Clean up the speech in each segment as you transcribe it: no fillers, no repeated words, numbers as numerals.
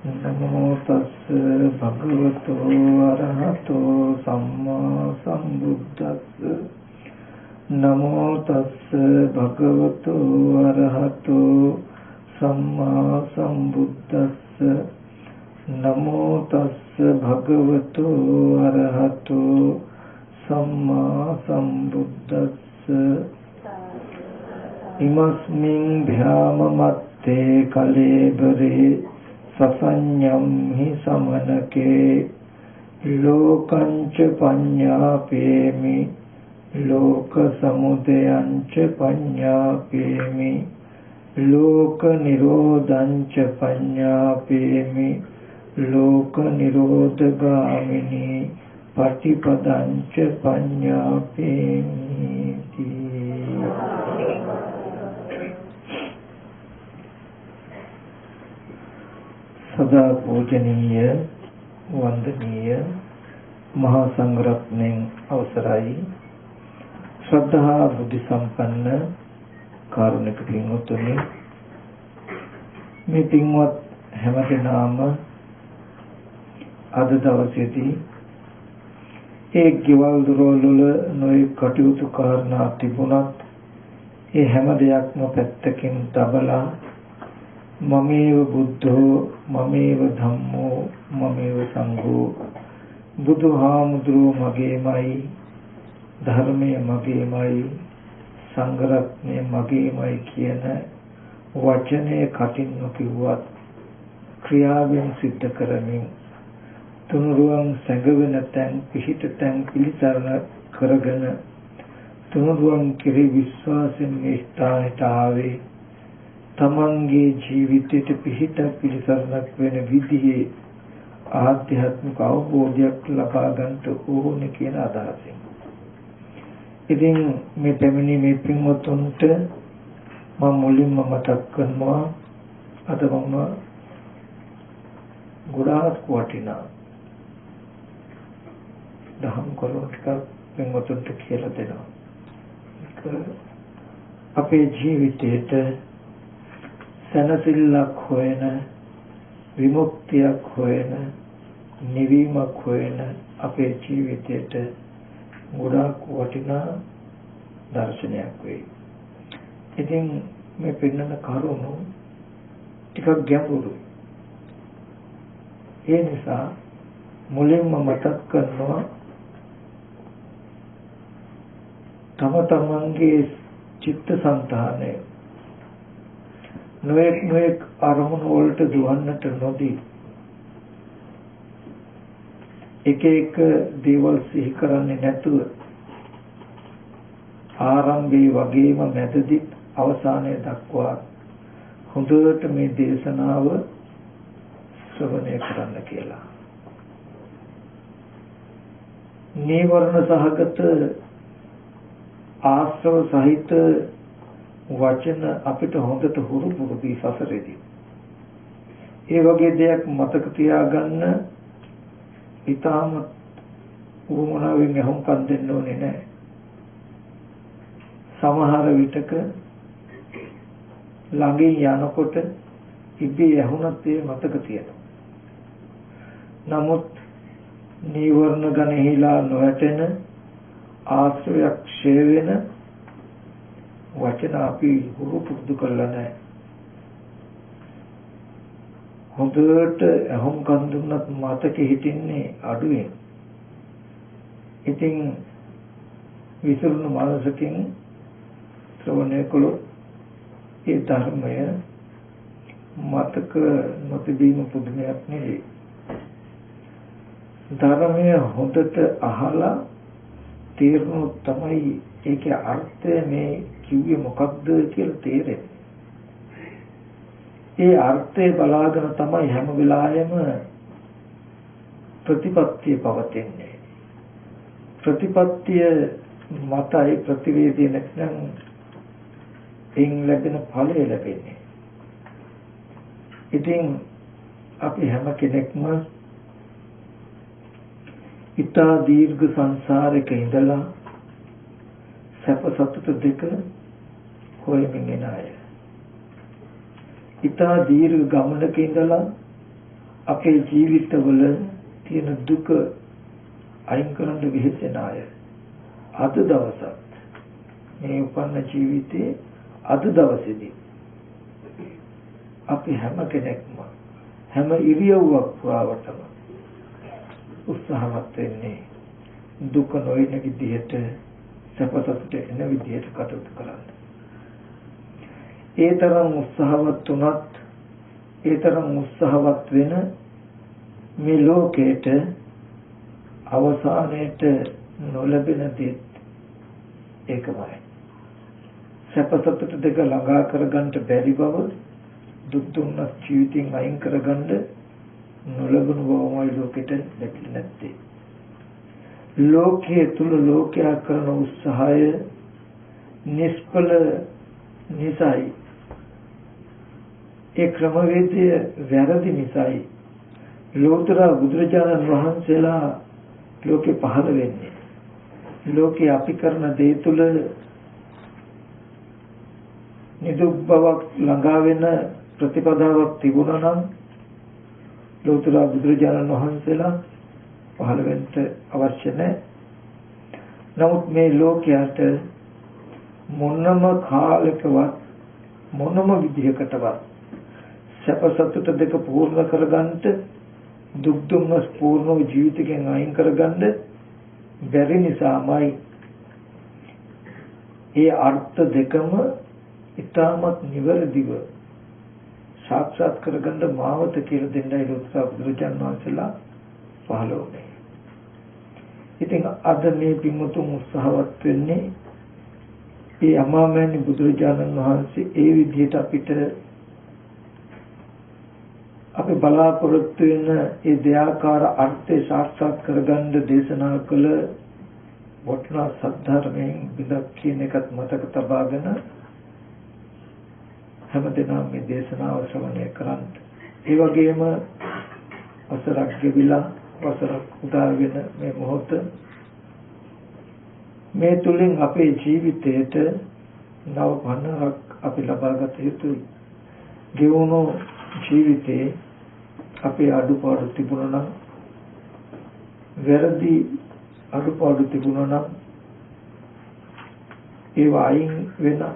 नमो तस् भगवतो अरहतो सम्मा सम्बुद्धस्स नमो तस् भगवतो अरहतो सम्मा सम्बुद्धस्स नमो तस् भगवतो अरहतो सम्मा सम्बुद्धस्स इमस्मिन् भ्याममत्ते कलेबरे ससंयम हि समनके लोकंच पඤ्ඤापेमि लोक समुदयंच पඤ्ඤापेमि लोक निरोधंच पඤ्ඤापेमि लोक निरोधगामिनी पटिपदंच पඤ्ඤापेमि। सदा पूजनीय वंदनीय महासंघरत्ने अवसराई श्रद्धा बुद्धि संपन्न कारुणिक पिंगुतुनि මේ පින්වත් හැමදෙනාම අද දවසේදී ඒ ගෙවල් දොරවල් වල නොයෙක් කටයුතු කරනා තිබුණත් ඒ හැම දෙයක්ම පැත්තකින් දබලා මමේව බුද්ධෝ මමේව ධම්මෝ මමේව සංඝෝ බුදුහාමුදුරුවෝ මගේමයි ධර්මයේ මගේමයි සංඝ රත්නය මගේමයි කියන වචනේ කටින් නොකියුවත් ක්‍රියාවෙන් සිද්ධ කරමින් තුනුරුවන් සැඟවෙන තැන් පිහිට තැන් පිළිසරණ කරගෙන තුනුරුවන් කෙරෙහි විශ්වාසයෙන් මේ ස්ථානයට ආවේ තමන්ගේ ජීවිතයට පිහිට පිළිසරණක් වෙන විදිහේ ආධ්‍යාත්මික අවබෝධයක් ලබා ගන්නට ඕනේ කියන අදහසින්. ඉතින් මේ පැමිණි මේ පින්වත්තුන්ට මම මුලින්ම මතක් කරනවා අද මම ගොඩාක් වටිනා දහම් කරුණු ටිකක් පින්වත්තුන්ට කියලා දෙනවා. අපේ ජීවිතයට සනසිල්ලක් හොයන විමුක්තියක් හොයන නිවීමක් හොයන අපේ ජීවිතයට ගොඩාක් වටිනා දර්ශනයක් වෙයි. ඉතින් මේ පෙන්වන කරුණු ටිකක් ගැඹුරුයි. ඒ නිසා මුලින්ම මතක් කරනවා තම තමන්ගේ චිත්තසංතානය නොඑක් අරමුණු වලට දුවන්නට නොදී එක එක දේවල් සිහි කරන්නේ නැතුව ආරම්භයේ වගේම මැදදී අවසානයේ දක්වා හොඳට මේ දේශනාව ශ්‍රවණය කරන්න කියලා. නීවරණ සහගත ආශ්‍රව සහිත වචන අපිට හොඳට හුරු පුරුදු සසරේදී ඒ වගේ දෙයක් මතක තියාගන්න ඊටාම උවමනාවෙන් අහුම්කම් දෙන්න ඕනේ නැහැ. සමහර විටක ළඟින් යනකොට ඉබේ ඇහුණත් ඒ මතක තියෙනවා. නමුත් නීවරණ ගණහිලා නොවැටෙන ආශ්‍රයක් ක්ෂය වෙන වචන අපි හුරු පුරුදු කරලා නැහැ. හොඳට අහුම්කම් දුන්නත් මතකෙ හිටින්නේ අඩුවෙන්. ඉතින් විසරුණු මානසිකින් ශ්‍රවණය කළොත් ඒ ධර්මය මතක නොතිබීම පුදුමයක් නෙවෙයි. ධර්මය හොඳට අහලා තේරුණොත් තමයි ඒකේ අර්ථය මේ කිව්වේ මොකක්ද කියලා තේරෙන්නේ. ඒ අර්ථය බලාගෙන තමයි හැම වෙලාවෙම ප්‍රතිපත්තිය පවතින්නේ. ප්‍රතිපත්තිය මතයි ප්‍රතිවේදී නැත්නම් එයින් ලැබෙන ඵලය ලැබෙන්නේ. ඉතින් අපි හැම කෙනෙක්ම ඉතා දීර්ඝ සංසාරයක ඉඳලා සැප සතුට දෙක හොයමින් එන අය. ඉතා දීර්ඝ ගමනක ඉඳලා අපේ ජීවිතවල තියෙන දුක අයින් කරන්න වෙහෙසෙන අය අද දවසත් මේ උපන්න ජීවිතේ අද දවසේදී අපි හැම කෙනෙක්ම හැම ඉරියව්වක් පුරාවටම උත්සාහවත් වෙන්නේ දුක නොවන විදිහට සපසසට එන විදිහට කටයුතු කරන්න. ඒ තරම් උත්සාහවත් වුණත් ඒ තරම් උත්සාහවත් වෙන මේ ලෝකේට අවසානයේට නොලැබෙන දේ ඒකමයි. සපසසට දෙක ළඟා කරගන්න බැරි බව දුක් දුන්නත් ජීවිතෙන් අයින් කරගන්න නොලබන බවමයි ලෝකෙට ලැබෙන්නේ නැත්තේ. ලෝකයේ තුල ලෝකයා කරන උත්සාහය නිෂ්ඵල නිසයි. ඒ ක්‍රමවේදය වැරදි නිසයි. ලෝතර බුදුරජාණන් වහන්සේලා ලෝකේ පහළ වෙන්නේ. ලෝකේ අපි කරන දේ තුල නිදුක් බවක් ළඟා වෙන ප්‍රතිපදාවක් තිබුණා නම් ලෝතර බුදුරජාණන් වහන්සේලා පහළ වෙන්න අවශ්‍ය නැහැ. නමුත් මේ ලෝකයට මොනම කාලයකවත් මොනම විදිහකටවත් සැප සතුට දෙක පූර්ණ කරගන්නට දුක් දුම්නස් පූර්ණ ජීවිතයෙන් අයින් කරගන්න බැරි නිසාමයි ඒ අර්ථ දෙකම ඊටමත් නිවැරදිව සාක්ෂාත් කරගන්න මාවත කියලා දෙන්නයි ලෝතර බුදුරජාණන් වහන්සේලා පහළ වුණේ. ඉතින් අද මේ පින්වතුන් උත්සාහවත් වෙන්නේ ඒ අමාමෑණි බුදුරජාණන් වහන්සේ ඒ විදිහට අපිට අපි බලාපොරොත්තු වෙන ඒ දෙයාකාර අර්ථය සාක්ෂාත් කරගන්න දේශනා කළ වටිනා සද්ධර්මයෙන් විදක් කියන එකත් මතක තබාගෙන හැමදෙනාම මේ දේශනාව ශ්‍රවණය කරන්න. ඒ වගේම වසරක් ගෙවිලා වසරක් උදා වෙන මේ මොහොත මේ තුලින් අපේ ජීවිතයට නව පන්නරක් අපි ලබාගත යුතුයි. ගෙවුණු ජීවිතේ අපේ අඩුපාඩු තිබුණා නම් වැරදි අඩුපාඩු තිබුණා නම් ඒවා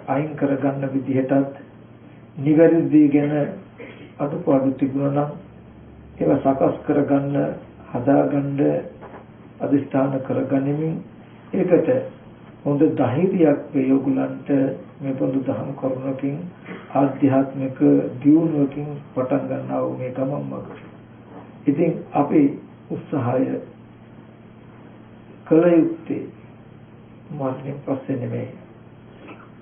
අයින් කරගන්න විදිහටත් නිවැරදි ගැන අඩුපාඩු තිබුණා නම් ඒවා සකස් කරගන්න හදාගන්න අධිෂ්ඨාන කරගනිමින් ඒකට හොඳ ධෛර්යයක් වේයෝගලන්ට මේ පොදු දහම් කරුණකින් ආධ්‍යාත්මික දියුණුවකින් පටන් ගන්නා වූ මේ ගමන් මඟ. ඉතින් අපේ උත්සාහය කළ යුත්තේ මාර්ගයෙන් පස්සේ නෙමෙයි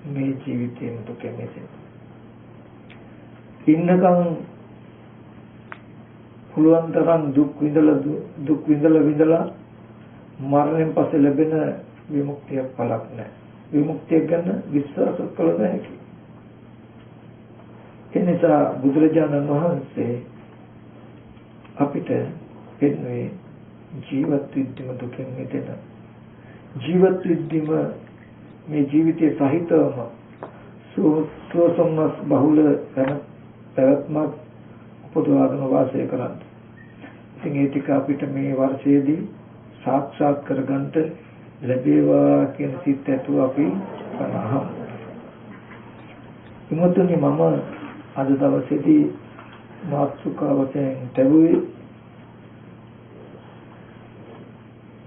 මේ ජීවිතයෙන් දුකෙන් මිදෙන්න. ඉන්නකම් පුළුවන් තරම් දුක් විඳලා මරණයෙන් පස්සේ ලැබෙන විමුක්තිය පළක් නැහැ. විමුක්තිය ගැන විශ්වාස කළ හැකි. ඒ නිසා බුදුරජාණන් වහන්සේ අපිට පෙන්වන්නේ ජීවත් වෙද්දිම දුකෙන් මිදෙන ජීවත් වෙද්දිම මේ ජීවිතයේ සහිතවම සෝසම්නස් බහුල පැවැත්මක් උපදවාගෙන වාසය කරන්න. ඉතින් ඒ ටික අපිට මේ වර්ෂයේදී සාක්ෂාත් කරගන්නට ලැබේවා කියන සිත් ඇතුව අපි අහමු. ඉමුතුනි මම අද දවසේදී මාතෘකාවෙන් ලැබුවේ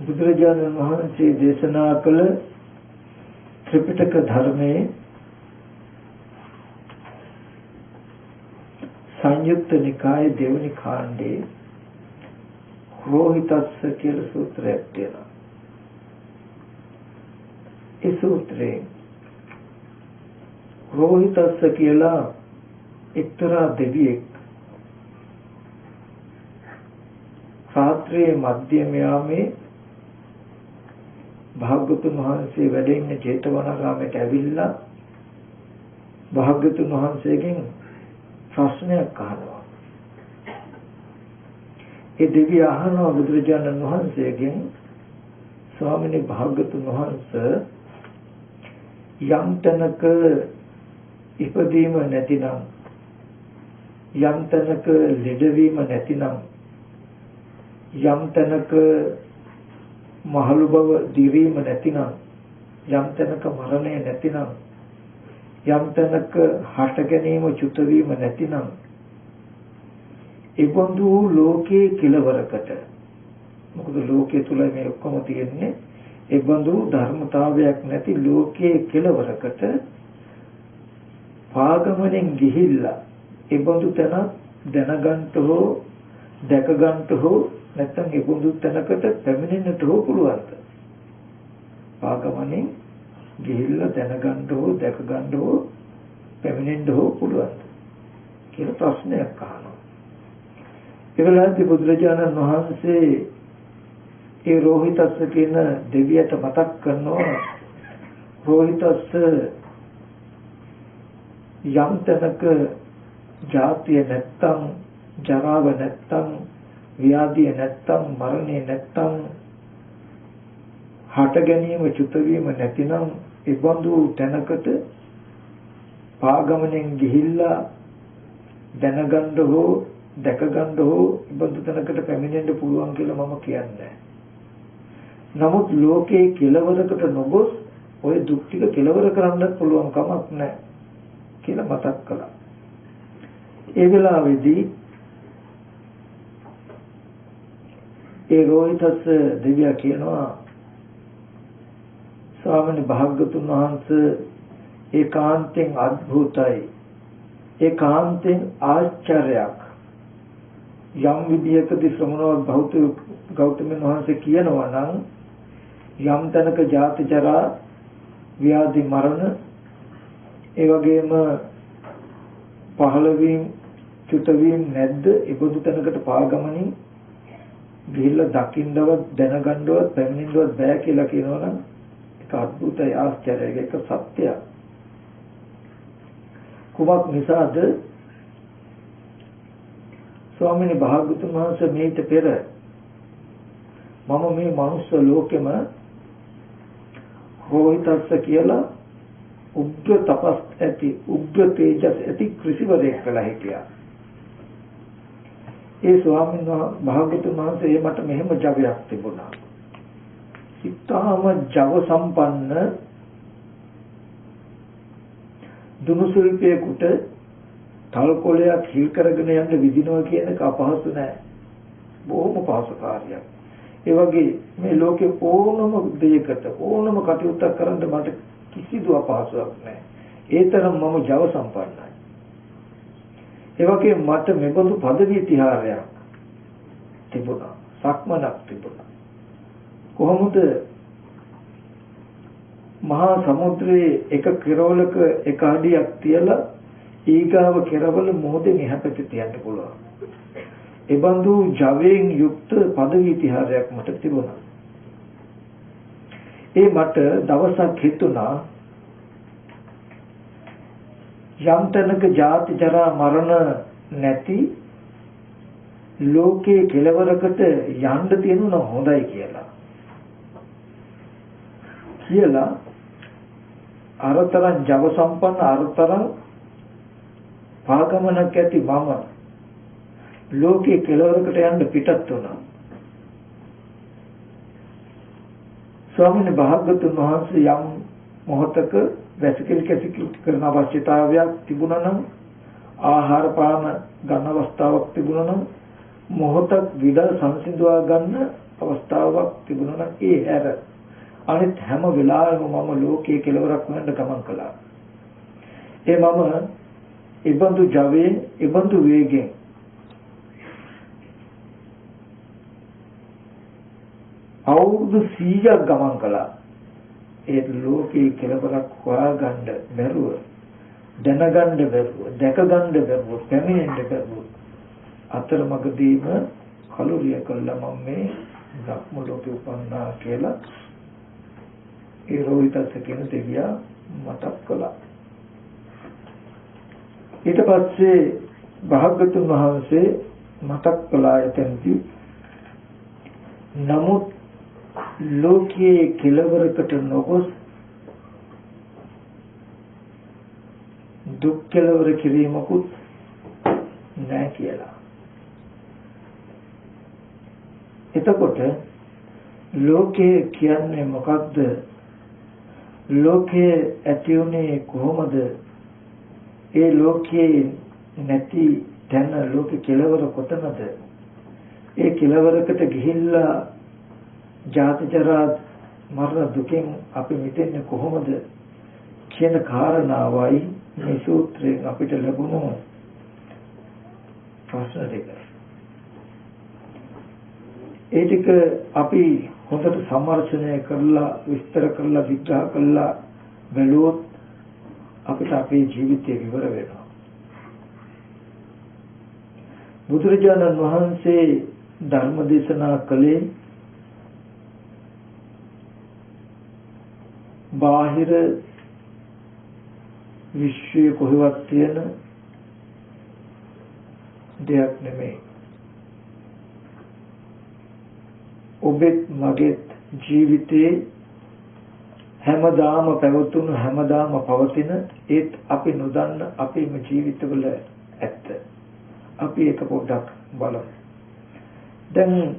බුදුරජාණන් වහන්සේ දේශනා කළ ත්‍රිපිටක ධර්මයේ සංයුක්ත නිකායේ දෙවනි කාණ්ඩේ රෝහිතස්ස කියලා සූත්‍රයක් තියෙනවා. ඒ සූත්‍රයේ රෝහිතස්ස කියලා එක්තරා දෙවියෙක් රාත්‍රියේ මධ්‍යම යාමේ භාග්‍යවතුන් වහන්සේ වැඩ ඉන්න ජේතවනාරාමයට ඇවිල්ලා භාග්‍යවතුන් වහන්සේගෙන් ප්‍රශ්නයක් අහනවා. ඒ දෙවිය අහනවා බුදුරජාණන් වහන්සේගෙන් ස්වාමීනි භාග්‍යවතුන් වහන්සේ යම් තැනක ඉපදීම නැතිනම් යම් තැනක ලෙඩවීම නැතිනම් යම් තැනක මහලු බව දිරීම නැතිනම් යම් තැනක මරණය නැතිනම් යම් තැනක හට ගැනීම චුත වීම නැතිනම් ඒබඳු ලෝකයේ කෙලවරකට මොකද ලෝකයේ තුල මේ ඔක්කොම තියෙන්නේ ඒබඳු ධර්මතාවයක් නැති ලෝකයේ කෙලවරකට පාගමනෙන් ගිහිල්ලා ඒබඳු තැන දැනගන්න හෝ දැක ගන්න හෝ නැත්නම් ඒබඳු තැනකට පැමිණෙන්නට හෝ පුළුවන්ද? පාගමනෙන් ගිහිල්ලා දැනගන්න හෝ දැක ගන්න හෝ පැමිණෙන්න හෝ පුළුවන්ද කියලා ප්‍රශ්නයක් අහනවා. ඒ වෙලාවේදී බුදුරජාණන් වහන්සේ ඒ රෝහිතස්ස කියන දෙවියට මතක් කරනවා රෝහිතස්ස යම් තැනක ජාතිය නැත්තම් ජරාව නැත්තම් ව්‍යාධිය නැත්තම් මරණය නැත්තම් හට ගැනීම චුත වීම නැතිනම් ඒ බඳු තැනකට පාගමනෙන් ගිහිල්ලා දැනගන්න හෝ දැක ගන්න හෝ ඒ බඳු තැනකට පැමිණෙන්න පුළුවන් කියලා මම කියන්නේ. නමුත් ලෝකේ කෙලවරකට නොගොස් ওই දුක් ටික කෙලවර කරන්න පුළුවන් කමක් නැහැ කියලා මතක් කළා. ඒ වෙලාවේදී ඒ රෝහිතස්ස දෙවියා කියනවා ස්වාමීන් භාග්‍යතුන් වහන්සේ ඒකාන්තෙන් අద్භූතයි ඒකාන්තෙන් ආශ්චර්යයක් යම් විදියකදී ශ්‍රමණවත් ගෞතමයන් වහන්සේ කියනවා නම් යම් තැනක ජාති ජරා ව්‍යාධි මරණ ඒ වගේම පහළ වීම චුත වීම නැද්ද ඒබඳු තැනකට පාගමනින් ගිහිල්ලා දකින්නවත් දැනගන්නවත් පැමිණෙන්නවත් බෑ කියලා කියනවනම් ඒක අద్భుතයි ආශ්චර්යයි ඒක සත්‍යයක්. කුමක් නිසාද? ස්වාමීන් භාග්‍යවතුන් වහන්සේ මේිට පෙර මම මේ මනුස්ස ලෝකෙම රෝහිතස්ස කියලා උග්‍ර තපස් ඇති උග්‍ර තේජස් ඇති ඍෂිවරයෙක් කියලා හිටියා. ඒ ස්වාමීන් වහන්සේ භාග්‍යවතුන් වහන්සේ මට මෙහෙම ජවයක් තිබුණා. සිතාම ජව සම්පන්න දුනු ශිල්පියෙකුට තල් කොළයක් හිල් කරගෙන යන්න විදිනවා කියන එක අපහසු නෑ. බොහොම පහසු කාර්යයක්. ඒ වගේ මේ ලෝකේ ඕනම දෙයකට ඕනම කටයුත්තක් කරන්න මට කිසිදු අපහසුයක් නෑ. ඒ තරම් මම ජව සම්පන්නයි. ඒ වගේ මට මෙබඳු පදවි ඉතිහාසයක් තිබුණා. සක්මනක් තිබුණා. කොහොමද මහා සමුද්‍රයේ එක කෙරවලක එක අඩියක් තියලා ඊගාව කෙරවල මොහොතේ මෙහාට තියන්න පුළුවන්. ඒ බඳු ජවයෙන් යුක්ත පදවි ඉතිහාසයක් මට තිබුණා. ඒ මට දවසක් හිතුණා යම් තැනක ජාති ජරා මරණ නැති ලෝකයේ කෙලවරකට යන්න තියෙනවා හොඳයි කියලා. අරතරන් ජව සම්පන්න අරතරන් පාගමනක් ඇති මම ලෝකයේ කෙලවරකට යන්න පිටත් වුණා. ස්වාමීන් භාග්‍යවතුන් වහන්සේ යම් මොහතක වැසිකිලි කැසිකිලි කරන අවශ්‍යතාවයක් තිබුණා නම් ආහාර පාන ගන්න අවස්ථාවක් තිබුණා නම් මොහතක් විඩ සංසිඳවා ගන්න අවස්ථාවක් තිබුණා නම් ඒ හැර අනිත් හැම වෙලාවෙම මම ලෝකයේ කෙලවරක් වෙන්න ගමන් කළා. ඒ මම ඉබඳු ජවයෙන් ඉබඳු වේගෙන් අවුරුදු 100ක් ගමන් කළා. ඒ ලෝකයේ කෙලවරක් හොයාගන්න බැරුව දැනගන්න බැරුව දැකගන්න බැරුව පැමිණෙන්න බැරුව අතරමඟදීම කලුරිය කළා මම මේ ධර්ම ලෝකේ උපන්නා කියලා ඒ රෝහිතස්ස කියන දෙවියා මතක් කළා. ඊට පස්සේ භාග්‍යවතුන් වහන්සේ මතක් කළා එතෙන්දී නමුත් ලෝකයේ කෙලවරකට නොගොස් දුක් කෙලවර කිරීමකුත් නැහැ කියලා. එතකොට ලෝකය කියන්නේ මොකක්ද? ලෝකයේ ඇති උනේ කොහොමද? ඒ ලෝකයේ නැති තැන ලෝක කෙලවර කොතනද? ඒ කෙලවරකට ගිහිල්ලා ජාති ජරා මරණ දුකෙන් අපි මිදෙන්නේ කොහොමද කියන කාරණාවයි මේ සූත්‍රයෙන් අපිට ලැබුණු ප්‍රශ්න දෙක. ඒ ටික අපි හොඳට සමර්ථනය කරලා විස්තර කරලා විග්‍රහ කරලා බැලුවොත් අපිට අපේ ජීවිතය විවර වෙනවා. බුදුරජාණන් වහන්සේ ධර්ම දේශනා කළේ බාහිර විශ්වයේ කොහෙවත් තියෙන දෙයක් නෙමෙයි. ඔබෙත් මගේත් ජීවිතේ හැමදාම පැවතුණු හැමදාම පවතින ඒත් අපි නොදන්න අපේම ජීවිතවල ඇත්ත. අපි ඒක පොඩ්ඩක් බලමු. දැන්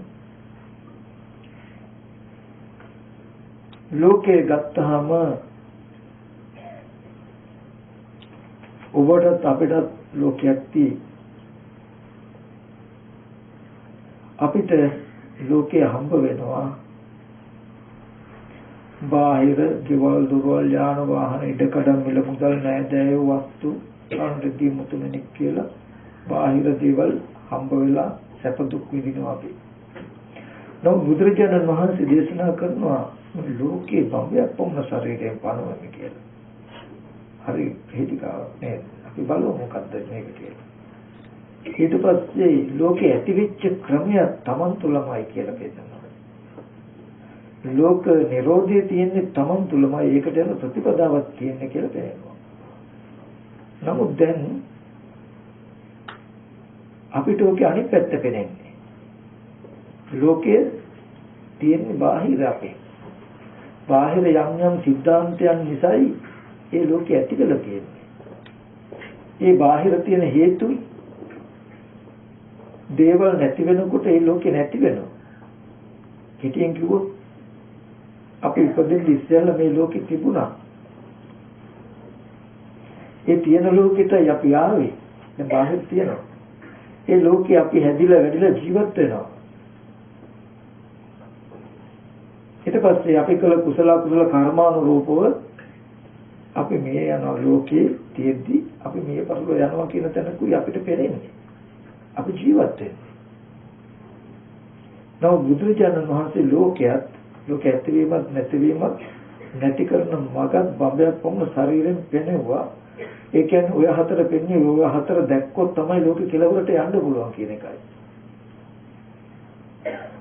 ලෝකේ ගත්තාම ඔබටත් අපිටත් ලෝකයක් තියෙයි. අපිට ලෝකේ හම්බ වෙනවා බාහිර ගෙවල් දොරවල් යාන වාහන ඉඩකඩම් මිල මුදල් නෑදෑය වස්තු අනුරදී මුතුමෙනෙක් කියලා බාහිර දේවල් හම්බ වෙලා සැප දුක් විඳිනවා අපි. නමුත් බුදුරජාණන් වහන්සේ දේශනා කරනවා ලෝකේ බම්බයක් වුණ ශරීරයෙන් පනවන්නේ කියලා. හරි හේතිකාව නේද? අපි බලමු මොකද්ද මේක කියලා. ඊට පස්සේ ලෝකේ ඇතිවෙච්ච ක්‍රමය Taman තුලමයි කියලා කියනවා. ලෝක නිරෝධය තියෙන්නේ Taman තුලමයි. ඒකට යන ප්‍රතිපදාවක් තියෙන්නේ කියලා කියනවා. නමුත් දැන් අපිට ඔකේ අනිත් පැත්ත පේන්නේ. ලෝකයේ තියෙන්නේ බාහිර අපේ. බාහිර යම් යම් සිද්ධාන්තයන් නිසායි ඒ ලෝකේ ඇති වෙලා තියෙන්නේ. ඒ බාහිර තියෙන හේතුයි දේවල් නැති වෙනකොට ඒ ලෝකේ නැති වෙනවා. හිතින් කිව්වොත් අපි ඉපදෙන්න ඉස්සෙල්ලා මේ ලෝකේ තිබුණා. ඒ තියෙන ලෝකෙට අපි ආවේ. දැන් බාහිර තියෙනවා. ඒ ලෝකේ අපි හැදිලා වැඩිලා ජීවත් වෙනවා. ඊට පස්සේ අපි කළ කුසල කර්මානුරූපව අපි මේ යන ලෝකේ තියෙද්දි අපි මේ පරිලෝ යනවා කියන තැනකුයි අපිට පෙරෙන්නේ. අපි ජීවත් වෙන්නේ. නෝ බුදුරජාණන් වහන්සේ ලෝකයක් ඇතිවීමත් නැතිවීමත් නැති කරන මගත් බඹයක් වුණ ශරීරයෙන් පෙනෙවුවා. ඒ කියන්නේ ඔය හතර පෙන්නේ ඔය හතර දැක්කොත් තමයි ලෝකෙ කෙලවරට යන්න පුළුවන් කියන එකයි.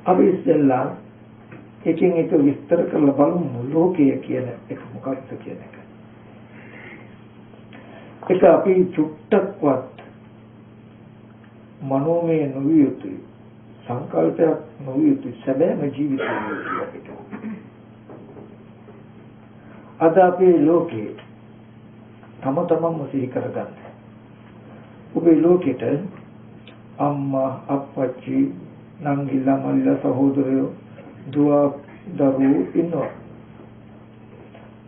අපි ඉස්සෙල්ලා එකින් එක විස්තර කරලා බලමු ලෝකය කියන එක මොකක්ද කියන එක. ඒක අපි චුට්ටක්වත් මනෝමය නොවිය යුතුයි. සංකල්පයක් නොවිය යුතුයි. සැබෑම ජීවිතයක්. අද අපේ ලෝකේ තම තමන්ම සිහි කරගන්න. ඔබේ ලෝකෙට අම්මා අප්පච්චි නංගිලා මල්ලා සහෝදරයෝ දුව දරුවෝ ඉන්නවා.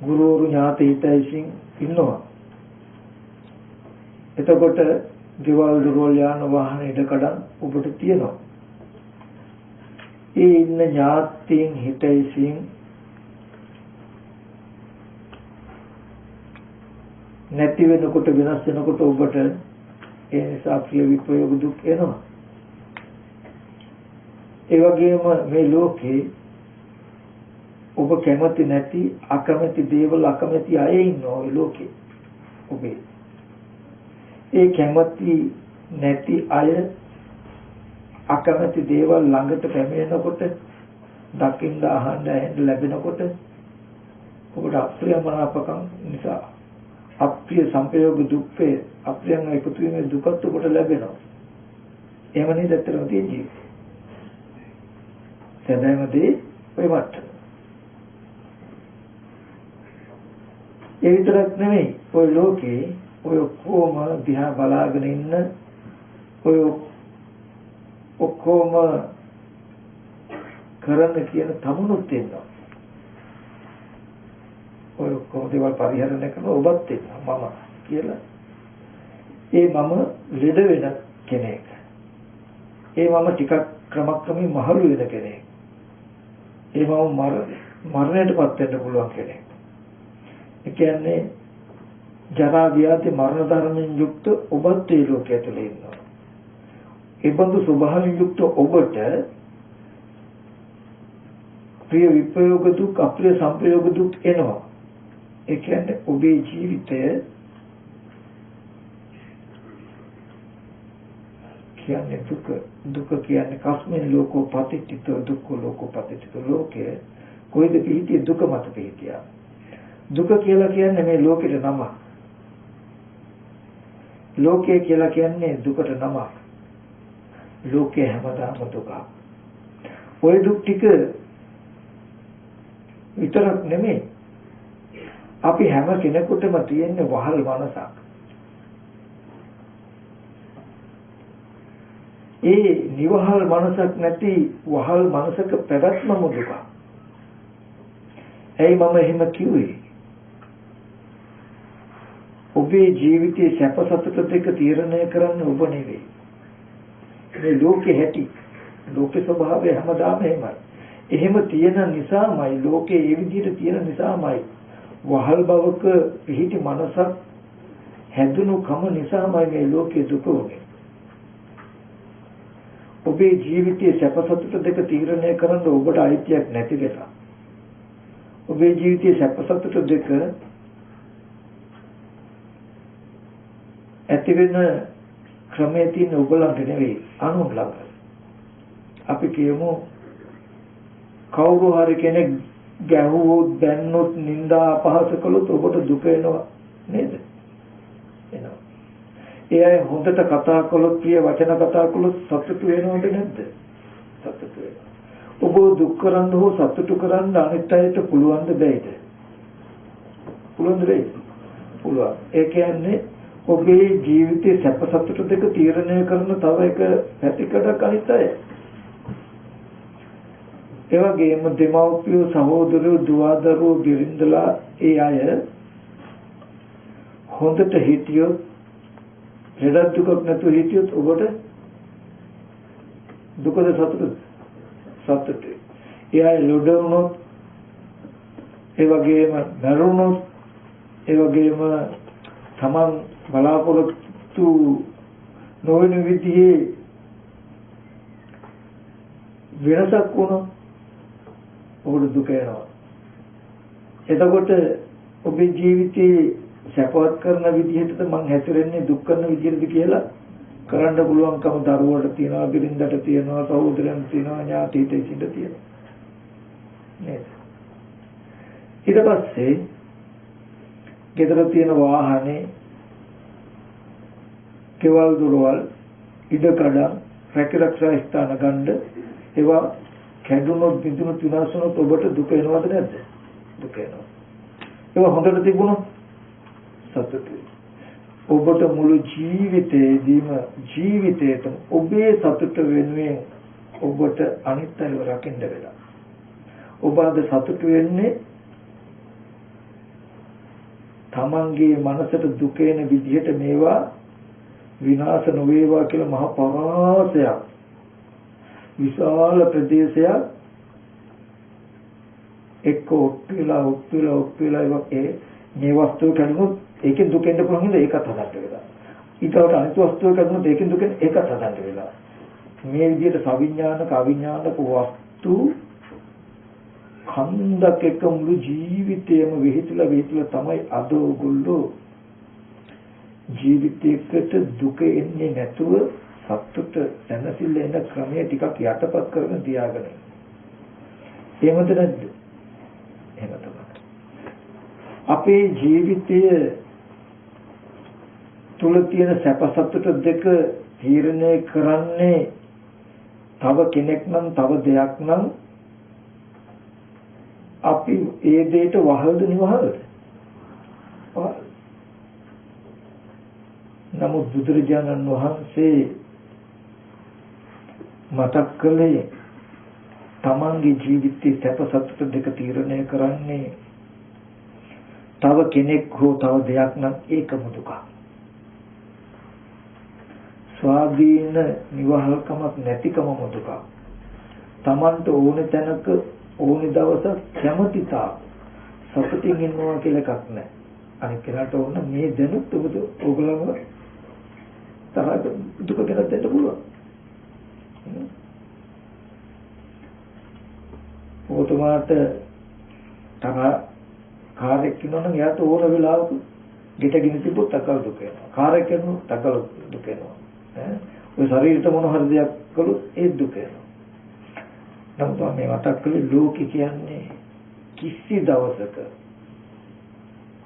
ගුරුවරු ඥාති හිතයිසින් ඉන්නවා. එතකොට ගෙවල් දොරවල් යාන වාහන ඉඩකඩම් ඔබට තියෙනවා. ඒ ඉන්න ඥාතීන් හිතයිසින් නැති වෙනකොට වෙනස් වෙනකොට ඔබට ඒ නිසා ප්‍රිය විප්‍රයෝග දුක් එනවා. ඒ වගේම මේ ලෝකේ ඔබ කැමති නැති අකමැති දේවල් අකමැති අය ඉන්නවා ඒ ලෝකේ. ඔබේ ඒ කැමති නැති අය අකමැති දේවල් ළඟට පැමිණෙනකොට දකින්න අහන්න ඇහෙන්න ලැබෙනකොට ඔබට අප්‍රියමනාපකම් නිසා අප්‍රිය සංපයෝග දුක්ඛය අප්‍රියං එකතු වීමේ දුකත් ඔබට ලැබෙනවා. එහෙම නේද? ඇත්තටම තියෙන්නේ. සැබෑමදී ඔය මට්ටම. ඒ විතරක් නෙමෙයි ඔය ලෝකේ ඔය කොහොම දිහා බලාගෙන ඉන්න ඔය ඔක්කොම කරන්න කියන තමුණුත් ඉන්නවා. ඔය ඔක්කොම දේවල් පරිහරණය කරන ඔබත් ඉන්නවා මම කියලා. ඒ මම ලෙඩ වෙන කෙනෙක්. ඒ මම ටිකක් ක්‍රමක්‍රමයෙන් මහලු වෙන කෙනෙක්. ඒ මම මරණයටපත් වෙන්න පුළුවන් කෙනෙක්. ඒ කියන්නේ ජරා ව්‍යාධි මරණ ධර්මයෙන් යුක්ත ඔබත් ඒ ලෝකයේ ඇතුලේ ඉන්නවා. ඒ බඳු ස්වභාවයෙන් යුක්ත ඔබට ප්‍රිය විප්‍රයෝග දුක් අප්‍රිය සංප්‍රයෝග දුක් එනවා. ඒ කියන්නේ ඔබේ ජීවිතය කියන්නේ දුක කියන්නේ කස්මින් ලෝකෝ පතිච්චිතෝ දුක්ඛ ලෝකෝ පතිච්චිතෝ ලෝකේ කොයිද පිහිටිය දුක මත පිහිටියා. දුක කියලා කියන්නේ මේ ලෝකෙට නම. ලෝකය කියලා කියන්නේ දුකට නම. ලෝකේ හැමදාම දුක. ওই දුක් ටික විතරක් නෙමෙයි. අපි හැම කෙනෙකුටම තියෙන වහල් මනසක්. ඒ නිවහල් මනසක් නැති වහල් මනසක පැවැත්මම දුක. එයි මම එහෙම කිව්වේ. ඔබේ ජීවිතයේ සැප සතුට දෙක තීරණය කරන්නේ ඔබ නෙවෙයි. මේ ලෝකේ හැටි, ලෝකේ ස්වභාවය හැමදාම එහෙමයි. එහෙම තියෙන නිසාමයි ලෝකේ ඒ විදිහට තියෙන නිසාමයි වහල් බවක පිහිටි මනසක් හැදුණු කම නිසාමයි මේ ලෝකේ දුක උනේ. ඔබේ ජීවිතයේ සැප සතුට දෙක තීරණය කරන්න ඔබට අයිතියක් නැති වෙලා. ඔබේ ජීවිතයේ සැප සතුට දෙක ඇති වෙන ක්‍රමයේ තියෙන ඔබලන්ට නෙවෙයි අනුන් ළඟ. අපි කියමු කවුරු හරි කෙනෙක් ගැහුවොත් දැන්නොත් නිନ୍ଦා අපහාස කළොත් ඔබට දුක එනවා නේද? එනවා. ඒ අය හොඳට කතා කළොත් ප්‍රිය වචන කතා කළොත් සතුටු වෙනවද නැද්ද? සතුටු වෙනවා. ඔබ දුක් කරන්න හෝ සතුටු කරන්න අනිත් අයට පුළුවන් ද බැයිද? පුළුවන් දෙයි. පුළුවන්. ඒ කියන්නේ ඔබේ ජීවිතයේ සැප සතුට දෙක තීරණය කරන තව එක පැතිකඩක් අනිත් අය. ඒ වගේම දෙමව්පියෝ සහෝදරයෝ දුව දරුවෝ බිරිඳලා ඒ අය හොඳට හිටියොත් ලෙඩ දුකක් නැතුව හිටියොත් ඔබට දුකද සතුටද? සතුටුයි. ඒ අය ලෙඩ වුණොත් ඒ වගේම මරුණොත් ඒ වගේම තමන් බලාපොරොත්තු නොවන විදිහේ වෙනසක් වුණොත් ඔබට දුක එනවා. එතකොට ඔබේ ජීවිතේ සැපවත් කරන විදිහටද මං හැසිරෙන්නේ දුක් කරන විදිහටද කියලා කරන්න පුළුවන්කම දරුවන්ට තියනවා, බිරිඳට තියනවා, සහෝදරයන්ට තියනවා, ඥාතිට තියනවා නේද? ඊට පස්සේ ගෙදර තියෙන වාහනේ, කෙවල් දොරවල්, ඉඩකඩම්, රැකිරක්ෂා ස්ථාන ගන්න ඒවා කැඩුනොත් බිඳුනොත් විනාශ වුණොත් ඔබට දුක එනවද නැද්ද? දුක එනවා. ඒවා හොඳට තිබුණොත් සතුටුයි. ඔබට මුළු ජීවිතේටම ඔබේ සතුට වෙනුවෙන් ඔබට අනිත් අයව රකින්න වෙලා. ඔබ අද සතුටු වෙන්නේ තමන්ගේ මනසට දුක එන විදිහට මේවා විනාශ නොවේවා කියලා මහ පරාසයක් විශාල ප්‍රදේශයක් එක්ක ඔප්පිලා මේ වස්තුව කඩනොත් ඒකෙන් දුක එන්න පුළුවන් නේද? ඒකත් හදන්න වෙලා. ඊටවට අනිත් වස්තුව කඩනොත් ඒකෙන් දුක ඒකත් හදන්න වෙලා. මේ විදිහට සවිඥානික අවිඥානික වස්තු කන්දක් එක්ක මුළු ජීවිතේම විහිදලා තමයි අද ඔයගොල්ලෝ ජීවිතයකට දුක එන්නේ නැතුව සතුට දැනසිල්ල එන ක්‍රමයේ ටිකක් යටපත් කරගෙන තියාගෙන. එහෙමද නැද්ද? එහෙම තමයි. අපේ ජීවිතය තුල තියෙන සැප සතුට දෙක තීරණය කරන්නේ තව කෙනෙක් නම් තව දෙයක් නම් අපි ඒ දෙයට වහල්ද නිවහල්ද? නමුත් බුදුරජාණන් වහන්සේ මතක් කළේ තමන්ගේ ජීවිතයේ සැප සතුට දෙක තීරණය කරන්නේ තව කෙනෙක් හෝ තව දෙයක් නම් ඒකම දුක. ස්වාධීන නිවහල්කමක් නැතිකමම දුක. තමන්ට ඕන තැනක ඕන දවසක් කැමතිතා සතුටින් ඉන්නවා කියලා එකක් නැහැ. අනිත් කෙනාට ඕන මේ දැනුත් ඔයගොල්ලෝම තරහ දුක ගැන දෙන්න පුළුවන්. ඔතමාට තරහ කාර්යයක් කරනවා නම් එයාට ඕන වෙලාවක ගෙට ගිනි තිබ්බොත් අකල් දුක එනවා. කාර්යයක් කරනොත් අකල් දුක එනවා. ඔය ශරීරයට මොන හරි දෙයක් කළොත් ඒ දුක එනවා. නමුත් මේ මතක් කළේ ලෝකේ කියන්නේ කිසි දවසක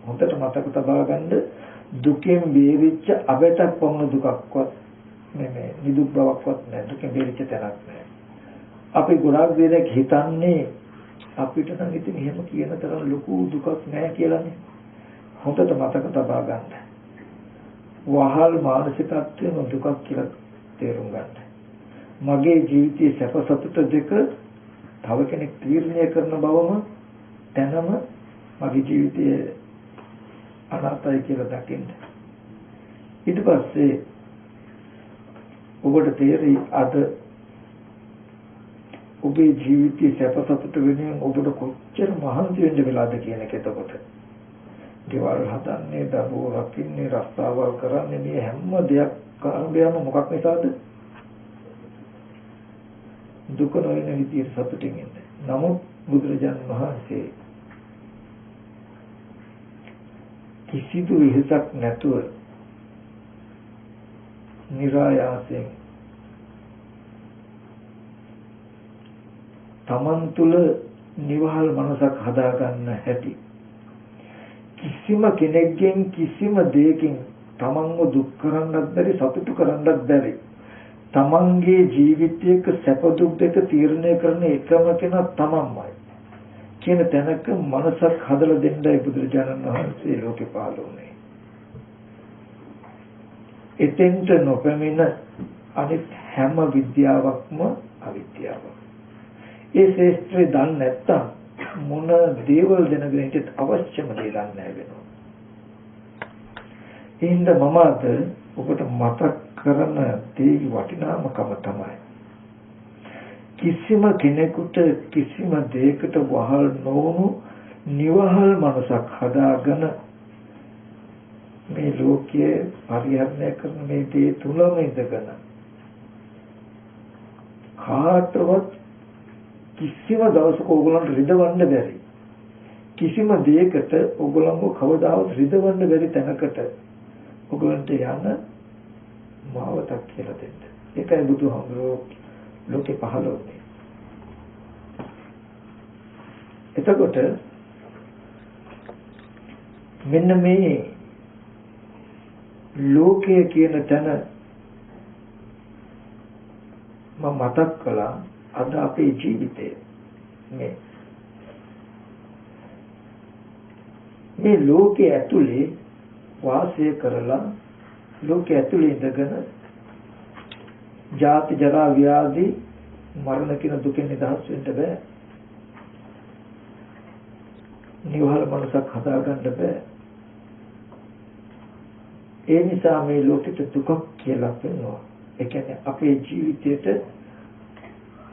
හොඳට මතක තබා ගන්න දුකෙන් බේරිච්ච අබැටක් වුණ දුකක්වත් නෙමෙයි නිදුක් බවක්වත් නැහැ. දුකෙන් බේරිච්ච තැනක් නැහැ. අපි ගොඩාක් දෙනෙක් හිතන්නේ අපිට නම් ඉතින් එහෙම කියන තරම් ලොකු දුකක් නැහැ කියලානේ. හොඳට මතක තබා ගන්න. වහල් මානසිකත්වයෙන් දුකක් කියලා තේරුම් ගන්න. මගේ ජීවිතයේ සැප සතුට දෙක තව කෙනෙක් තීරණය කරන බවම දැනම මගේ ජීවිතයේ අනාතයි කියලා දකින්න. ඊට පස්සේ ඔබට තේරෙයි අද ඔබේ ජීවිතයේ සැප සතුට වෙනුවෙන් ඔබට කොච්චර මහන්සි වෙන්න වෙලාද කියන එක එතකොට. දේවල් හදන්නේ, දරුවෝ රකින්නේ, රස්සාවල් කරන්නේ මේ හැම දෙයක් කාරණේම මොකක් නිසාද? දුක නොවන විදියට සතුටින් ඉන්නේ. නමුත් බුදුරජාණන් වහන්සේ කිසිදු විහිසක් නැතුව නිරායාසයෙන් තමන් තුළ නිවහල් මනසක් හදාගන්න හැටි කිසිම කෙනෙක්ගෙන් කිසිම දෙයකින් තමන්ව දුක් කරන්නත් බැරි සතුටු කරන්නත් බැරි තමන්ගේ ජීවිතයක සැප දුක් දෙක තීරණය කරන එකම කෙනා තමන්මයි කියන තැනක මනසක් හදලා දෙන්නයි බුදුරජාණන් වහන්සේ ලෝකේ පහළ වුණේ. එතෙන්ට නොපැමිණ අනිත් හැම විද්‍යාවක්ම අවිද්‍යාවක්. ඒ ශේෂ්ත්‍රය දන්නේ නැත්තම් මොන දේවල් දැනගෙන හිටියත් අවශ්‍යම දේ දන්නේ නැහැ වෙනවා. එහෙනම් මම අද ඔබට මතක් කරන දේ වටිනාමකම තමයි කිසිම කෙනෙකුට කිසිම දෙයකට වහල් නොවුණු නිවහල් මනසක් හදාගෙන මේ ලෝකයේ පරිහරණය කරන මේ දේ තුලම ඉඳගෙන කාටවත් කිසිම දවසක ඕගොල්ලන්ට රිදවන්න බැරි කිසිම දෙයකට ඕගොල්ලන්ව කවදාවත් රිදවන්න බැරි තැනකට ඕගොල්ලන්ට යන මාවතක් කියලා දෙන්න. ඒකයි බුදුහාමුදුරුවෝ ලෝකේ පහළ වුණේ. එතකොට මෙන්න මේ ලෝකය කියන තැන මම මතක් කළා අද අපේ ජීවිතේ මේ ලෝකයේ ඇතුලේ වාසය කරලා ලෝකයේ ඇතුලේ ඉඳගෙන ජාති ජරා ව්‍යාධි මරණ කියන දුකෙන් නිදහස් වෙන්න බෑ. නිවහල් මනසක් හදාගන්න බෑ. ඒ නිසා මේ ලෝකෙට දුකක් කියලා කියනවා. ඒ කියන්නේ අපේ ජීවිතේට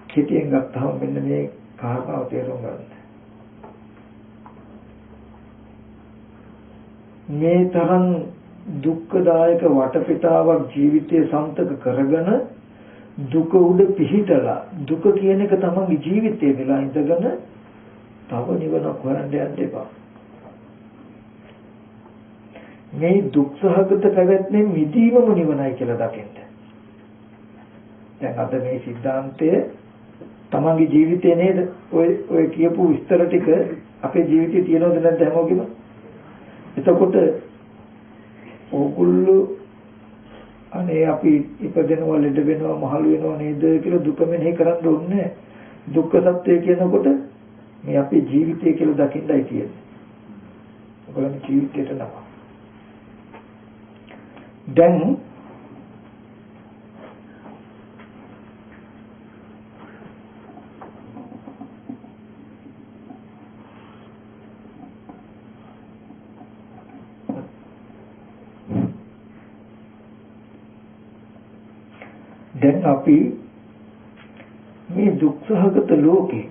කෙටියෙන් ගත්තහම මෙන්න මේ කාරණාව තේරුම් ගන්න. මේ තරම් දුක්ඛදායක වටපිටාවක් ජීවිතයේ සම්තක කරගෙන දුක උඩ පිහිටලා දුක කියන එක තමයි ජීවිතේ වෙලා ඉඳගෙන තව නිවනක් හොයන්න යන්න එපා. මේ දුක්සහගත පැවැත්මෙන් මිදීමම නිවනයි කියලා දකින්න. දැන් අද මේ સિદ્ધාන්තය තමන්ගේ ජීවිතේ නේද? ඔය කියපු විස්තර ටික අපේ ජීවිතේ තියෙනවද නැද්ද හැමෝගෙම? එතකොට ඕගොල්ලෝ අනේ අපි ඉපදෙනවා ලෙඩ වෙනවා මහලු වෙනවා නේද කියලා දුක මෙනෙහි කරන්න ඕනේ. දුක්ඛ සත්‍ය කියනකොට මේ අපේ ජීවිතය කියලා දකින්නයි තියෙන්නේ. ඔයගොල්ලෝ ජීවිතයට නම. දැන් දැන් අපි මේ දුක්ඛගත ලෝකේ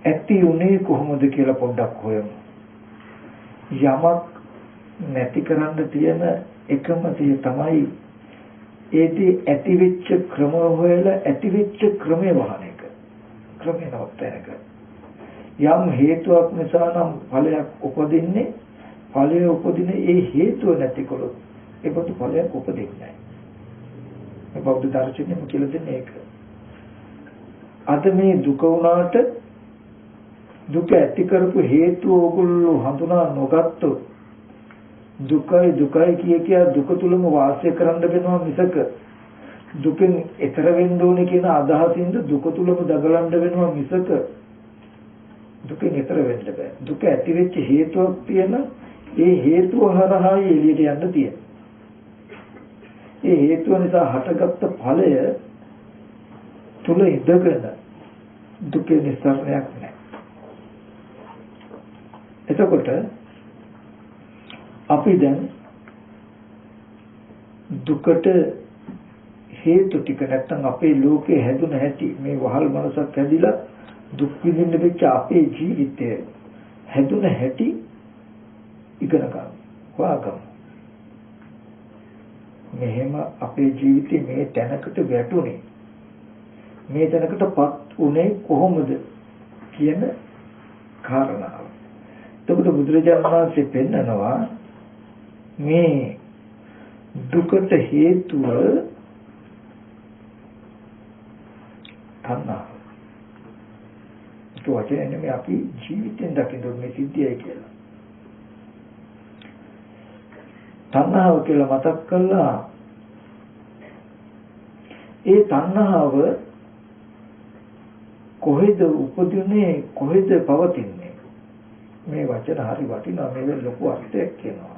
ඇති උනේ කොහොමද කියලා පොඩ්ඩක් හොයමු. යමක් නැති කරන්න තියෙන එකම දේ තමයි ඒදී ඇති වෙච්ච ක්‍රම හොයලා ඇති වෙච්ච ක්‍රමේ වහන එක. ක්‍රමේ නවත්තන එක. යම් හේතුවක් නිසා නම් ඵලයක් උපදින්නේ ඵලය උපදින ඒ හේතුව නැතිකොලොත් ඒකට ඵලයක් උපදින්නේ නැහැ. මේ බෞද්ධ දර්ශනයම කියලා දෙන්නේ ඒක. අද මේ දුක වුණාට දුක ඇති කරපු හේතුව ඕගොල්ලෝ හඳුනා නොගත්තොත් දුකයි දුකයි කිය දුක තුලම වාසය කරන්න වෙනවා මිසක දුකෙන් එතර වෙන්න ඕනේ කියන අදහසින්ද දුක තුලම දගලන්න වෙනවා මිසක දුකෙන් එතර වෙන්න බෑ. දුක ඇති වෙච්ච හේතුවක් තියෙන ඒ හේතුව හරහා එළියට යන්න තියෙනවා. ඒ හේතුව නිසා හටගත්ත ඵලය තුල ඉඳගෙන දුකේ නිස්සාරණයක් නැහැ. එතකොට අපි දැන් දුකට හේතු ටික නැත්තම් අපේ ලෝකේ හැදුන හැටි මේ වහල් මනසක් හැදිලා දුක් විඳින්න වෙච්ච අපේ ජීවිතය හැදුන හැටි ඉගෙන ගන්න. හොයාගමු. මෙහෙම අපේ ජීවිතේ මේ තැනකට වැටුනේ. මේ තැනකටපත් උනේ කොහොමද කියන කාරණාව. එතකොට බුදුරජාණන් වහන්සේ පෙන්නනවා මේ දුකට හේතුව තණ්හාව. ඒක වචනේ නෙමෙයි අපි ජීවිතෙන් දකින්න මේ සිද්ධියයි කියලා. තණ්හාව කියලා මතක් කළා. ඒ තණ්හාව කොහෙද උපදින්නේ කොහෙද පවතින්නේ? මේ වචන හරි වටිනවා. මේ ලොකු අර්ථයක් කියනවා.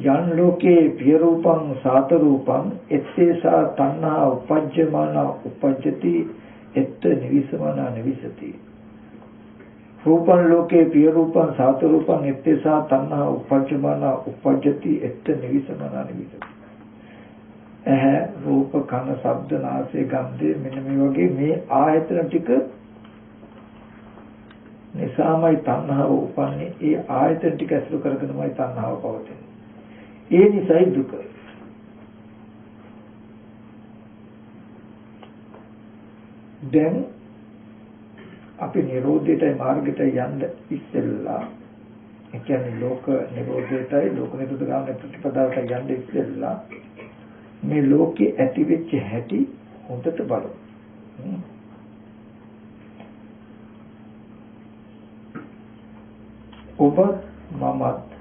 යන් ලෝකේ පිය රූපං සාත රූපං එත්තේසා තණ්හා උපජ්ජමාන උපජ්ජති එත්ත නිවිසමාන නිවිසති. රූපං ලෝකේ පිය රූපං සාත රූපං එත්තේසා තණ්හා උපජ්ජමාන උපජ්ජති එත්ත නිවිසමාන නිවිසති. රූප කන ශබ්ද නාසය ගන්ධය මෙන්න මේ වගේ මේ ආයතන ටික නිසාමයි තණ්හාව උපන්නේ. ඒ ආයතන ටික ඇසුරු කරගෙනමයි තණ්හාව පවතින්නේ. ඒ නිසයි දුක. දැන් අපි නිරෝධයටයි මාර්ගයටයි යන්න ඉස්සෙල්ලා ඒ කියන්නේ ලෝක නිරෝධයටයි ලෝක නිරෝධ ගාමී ප්‍රතිපදාවට යන්න ඉස්සෙල්ලා මේ ලෝකේ ඇති වෙච්ච හැටි හොඳට බලමු. ඔබ මමත්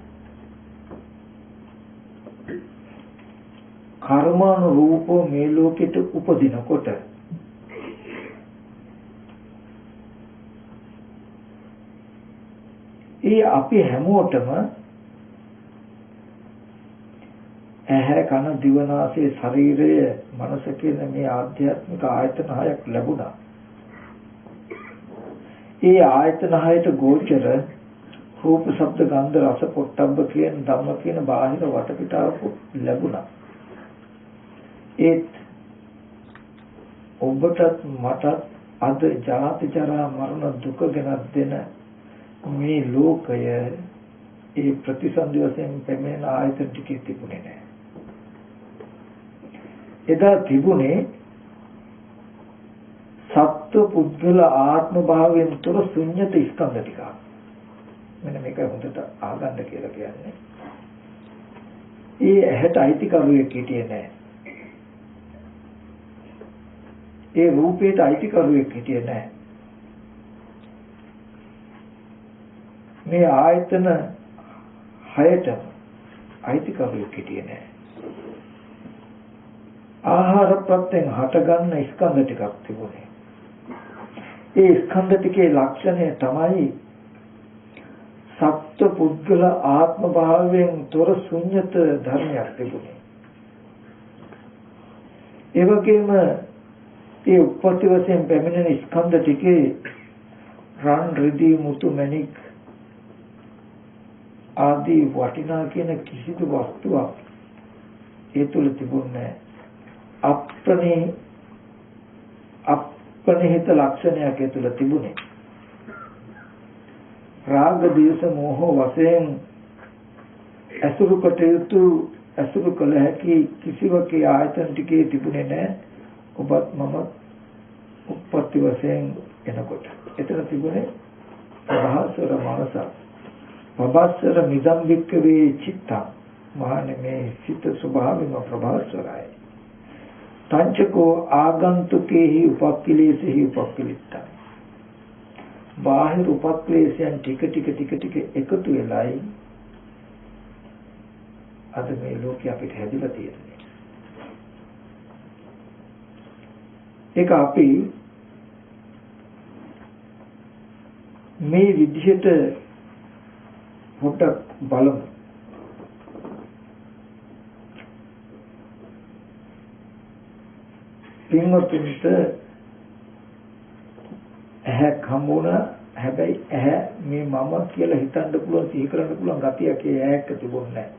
කර්මානුරූපව මේ ලෝකෙට උපදිනකොට ඒ අපි හැමෝටම ඇහැ කන දිව නාසය ශරීරය මනස කියන මේ ආධ්‍යාත්මික ආයතන හයක් ලැබුණා. ඒ ආයතන හයට ගෝචර රූප ශබ්ද ගන්ධ රස පොට්ටබ්බ කියන ධම්ම කියන බාහිර වටපිටාවක ලැබුණා. ඒත් ඔබටත් මටත් අද ජාති ජරා මරණ දුක ගෙනත් දෙන මේ ලෝකය ඒ ප්‍රතිසන්දි වශයෙන් පැමිණෙන ආයතන ටිකේ තිබුණේ නැහැ. එදා තිබුණේ සත්ව පුද්ගල ආත්ම භාවයෙන් තොර ශුන්්‍යත ස්කන්ධ ටික. මෙන්න මේක හොඳට ආගන්න කියලා කියන්නේ. ඒ ඇහැට අයිතිකරුවෙක් හිටියේ නැහැ. ඒ රූපයට අයිතිකරුවෙක් හිටියේ නැහැ. මේ ආයතන හයට අයිතිකරුවෙක් හිටියේ නැහැ. ආහාර ප්‍රත්‍යයෙන් හටගන්න ස්කන්ධ ටිකක් තිබුණේ. ඒ ස්කන්ධ ටිකේ ලක්ෂණය තමයි සත්ව පුද්ගල ආත්ම භාවයෙන් තොර ශුන්්‍යත ධර්මයක් තිබුණේ. ඒ වගේම ඒ උප්පත්ති වශයෙන් පැමිණෙන ස්කන්ධ ටිකේ රන් රිදී මුතු මණික් ආදී වටිනා කියන කිසිදු වස්තුවක් ඒ තුල තිබුණේ අප්‍රණිහිත ලක්ෂණයක් ඒ තුල තිබුණේ. රාග දේශ මොහ වශයෙන් අසුරු කටයුතු අසුරු කළ හැකි කිසිවකේ ආයතන ටිකේ තිබුණේ නැහැ. ඔබත් මම උප්පත්ති වශයෙන් එනකොට එතන තිබුණේ ප්‍රභාස්වර මානස ප්‍රභාස්වර මිදම් වික්කවේ චිත්තං මහන්නේ මේ සිත ස්වභාවයෙන්ම ප්‍රභාස්වරයි. තංචකෝ ආගන්තුකේහි උපක්ඛිලේසෙහි උපක්ඛිලිට්ඨං බාහිර උපක්ලේශයන් ටික එකතු වෙලයි අද මේ ලෝකේ අපිට හැදිලා තියෙන්නේ. ඒක අපි මේ විදිහට පොඩ්ඩක් බලමු. පින්වත්නිට ඇහැ හම්බුණා. හැබැයි ඇහැ මේ මම කියලා හිතන්න පුළුවන් සිහි කරන්න පුළුවන් ගතියක් ඒ ඇහැක තිබුණේ නැහැ.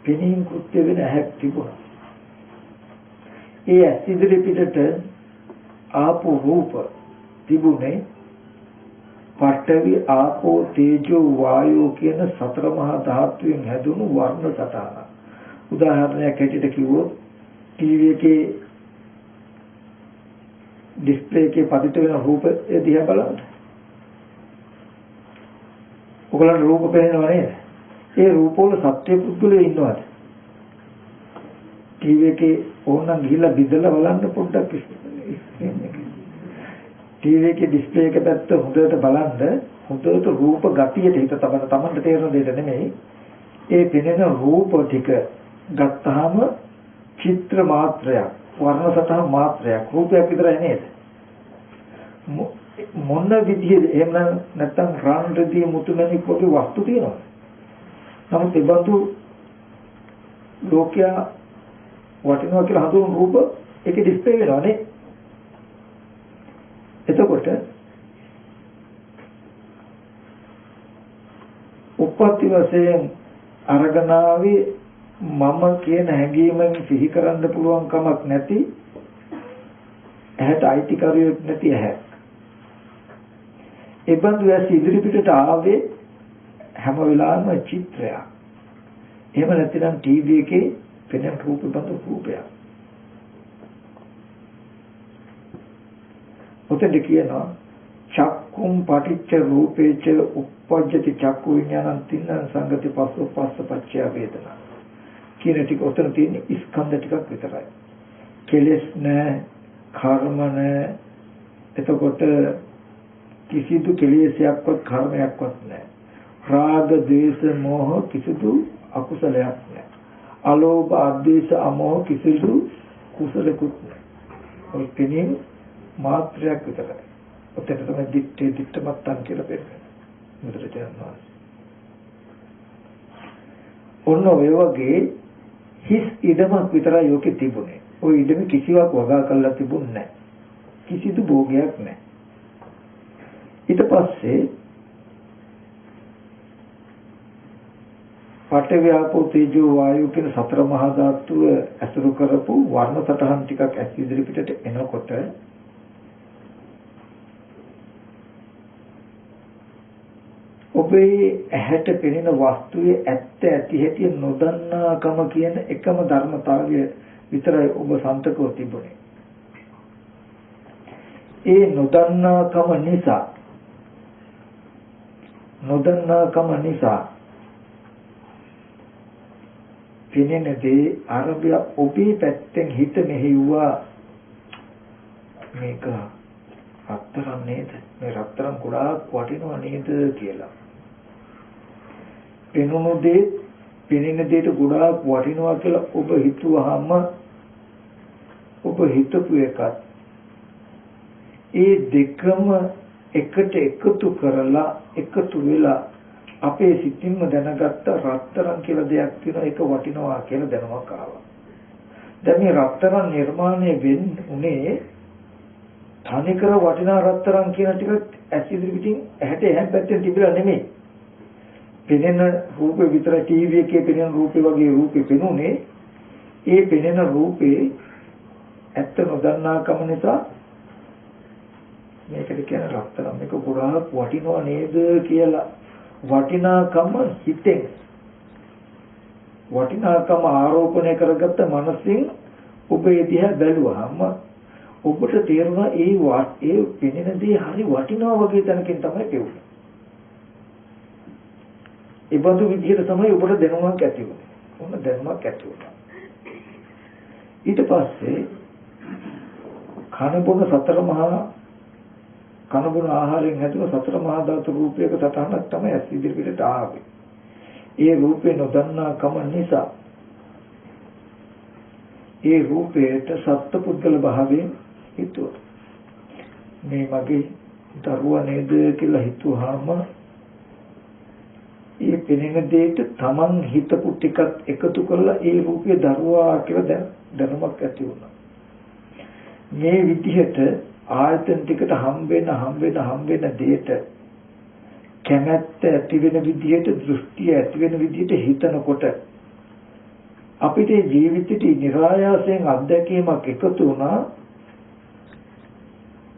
පිනින් කෘත්‍ය වෙන ඇහැක් තිබුණා. ඒ ඇස් ඉදිරි පිටට ආපෝ රූප තිබුණේ පඨවි ආපෝ තේජෝ වායෝ කියන සතර මහා ධාතුන් හැදුණු වර්ණ සටහන. උදාහරණයක් හැටියට කිව්වොත් ටීවී එකේ ඩිස්ප්ලේ එකේ පදිත වෙන රූප දිහා බලන්න. ඔයගලන්ට රූප පේනව නේද? ඒ රූප වල සත්‍ය පුද්ගලයෝ ඉන්නවද? ටීවී එකේ ඕනනම් ගිහිල්ලා බිඳලා බලන්න පොඩ්ඩක්. ටීවී එකේ ඩිස්ප්ලේ එක පැත්ත හොඳට බලන්න. හොඳට රූප ගතියට හිත තබන තමන්ට තේරෙන දෙයක් නෙමෙයි. ඒ පෙනෙන රූප ටික ගත්තාම චිත්‍ර මාත්‍රයක්, වර්ණ සටහන් මාත්‍රයක්, රූපයක් විතරයි නේද? මොන විදිහේ එහෙම නැත්නම් රාන් රදී මුතුමැණික් වගේ වස්තු තියෙනවා. නමුත් ඒ බඳු ලෝකයා වටිනවා කියලා හඳුන්වන රූප ඒකේ ඩිස්ප්ලේ වෙනවා නේ. එතකොට උප්පත්ති වශයෙන් අරගනාවේ මම කියන හැඟීමෙන් සිහි කරන්න පුළුවන් කමක් නැති ඇහැට අයිතිකාරියක් නැති ඇහැ. ඒ බඳු ඇස් ඉදිරි පිටට ආවේ හැම වෙලාවෙම චිත්‍රයක්. එහෙම නැත්නම් ටීවී එකේ පෙනෙන රූප බඳු රූපයක්. ඔතෙන්ද කියනවා චක්කුම් පටිච්ච රූපේච උප්පජ්ජති චක්කු විඥානං තින්න සංගති පස්සෝ පස්සපච්චය වේදනා. කියන ටික ඔතන තියෙන ස්කන්ධ ටිකක් විතරයි. කෙලෙස් නැහැ, කර්ම නැහැ. එතකොට කිසිදු කෙලෙසයක්වත් කර්මයක්වත් නැහැ. රාග, ද්වේෂ, මෝහ කිසිදු අකුසලයක් නැහැ. අලෝභ, අද්වේෂ, අමෝහ කිසිදු කුසලකුත් නැහැ. ඔය කෙනින් මාත්‍රයක් විතරයි. ඔතන තමයි දිට්ඨමත්තන් කියලා පෙන්නන්නේ. මුද්‍රජන වාස. ඔන්න ඔය වගේ හිස් ඉඩමක් විතරයි යෝකේ තිබුණේ. ওই ඉඩම කිසිවක් වගා කරලා තිබුණේ නැහැ. කිසිදු භෝගයක් නැහැ. ඊට පස්සේ පඨවි ආපෝ තේජෝ වායු කියන සතර මහා ධාතුව ඇසුරු කරපු වර්ණ සටහන් ටිකක් ඇස් ඉදිරි පිටට එනකොට ඔබේ ඇහැට පෙනෙන වස්තුවේ ඇත්ත ඇති හැටි නොදන්නාකම කියන එකම ධර්මතාවය විතරයි ඔබ සන්තකව තිබුණේ. ඒ නොදන්නාකම නිසා පෙනෙන දේ අරබය ඔබේ පැත්තෙන් හිත මෙහෙව්වා මේක රත්තරන් නේද? මේ රත්තරන් ගොඩාක් වටිනවා නේද කියලා. පෙනෙන දෙයට ගොඩාක් වටිනවා කියලා ඔබ හිතුවාම ඔබ හිතපු එකත් ඒ දෙකම එකට එකතු කරලා එකතු වෙලා අපේ සිතින්ම දැනගත්ත රත්තරන් කියලා දෙයක් තියෙනවා, ඒක වටිනවා කියලා දැනුමක් ආවා. දැන් මේ රත්තරන් නිර්මාණය වෙන්නේ තනිකර වටිනා රත්තරන් කියන ටික ඇස් ඉදිරි පිටින් ඇහැට එහා පැත්තෙන් තිබිලා නෙමෙයි. පෙනෙන රූපේ විතර ටීවී එකේ පෙනෙන රූපේ වගේ රූපේ පෙනුනේ ඒ පෙනෙන රූපේ ඇත්ත නොදන්නාකම නිසා මේකට කියන රත්තරන් මේක ගොඩාක් වටිනව නේද කියලා වටිනාකම හිතෙන් වටිනාකම ආරෝපණය කරගත්ත මනසින් ඔබ ඒ දිහා බැලුවාම ඔබට තේරුණා ඒ පෙනෙන දේ හරි වටිනවා වගේ තැනකින් තමයි පෙවුනේ. ඒ බඳු විදිහට තමයි ඔබට දැනුමක් ඇති වුනේ. ඔන්න දැනුමක් ඇති වුණා. ඊට පස්සේ කනබොන කනබොන ආහාරයෙන් හැදුව සතර මහා ධාතු රූපයක සටහනක් තමයි ඇස් ඉදිරියට ආවේ. ඒ රූපේ නොදන්නාකම නිසා ඒ රූපයට සත්පුද්ගල භාවයෙන් හිතුවා. මේ මගේ දරුවා නේද කියලා හිතුවාම ඒ පෙනෙන දෙයට Taman හිතපු ටිකක් එකතු කරලා ඒ රූපේ දරුවා කියලා දැනුමක් ඇති වුණා. මේ විදිහට ආයතන ටිකට හම්බෙන දෙයට කැමැත්ත ඇති වෙන විදිහට දෘෂ්ටිය ඇති වෙන විදිහට හිතනකොට අපිට ජීවිතේ નિરાයාසයෙන් අත්දැකීමක් එකතු වුණා.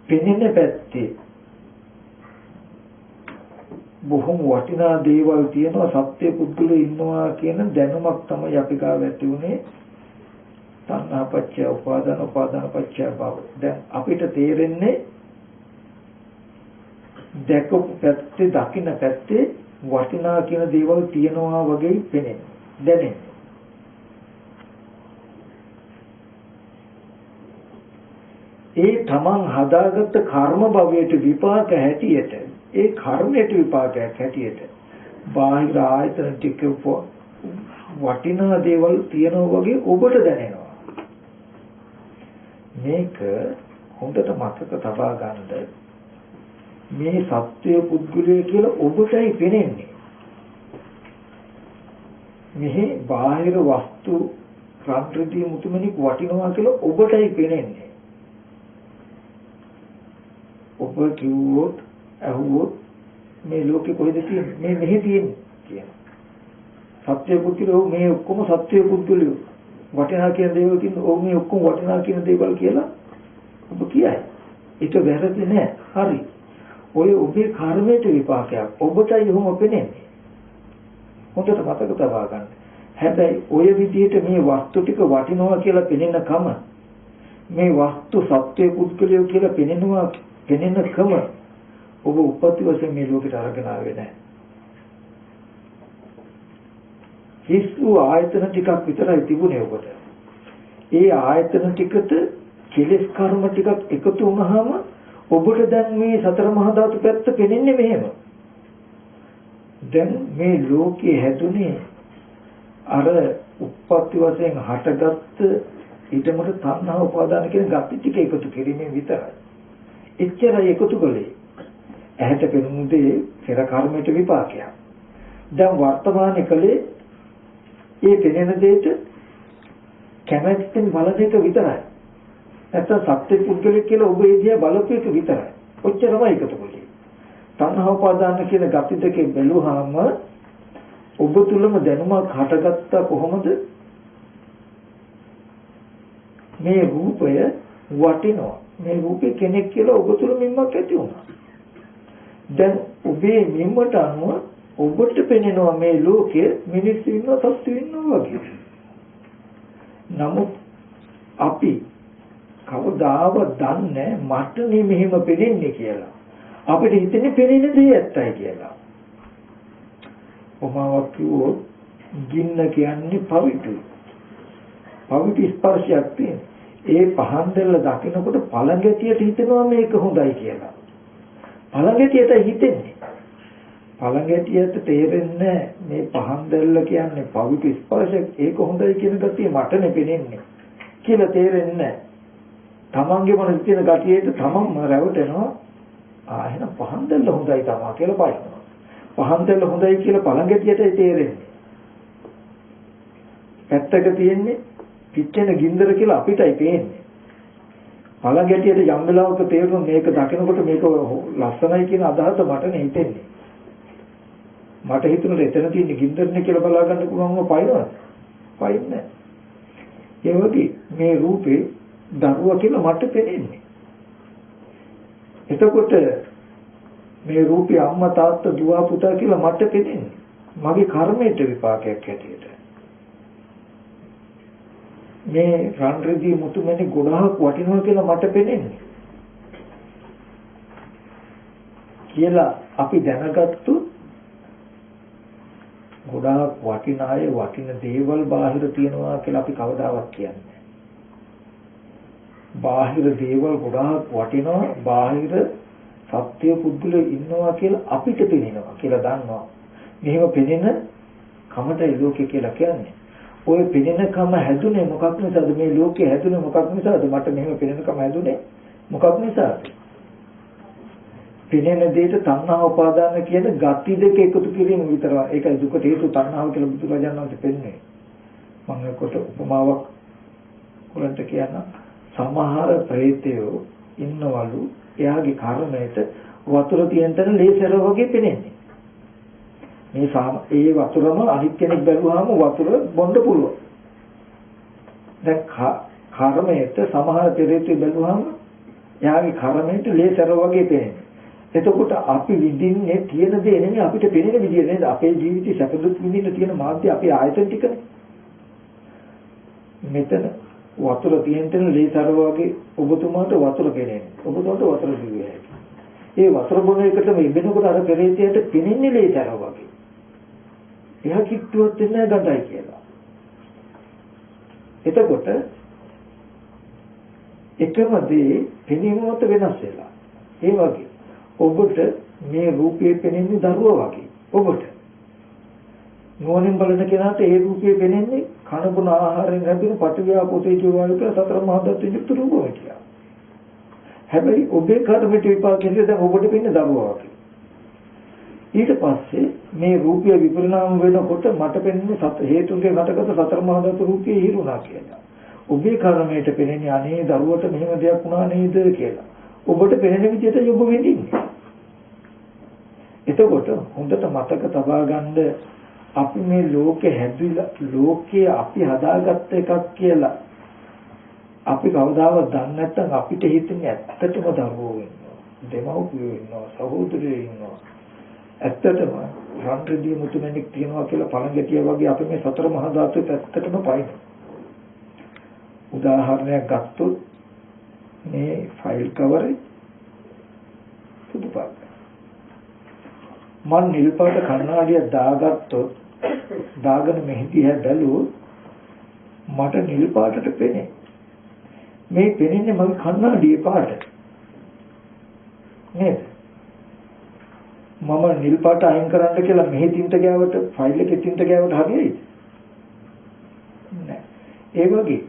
පෙනෙන පැත්තේ බොහොම වටිනා දේවල් තියෙනවා සත්‍ය පුද්ගලයෝ ඉන්නවා කියන දැනුමක් තමයි අපි ගාව ඇති උනේ. තණ්හා පත්‍ය උපාදාන පත්‍ය භව. දැන් අපිට තේරෙන්නේ දැකපු පැත්තේ දකින්න පැත්තේ වටිනා කියන දේවල් තියෙනවා වගේ පෙනෙන්නේ. දැනෙන්නේ. ඒ තමන් හදාගත්ත කර්ම භවයට විපාක හැටියට ඒ කර්මයට විපාකයක් හැටියට බාහිර ආයතන ටික වටිනා දේවල් තියෙනවා වගේ ඔබට දැනෙනවා. මේක හොඳට මතක තබා ගන්න. මේ සත්‍ය පුද්ගලය කියලා ඔබටයි පෙනෙන්නේ. මෙහි බාහිර වස්තු රාත්‍රිදී මුතුමනික් වටිනවා කියලා ඔබටයි පෙනෙන්නේ. ඔබ කිව්වොත් අහුවොත් මේ ලෝකෙ කොහෙද තියෙන්නේ? මේ මෙහෙ තියෙන්නේ කියනවා. සත්‍ය පුද්ගලයෝ මේ ඔක්කොම සත්‍ය පුද්ගලයෝ වටිනා කියන දේවල් කියන ඕ මේ ඔක්කොම වටිනා කියන දේවල් කියලා ඔබ කියයි. ඒක වැරදි නෑ. හරි. ඔය ඔබේ කර්මයට විපාකයක්. ඔබටයි එහෙම පෙනෙන්නේ. හොඳට මතක තබා ගන්න. හැබැයි ඔය විදිහට මේ වස්තු ටික වටිනවා කියලා පෙනෙනකම මේ වස්තු සත්‍ය පුද්ගලයෝ කියලා පෙනෙනකම ඔබ උපත් වශයෙන් මේ ලෝකෙට අරගෙන ආවේ නැහැ. හිස්ු ආයතන ටිකක් විතරයි තිබුණේ ඔබට. ඒ ආයතන ටිකට කෙලෙස් කර්ම ටිකක් එකතු වුණාම ඔබට දැන් මේ සතර මහා ධාතු පැත්ත පෙනෙන්නේ මෙහෙම. දැන් මේ ලෝකේ හැදුනේ අර උප්පත්ති වශයෙන් හටගත්ත ඊටමට තණ්හා උපාදාන කියන ගති ටික එකතු කිරීමෙන් විතරයි. එච්චරයි එකතු කළේ. ඇහැට පෙනුන දේ පෙර කර්මයට විපාකයක්. දැන් වර්තමානයේ කලේ ඒ පෙනෙන දෙයට කැමැත්තෙන් බලන එක විතරයි. නැත්නම් සත්‍ය පුද්ගලෙක් කියලා ඔබ ඒ දිහා බලපු එක විතරයි. ඔච්චරමයි එකතු කළේ. තණ්හා උපාදාන කියන ගති දෙකෙන් බැලුවාම ඔබ තුලම දැනුමක් හටගත්තා කොහොමද? මේ රූපය වටිනවා. මේ රූපේ කෙනෙක් කියලා ඔබ තුල මිම්මක් ඇති වුණා. දැන් ඔබේ මිම්මට අනුව ඔබට පෙනෙනවා මේ ලෝකයේ මිනිස්සු ඉන්නවා සත්තු ඉන්නවා වගේ. නමුත් අපි කවදාවත් දන්නේ මට මෙහෙම පෙනෙන්නේ කියලා. අපිට හිතෙන්නේ පෙනෙන දේ ඇත්තයි කියලා. ඔමාවක් කිව්වොත් ගින්න කියන්නේ පවිතුයි. පවිතු ස්පර්ශයක් තියෙන. ඒ පහන් දෙල්ල දකිනකොට පළඟැටියට හිතෙනවා මේක හොඳයි කියලා. පළඟැටියට හිතෙන්නේ. පළඟැටියට තේරෙන්නේ මේ පහන් දෙල්ල කියන්නේ පවිතු ස්පර්ශයක් ඒක හොඳයි කියන ගතිය මට නෙපෙනෙන්නේ කියලා තේරෙන්නේ. තමන්ගේ මනසේ තියෙන ගතියට තමන්ම රැවටෙනවා. එහෙනම් පහන් දෙල්ල හොඳයි තමා කියලා බලනවා. පහන් දෙල්ල හොඳයි කියලා පළඟැටියට තේරෙන්නේ. පැත්තක තියෙන්නේ පිච්චෙන ගින්දර කියලා අපිටයි පේන්නේ. පළඟැටියට යම් වෙලාවක තේරුම් මේක දකිනකොට මේක ලස්සනයි කියන අදහස මට නෙහිතෙන්නේ. මට හිතුණා එතන තියෙන ගින්දරනේ කියලා බලා ගන්න පුළුවන්ව පයින්නවද? පයින්නේ. ඒ වගේ මේ රූපේ දරුවා කියලා මට පෙනෙන්නේ. එතකොට මේ රූපේ අම්මා තාත්තා දුව පුතා කියලා මට පෙනෙන්නේ. මගේ කර්මයට විපාකයක් හැටියට. මේ රන් රෙදි මුතුමැණි ගොඩාක් වටිනවා කියලා මට පෙනෙන්නේ. කියලා අපි දැනගත්තු ගොඩාක් වටින අය වටින දේවල් බාහිර තියනවා කියලා අපි කවදාවත් කියන්නේ. බාහිර දේවල් ගොඩාක් වටිනවා බාහිර සත්‍ය පුද්ගලයෝ ඉන්නවා කියලා අපිට පෙනෙනවා කියලා දන්නවා. මෙහෙම පෙනෙන කමටයි ලෝකේ කියලා කියන්නේ. ඔය පෙනෙන කම හැදුනේ මොකක් නිසාද? මේ ලෝකේ හැදුනේ මොකක් නිසාද? මට මෙහෙම පෙනෙන කම හැදුනේ මොකක් නිසාද? පෙනෙන දෙයට තණ්හා උපාදාන කියන ගති දෙක එකතු කිරීම විතරයි. ඒකයි දුකට හේතු තණ්හාව කියලා බුදුරජාණන් වහන්සේ පෙන්නේ. මම ඒකට උපමාවක් උලන්ට කියන්න. සමහර ප්‍රේතයෝ ඉන්නවලු එයාගේ කර්මයට වතුර තියෙන තැන ලේසර වගේ පෙනෙන්නේ. මේ ඒ වතුරම අනිත් කෙනෙක් බැලුවාම වතුර බොන්න පුළුවන්. දැන් කර්මයට සමහර ප්‍රේතයෝ බැලුවාම එයාගේ කර්මයට ලේසර වගේ පෙනෙන්නේ. එතකොට අපි විඳින්නේ තියෙන දේ නෙමෙයි අපිට පෙනෙන විදිය නේද? අපේ ජීවිතේ සැප දුක් විඳින්න තියෙන මාධ්‍ය අපේ ආයතන ටිකනේ. මෙතන වතුර තියෙන තැන ලේසර වගේ ඔබතුමාට වතුර පෙනෙන්නේ. ඔබතුමාට වතුර දිවේ. ඒ වතුර බොන එකටම ඉබෙනකොට අර පෙරේතයට පෙනෙන්නේ ලේසර වගේ. එයා කිට්ටුවත් වෙන්නේ ගඳයි කියලා. එතකොට එකම දේ පෙනීමත් වෙනස් වෙලා. ඒ වගේ ඔබට මේ රූපයේ පෙනෙන්නේ දරුවා වගේ. ඔබට නෝනින් බලන කෙනාට ඒ රූපයේ පෙනෙන්නේ කන බොන ආහාරයෙන් ලැබෙන පටිවිආ පොතේජෝ වායු කියලා සතර මහා ධාතුන් යුක්ත රූපය කියලා. හැබැයි ඔබේ කර්මයට විපාකෙන්ද දැන් ඔබට පෙනෙන්නේ දරුවා වගේ. ඊට පස්සේ මේ රූපය විපරිණාම වෙනකොට මට පෙනෙන්නේ හේතුන්ගේ හටගත සතර මහා ධාතු රූපයේ හිරුණා කියලා. ඔබේ කර්මයට පෙනෙන්නේ අනේ දරුවට මෙහෙම දෙයක් වුණා නේද කියලා. ඔබට පෙනෙන විදිහට ඔබ වෙන්නේ. එතකොට හොඳට මතක තබා ගන්න අපි මේ ලෝකේ හැදිලා ලෝකයේ අපි හදාගත්ත එකක් කියලා අපි කවදාවත් දන්නේ නැත්නම් අපිට හිතෙන්නේ ඇත්තටම දරුවෝ ඉන්නවා. දෙමව්පියෝ ඉන්නවා. සහෝදරයෝ ඉන්නවා. ඇත්තටම රන්ද්‍රදී මුතුමැණික් තියනවා කියලා පළඟටිය වගේ අපි මේ සතර මහා ධාතුවේ පැත්තටම පයින්. උදාහරණයක් ගත්තොත් මේ ෆයිල් කවරේ සුදු පාට. මන් නිල් පාට කණ්ණාඩිය දාගත්තොත් දාගෙන මෙහිදී බැලුවොත් මට නිල් පාටට පෙනේ. මේ පෙනෙන්නේ මගේ කණ්ණාඩියේ පාට. නේද? මම නිල් පාට අයින් කරන්න කියලා මෙහි තින්ත ගෑවට ෆයිල් එකේ තින්ත ගෑවට හරියයිද? නෑ. ඒ වගේ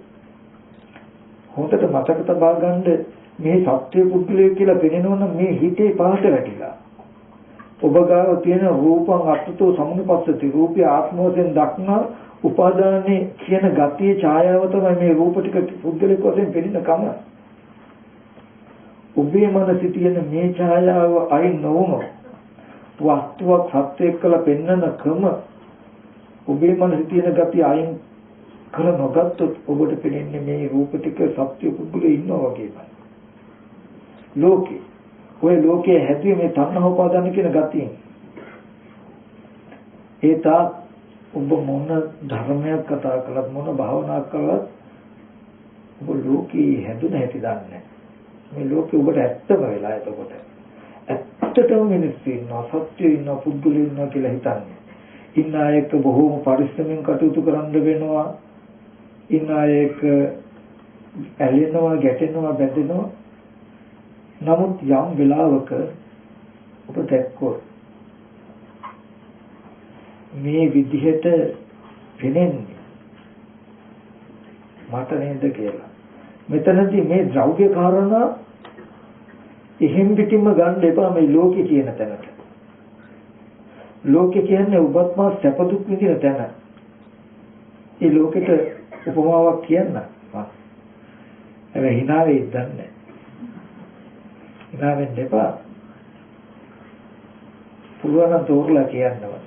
හොඳට මතක තබා ගන්න මේ සත්‍ය පුද්ගලය කියලා පෙනෙනවනම් මේ හිතේ පාට වැටිලා. ඔබ ගාව තියෙන රූපං අත්තතෝ සමුපස්සති රූපය ආත්ම වශයෙන් දක්නා උපාදානයේ කියන ගතියේ ඡායාව තමයි මේ රූප ටික පුද්ගලික වශයෙන් පෙනෙන කම. ඔබේ මනසේ තියෙන මේ ඡායාව අයින් නොවුනොත් වස්තුවක් සත්‍ය එක්කලා පෙන්වන ක්‍රම ඔබේ මනසේ තියෙන ගතිය අයින් කර නොගත්තොත් ඔබට පෙනෙන්නේ මේ රූප ටික සත්‍ය පුද්ගලෙ ඉන්නවා වගේමයි. ලෝකේ ඔය ලෝකයේ හැදුවේ මේ තණ්හා උපාදාන කියන ගතියෙන්. ඒ තා ඔබ මොන ධර්මයක් කතා කළත් මොන භාවනාවක් කළත් ඔබ ලෝකේ හැදුන හැටි දන්නේ. මේ ලෝකේ ඔබට ඇත්තම වෙලා එතකොට. ඇත්තටම මිනිස්සු ඉන්නවා සත්‍ය ඉන්නවා පුද්ගලයෝ ඉන්නවා කියලා හිතන්නේ. ඉන්න අයක බොහෝම පරිස්සමෙන් කටයුතු කරන්න වෙනවා. ඉන්න අයක ඇලෙනවා ගැටෙනවා බැඳෙනවා. නමුත් යම් වෙලාවක ඔබ දැක්කොත් මේ විදිහට පෙනෙන්නේ මට නේද කියලා. මෙතනදී මේ ද්‍රව්‍ය කාරණා එහෙම් පිටින්ම ගන්න එපා මේ ලෝකේ කියන තැනට. ලෝකේ කියන්නේ ඔබත් මා සැප දුක් විඳින තැන. ඒ ලෝකෙට උපමාවක් කියන්න මම. හැබැයි hina වෙයිද දන්නේ. hina වෙන්න එපා. පුළුවන් නම් තෝරලා කියන්නවත්.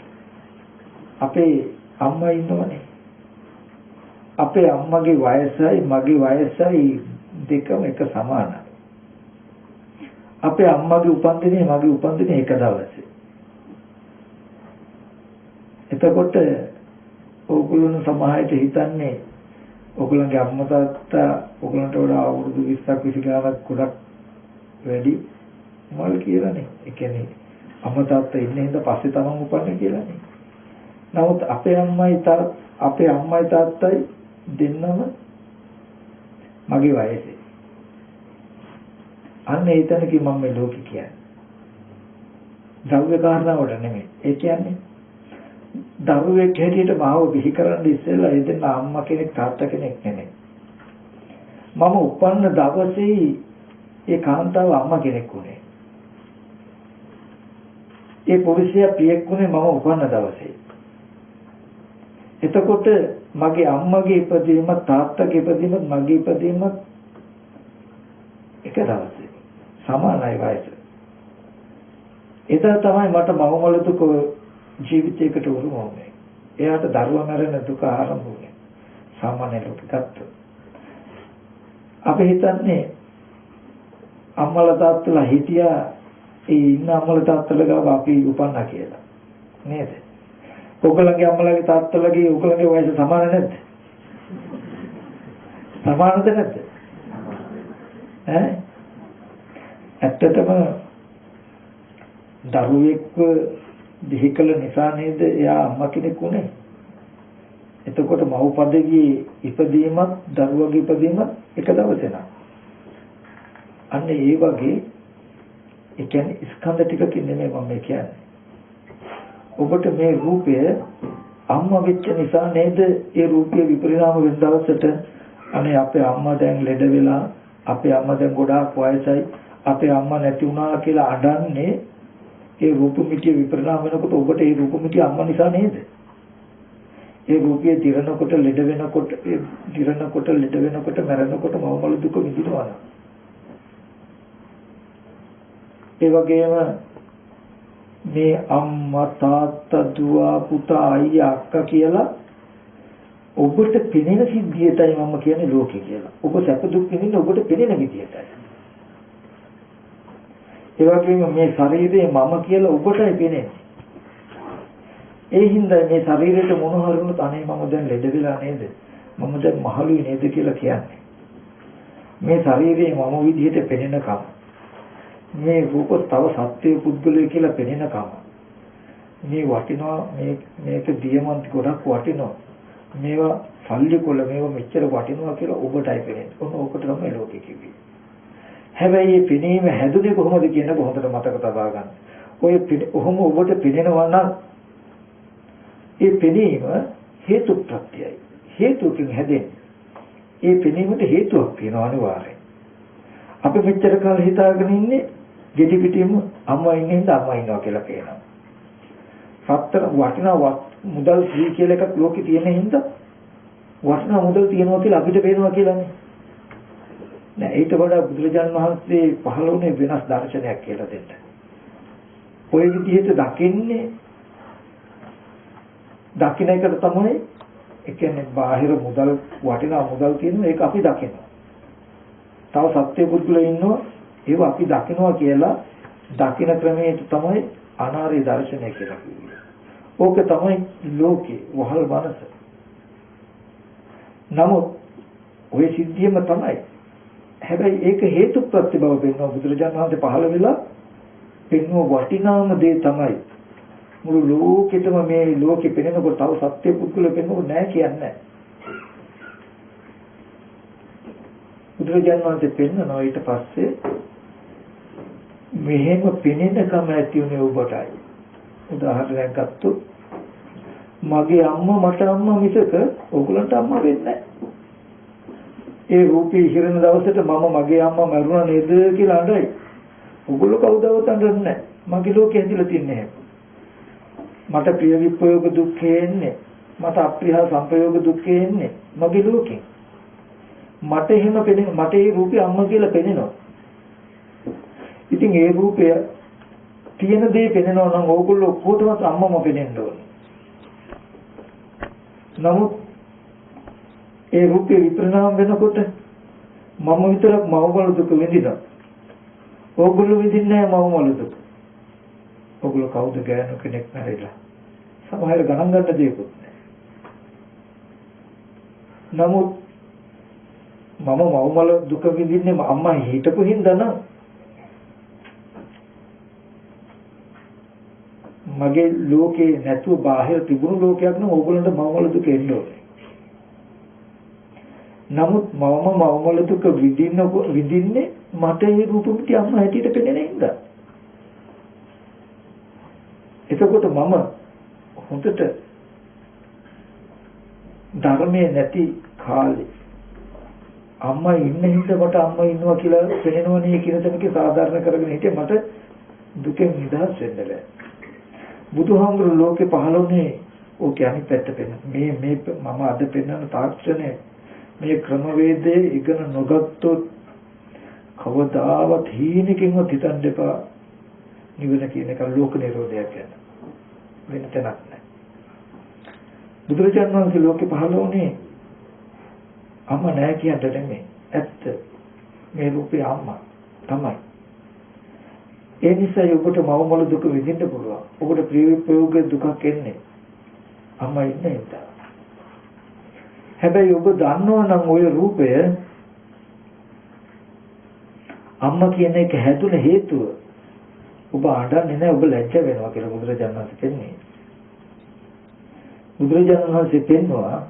අපේ අම්මා ඉන්නවනේ. අපේ අම්මගේ වයසයි මගේ වයසයි දෙකම එක සමානයි. අපේ අම්මගේ උපන්දිනේ මගේ උපන්දිනේ එක දවසේ. එතකොට ඕගොල්ලෝ සමාහයට හිතන්නේ ඕගොල්ලන්ගේ අම්මා තාත්තා ඕගොල්ලන්ට වඩා අවුරුදු 20ක් 20 ගානක් ගොඩක් වැඩි මල් කියලානේ. ඒ කියන්නේ අම්මා තාත්තා ඉන්නේ හින්දා පස්සේ තමන් උපන්නේ කියලානේ. නමුත් අපේ අම්මයි තාත්තයි දෙන්නම මගේ වයසේ. අන්න ඒතනකි මම මේ ලෝකෙ කියන්නේ. ද්‍රව්‍ය කාරණාවට නෙමෙයි. ඒ කියන්නේ දරුවෙක් හැටියට මාව බිහි කරන්න ඉස්සෙල්ලා ඒ දෙන්න අම්මා කෙනෙක් තාත්තා කෙනෙක් නෙමෙයි. මම උපන්න දවසේ ඒ කාන්තාව අම්මා කෙනෙක් වුණේ. ඒ පුරුෂයා පියෙක් වුණේ මම උපන්න දවසේ. එතකොට මගේ අම්මගේ ඉපදීම තාත්තගේ ඉපදීම මගේ ඉපදීම එක දවසේ සමානයි වයස. එතන තමයි මට මවමල දුක ජීවිතයකට උරුම වුනේ. එයාට දරුවා මරණ දුක ආරම්භ වුනේ. සාමාන්‍ය ලෝකෙකට. අපි හිතන්නේ අම්මලා තාත්තලා හිටියා ඒ ඉන්න අම්මලා තාත්තලා ගාව අපි උපන්නා කියලා. නේද? ඔයගොල්ලන්ගේ අම්මලාගේ තාත්තලාගේ ඔයගොල්ලන්ගේ වයස සමාන නැද්ද? සමානද නැද්ද? ඇත්තටම දරුවෙක්ව බිහි කළ නිසා නේද එයා අම්මා කෙනෙක් උනේ. එතකොට මව්පදයේ ඉපදීමත් දරුවගේ ඉපදීමත් එක දවසේ නා. අන්න ඒ වගේ ඒ කියන්නේ ස්කන්ධ ටිකකින් නෙමෙයි මම කියන්නේ. ඔබට මේ රූපය අම්මා වෙච්ච නිසා නේද ඒ රූපයේ විපරිණාම වෙන දවසට අනේ අපේ අම්මා දැන් ලෙඩ වෙලා අපේ අම්මා දැන් ගොඩාක් වයසයි අපේ අම්මා නැති වුණා කියලා අඬන්නේ ඒ රූප මිටිය විපරිණාම වෙනකොට ඔබට ඒ රූප මිටිය අම්මා නිසා නේද? ඒ රූපයේ දිරනකොට ලෙඩ වෙනකොට මැරෙනකොට මවමල දුක විඳිනවා. ඒ වගේම මේ අම්මා තාත්තා දුව පුතා අයියා අක්කා කියලා ඔබට පෙනෙන සිද්ධියටයි මම කියන්නේ ලෝකේ කියලා. ඔබ සැප දුක් විඳින්න ඔබට පෙනෙන විදියටයි. ඒ වගේම මේ ශරීරයේ මම කියලා ඔබටයි පෙනෙන්නේ. ඒ හින්දා මේ ශරීරයට මොන හරුණත් අනේ මම දැන් ලෙඩ වෙලා නේද? මම දැන් මහලුයි නේද කියලා කියන්නේ. මේ ශරීරයේ මම විදිහට පෙනෙනකම මේ රූප තව සත්‍ය පුද්ගලය කියලා පෙනෙනකම මේ වටිනවා මේක දියමන්ත ගොඩක් වටිනවා. මේවා සල්ලි කොළ මේවා මෙච්චර වටිනවා කියලා ඔබටයි පෙනෙන්නේ. ඔකට තමයි ලෝකෙ කිව්වේ. හැබැයි මේ පෙනීම හැදුනේ කොහොමද කියන එක හොඳට මතක තබා ගන්න. ඔහොම ඔබට පෙනෙනවා නම් ඒ පෙනීම හේතු ප්‍රත්‍යයයි. හේතුකින් හැදෙන්නේ. ඒ පෙනීමට හේතුවක් තියෙනවා අනිවාර්යයෙන්. අපි මෙච්චර කාල හිතාගෙන ඉන්නේ ගෙඩි පිටින්ම අම්මා ඉන්නේ හින්දා අම්මා ඉන්නවා කියලා කියනවා. සතර වටිනා මුදල් ශ්‍රී කියලා එකක් ලෝකේ තියෙන හින්දා වටිනා මුදල් තියෙනවා කියලා අපිට පේනවා කියලානේ. නෑ ඊට වඩා බුදුරජාණන් වහන්සේ පහළ වුණේ වෙනස් දර්ශනයක් කියලා දෙන්න. ඔය විදිහට දකින්න එකට තමයි ඒ කියන්නේ බාහිර මුදල් වටිනා මුදල් තියෙනවා ඒක අපි දකිනවා. තව සත්‍ය පුද්ගලයෝ ඉන්නවා ඒව අපි දකිනවා කියලා දකින ක්‍රමයට තමයි අනාර්ය දර්ශනය කියලා කියන්නේ. ඕක තමයි ලෝකේ වහල් මනස. නමුත් ඔය සිද්ධියම තමයි. හැබැයි ඒක හේතු ප්‍රත්‍ය බව පෙන්වන බුදුරජාණන් වහන්සේ පහළ වෙලා පෙන්වන වටිනාම දේ තමයි මුළු ලෝකෙටම මේ ලෝකෙ පෙනෙනකොට තව සත්‍ය පුද්ගලයෝ පෙන්වන්නේ නැහැ කියන්නේ. බුදුරජාණන් වහන්සේ පෙන්වනවා ඊට පස්සේ මෙහෙම පෙනෙනකම ඇති උනේ ඔබටයි. උදාහරණයක් ගත්තොත් මගේ අම්මා මට අම්මා මිසක ඔයගලන්ට අම්මා වෙන්නේ නැහැ. ඒ රූපී ඉහිරෙන දවසට මම මගේ අම්මා මරුණා නේද කියලා අඬයි. ඔයගොල්ලෝ කවුදවත් අඬන්නේ නැහැ. මගේ ලෝකෙ හැදිලා තියන්නේ. මට ප්‍රිය විප්‍රයෝග දුක්ඛේ එන්නේ. මට අප්‍රිය සංප්‍රයෝග දුක්ඛේ එන්නේ. මගේ ලෝකෙ. මට එහෙම පෙනෙන මට ඒ රූපේ අම්මා කියලා පෙනෙනවා. ඉතින් ඒ රූපය තියෙන දේ පෙනෙනවා නම් ඕගොල්ලෝ කොහොමවත් අම්මම පෙනෙන්න ඕනේ. නමුත් ඒ රූපේ විපරිණාම වෙනකොට මම විතරක් මවමල දුක විඳිනවා. ඕගොල්ලෝ විඳින්නේ නැහැ මවමල දුක. ඕගොල්ලෝ කවුද ගෑනු කෙනෙක් නැරිලා. සමහර ගණන් ගන්න දෙයක්වත් නැහැ. නමුත් මම මවමල දුක විඳින්නේ අම්මා හිටපු හින්දා නම් මගේ ලෝකේ නැතුව බාහිර තිබුණු ලෝකයක් නම් ඕගොල්ලන්ට මවමල දුක එන්න ඕනේ. නමුත් මවමල දුක විඳින්නේ මට ඒ රූපෙට අම්මා හැටියට පෙනෙන හින්දා. එතකොට මම හොඳට ධර්මයේ නැති කාලේ අම්මා ඉන්න හින්දා මට අම්මා ඉන්නවා කියලා පෙනෙනවනේ කියන තැනක සාධාරණ කරගෙන හිටියේ මට දුකෙන් නිදහස් වෙන්න බැහැ. බුදුහාමුදුරු ලෝකේ පහළොනේ ඕකේ අනිත් පැත්ත පෙන්න. මේ මම අද පෙන්වන තාක්ෂණය මේ ක්‍රමවේදයේ ඉගෙන නොගත්තොත් කවදාවත් හීනකින්වත් හිතන්න එපා නිවන කියන එක ලෝක නිරෝධයක් ගැන. වෙන තැනක් නැහැ. බුදුරජාණන් වහන්සේ ලෝකේ පහළොනේ අම්මා නැහැ කියන්න නෙමෙයි. ඇත්ත. මේ රූපේ අම්මා තමයි. ඒ නිසා ඔබට මවමල දුක විඳින්න පුළුවන්. ඔබට ප්‍රයෝග දුකක් එන්නේ අම්මා ඉන්න නිසා. හැබැයි ඔබ දන්නවා නම් ওই රූපය අම්මා කියන එක හැදුන හේතුව ඔබ අඬන්නේ නැහැ ඔබ ලැජ්ජ වෙනවා කියලා බුදුරජාණන් වහන්සේ කියන්නේ. බුදුරජාණන් වහන්සේ පෙන්වුවා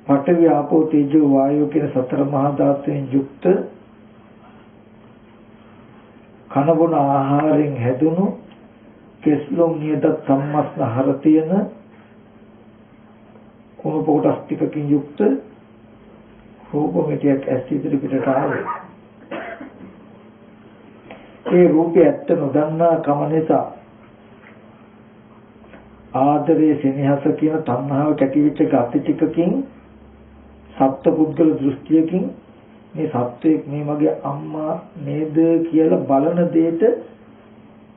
පඨවි ආපෝ තේජෝ වායෝ කියන සතර මහා ධාතුන් යුක්ත කනබුන ආහාරයෙන් හැදුණු කෙස්ලොම් නියත සම්මස්න හර තියෙන කුණු පොකොටස් ටිකකින් යුක්ත රූපමිතියක් ඇස් ඉදිරි පිටට ආවේ. ඒ රූපය ඇත්ත නොදන්නා කම නිසා ආදරේ සෙනෙහස කියන තණ්හාව කැටිවිච්ච ගති ටිකකින් සත්පුද්ගල දෘෂ්ටියකින් මේ සත්‍යයක් මේ මගේ අම්මා නේද කියලා බලන දෙයට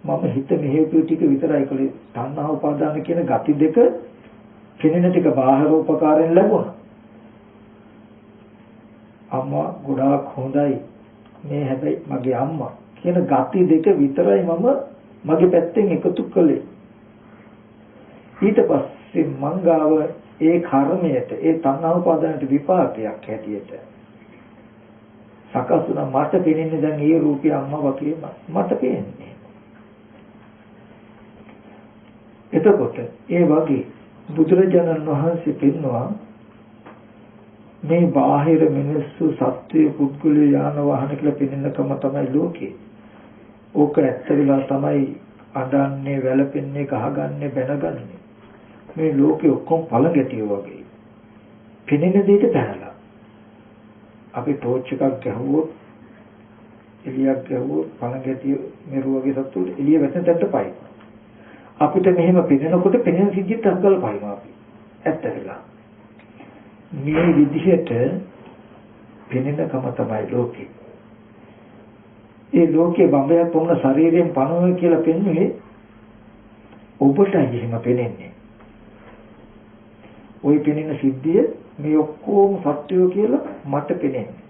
මම හිත මෙහෙයපු ටික විතරයි කලේ. තණ්හා උපාදාන කියන ගති දෙක කෙනෙන ටික බාහිර උපකාරයෙන් ලැබුණා. අම්මා ගොඩාක් හොඳයි මේ හැබැයි මගේ අම්මා කියන ගති දෙක විතරයි මම මගේ පැත්තෙන් එකතු කළේ. ඊට පස්සේ මංගාව ඒ කර්මයට ඒ තණ්හා උපාදානට විපාකයක් හැටියට සකස් වුණා. මට පේන්නේ දැන් ඒ රූපේ අම්මා වගේ මට පේන්නේ. එතකොට ඒ වගේ බුදුරජාණන් වහන්සේ පෙන්වනවා මේ බාහිර මිනිස්සු සත්‍ය පුද්ගලයා යාන වාහන කියලා පෙනෙනකම තමයි ලෝකේ. ඕක ඇත්ත වෙලා තමයි අඬන්නේ වැළපෙන්නේ ගහගන්නේ බැනගන්නේ. මේ ලෝකේ ඔක්කොම පළඟැටිය වගේ. පෙනෙන දෙයට පැනලා. අපි ටෝච් එකක් ගහුවොත් එළියක් ගහුවොත් පළඟැටිය මෙරු වගේ සත්තු එළිය වැටෙන තැනට පයි. අපිට මෙහෙම පෙනෙනකොට පෙනෙන සිද්ධියට අක්කල පයින්නවා අපි. ඇත්ත වෙලා. මේ විදිහට පෙනෙනකම තමයි ලෝකේ. ඒ ලෝකේ බඹයක් වුණ ශරීරයෙන් පනවන කියලා පෙන්වන්නේ ඔබට එහෙම පෙනෙන්නේ. ওই පෙනෙන සිද්ධිය මේ ඔක්කොම සත්‍යය කියලා මට පෙනෙන්නේ.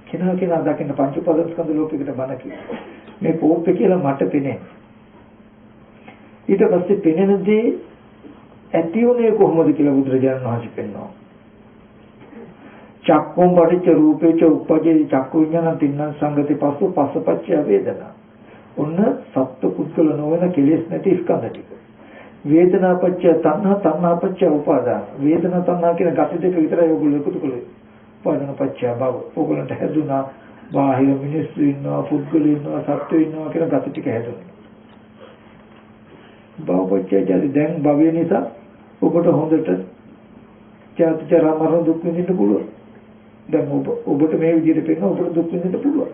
කෙනා දකින්න පංච උපාදානස්කන්ධ ලෝකයකට බණ කියනවා. මේ කෝපය කියලා මට පෙනෙන්නේ. ඊට පස්සේ පෙනෙන දේ ඇති උනේ කොහොමද කියලා බුදුරජාණන් වහන්සේ පෙන්වනවා. චක්කුම් පටිච්ච රූපේච උපජේ චක්කු විඥාන තින්න සංගති පස්සු පස්සපච්චය වේදනා. ඔන්න සත්ත්ව පුද්ගල නොවන කෙලෙස් නැති ස්කන්ධ ටික. වේදනාපච්චය තණ්හා තණ්හාපච්චය උපාදාන. වේදනා තණ්හා කියන gati දෙක විතරයි ඔයගොල්ලෝ එකතු කළේ. උපාදානපච්චය භව. ඔයගොල්ලන්ට හැදුනා බාහිර මිනිස්සු ඉන්නවා පුද්ගලයෝ ඉන්නවා සත්ත්වයෝ ඉන්නවා කියන gati ටික හැදුනා. භවපච්චය දැන් භවය නිසා ඔබට හොඳට ජාති ජරා මරණ දුක් විඳින්න පුළුවන්. දැන් ඔබට මේ විදිහට පේන ඔබට දුක් විඳින්න පුළුවන්.